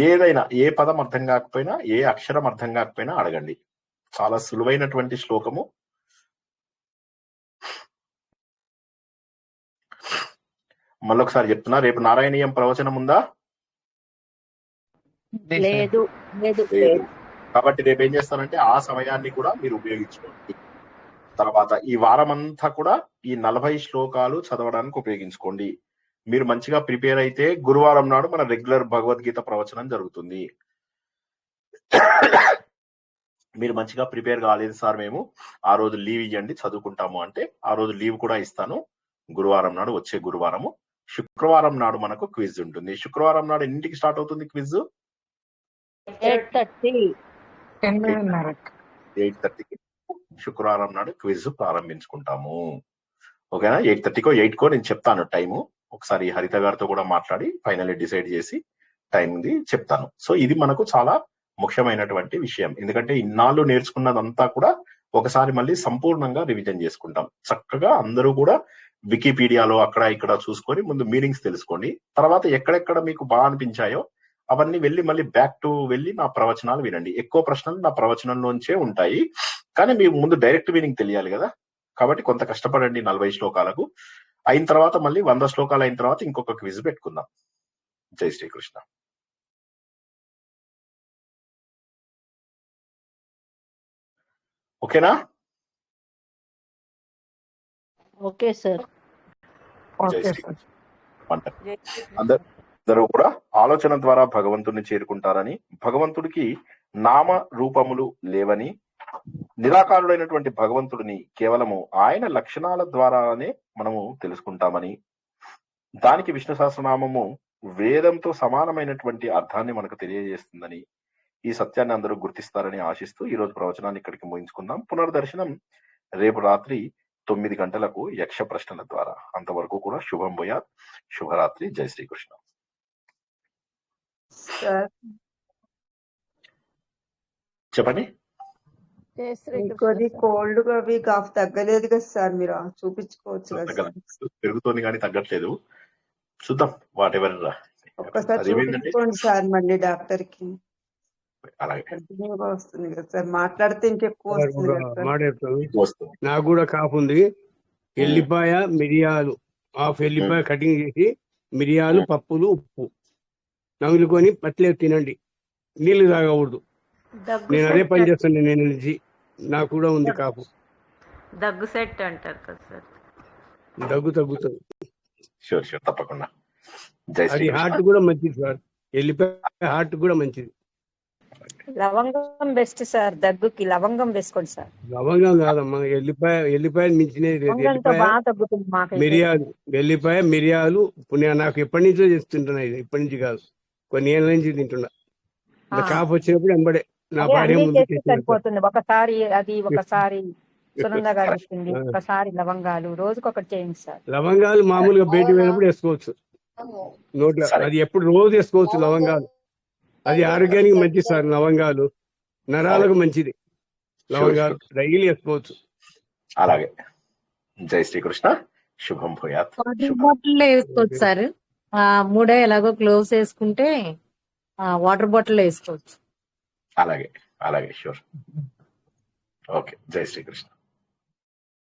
ఏదైనా, ఏ పదం అర్థం కాకపోయినా, ఏ అక్షరం అర్థం కాకపోయినా అడగండి. చాలా సులువైనటువంటి శ్లోకము. మళ్ళొకసారి చెప్తున్నా, రేపు నారాయణీయం ప్రవచనం ఉందా? లేదు లేదు కాబట్టి రేపు ఏం చేస్తారంటే ఆ సమయాన్ని కూడా మీరు ఉపయోగించుకోండి. తర్వాత ఈ వారమంతా కూడా ఈ 40 శ్లోకాలు చదవడానికి ఉపయోగించుకోండి. మీరు మంచిగా ప్రిపేర్ అయితే గురువారం నాడు మన రెగ్యులర్ భగవద్గీత ప్రవచనం జరుగుతుంది. మీరు మంచిగా ప్రిపేర్ కాలేదు సార్, మేము ఆ రోజు లీవ్ ఇవ్వండి చదువుకుంటాము అంటే ఆ రోజు లీవ్ కూడా ఇస్తాను. గురువారం నాడు, వచ్చే గురువారము. శుక్రవారం నాడు మనకు క్విజ్ ఉంటుంది. శుక్రవారం నాడు ఎన్నింటికి స్టార్ట్ అవుతుంది క్విజ్? 8:30కి శుక్రవారం నాడు క్విజ్ ప్రారంభించుకుంటాము. ఓకేనా? 8:30కో 8కో నేను చెప్తాను టైము. ఒకసారి హరిత గారితో కూడా మాట్లాడి ఫైనల్లీ డిసైడ్ చేసి టైంది చెప్తాను. సో ఇది మనకు చాలా ముఖ్యమైనటువంటి విషయం. ఎందుకంటే ఇన్నాళ్ళు నేర్చుకున్నదంతా కూడా ఒకసారి మళ్ళీ సంపూర్ణంగా రివిజన్ చేసుకుంటాం. చక్కగా అందరూ కూడా వికీపీడియాలో అక్కడ ఇక్కడ చూసుకొని ముందు మీనింగ్స్ తెలుసుకోండి. తర్వాత ఎక్కడెక్కడ మీకు బాగా అనిపించాయో అవన్నీ మళ్ళీ బ్యాక్ టు వెళ్ళి నా ప్రవచనాలు వినండి. ఎక్కువ ప్రశ్నలు నా ప్రవచనంలోంచే ఉంటాయి, కానీ మీకు ముందు డైరెక్ట్ మీనింగ్ తెలియాలి కదా. కాబట్టి కొంత కష్టపడండి. 40 శ్లోకాలకు అయిన తర్వాత మళ్ళీ 100 శ్లోకాలు అయిన తర్వాత ఇంకొక క్విజ్ పెట్టుకుందాం. జై శ్రీకృష్ణ. ఓకేనా? Okay sir. జై శ్రీకృష్ణ. అందరూ కూడా ఆలోచన ద్వారా భగవంతుడిని చేరుకుంటారని, భగవంతుడికి నామ రూపములు లేవని, నిరాకారుడైనటువంటి భగవంతుడిని కేవలము ఆయన లక్షణాల ద్వారానే మనము తెలుసుకుంటామని, దానికి విష్ణు సహస్రనామము వేదంతో సమానమైనటువంటి అర్థాన్ని మనకు తెలియజేస్తుందని, ఈ సత్యాన్ని అందరూ గుర్తిస్తారని ఆశిస్తూ ఈ రోజు ప్రవచనాన్ని ఇక్కడికి ముగించుకుందాం. పునర్దర్శనం రేపు రాత్రి 9 గంటలకు యక్ష ప్రశ్నల ద్వారా. అంతవరకు కూడా శుభం భూయాత్. శుభరాత్రి. జై శ్రీకృష్ణ. చెప్పండి. ఇంకోది కోల్డ్ అవి కాఫ్ తగ్గలేదు కదా సార్, మీరు చూపించుకోవచ్చు కదా. పెరుగుతోంది కానీ తగ్గట్లేదు. చూద్దాం, వాట్ ఎవర్. ఒక్కసారి చూపించుకోండి సార్ మళ్ళీ డాక్టర్ కి. అలాగే కంటిన్యూగా వస్తుంది కదా సార్, మాట్లాడితే ఇంకెక్కువ వస్తుంది కదా సార్. నాకు కూడా కాఫ్ ఉంది. ఎల్లిపాయ, మిరియాలు, హాఫ్ ఎల్లిపాయ కటింగ్ చేసి మిరియాలు, పప్పులు, ఉప్పు నవ్వులుకొని పట్లే తినండి. నీళ్లు తాగకూడదు. నేను అదే పని చేస్తాను. నేను నుంచి నాకు కూడా ఉంది కాపు. దగ్గు సెట్ అంటారు కదా సార్. దగ్గు తగ్గుతుంది. షూర్ తప్పకుండా. జై అది శ్రీకృష్ణ. హార్ట్ కూడా మంచిది సార్. ఎల్లిపాయ హార్ట్ కూడా మంచిది. లవంగం బెస్ట్ సార్, దగ్గుకి లవంగం వేసుకోండి సార్. లవంగం కాదమ్మా, ఎల్లిపాయ మించినది లేదు. లవంగంతో ఎల్లిపాయ, బాగా తగ్గుతుంది మాకైతే. మిరియాలు, ఎల్లిపాయ, మిరియాలు నాకు ఎప్పటి నుంచో చేస్తుంటున్నా. ఇది ఇప్పటి నుంచి కాదు, కొన్ని ఏళ్ళ నుంచి తింటున్నా. కాఫ్ వచ్చినప్పుడు ఎంబడే నా అదే భార్య అన్ని ముందు చేస్తే చేసి సరిపోతుంది. ఒకసారి అది, ఒకసారి సునంద గారు చెప్పింది, ఒకసారి లవంగాలు, రోజుకొకటి చేయండి సార్. లవంగాలు మామూలుగా బయటకు పోయినప్పుడు వేసుకోవచ్చు నోట్లో. అది ఎప్పుడు రోజు వేసుకోవచ్చు లవంగాలు. అది ఆరోగ్యానికి మంచిది సార్. లవంగాలు నరాలకు మంచిది. లవంగాలు డైలీ వేసుకోవచ్చు. అలాగే. జై శ్రీకృష్ణ. శుభం భూయాత్. వాటర్ బాటిల్లో వేసుకోవచ్చు సార్. 3 ఎలాగో గ్లోవ్స్ వేసుకుంటే వాటర్ బాటిల్లో వేసుకోవచ్చు. అలాగే అలాగే, షూర్. ఓకే. జై శ్రీకృష్ణ.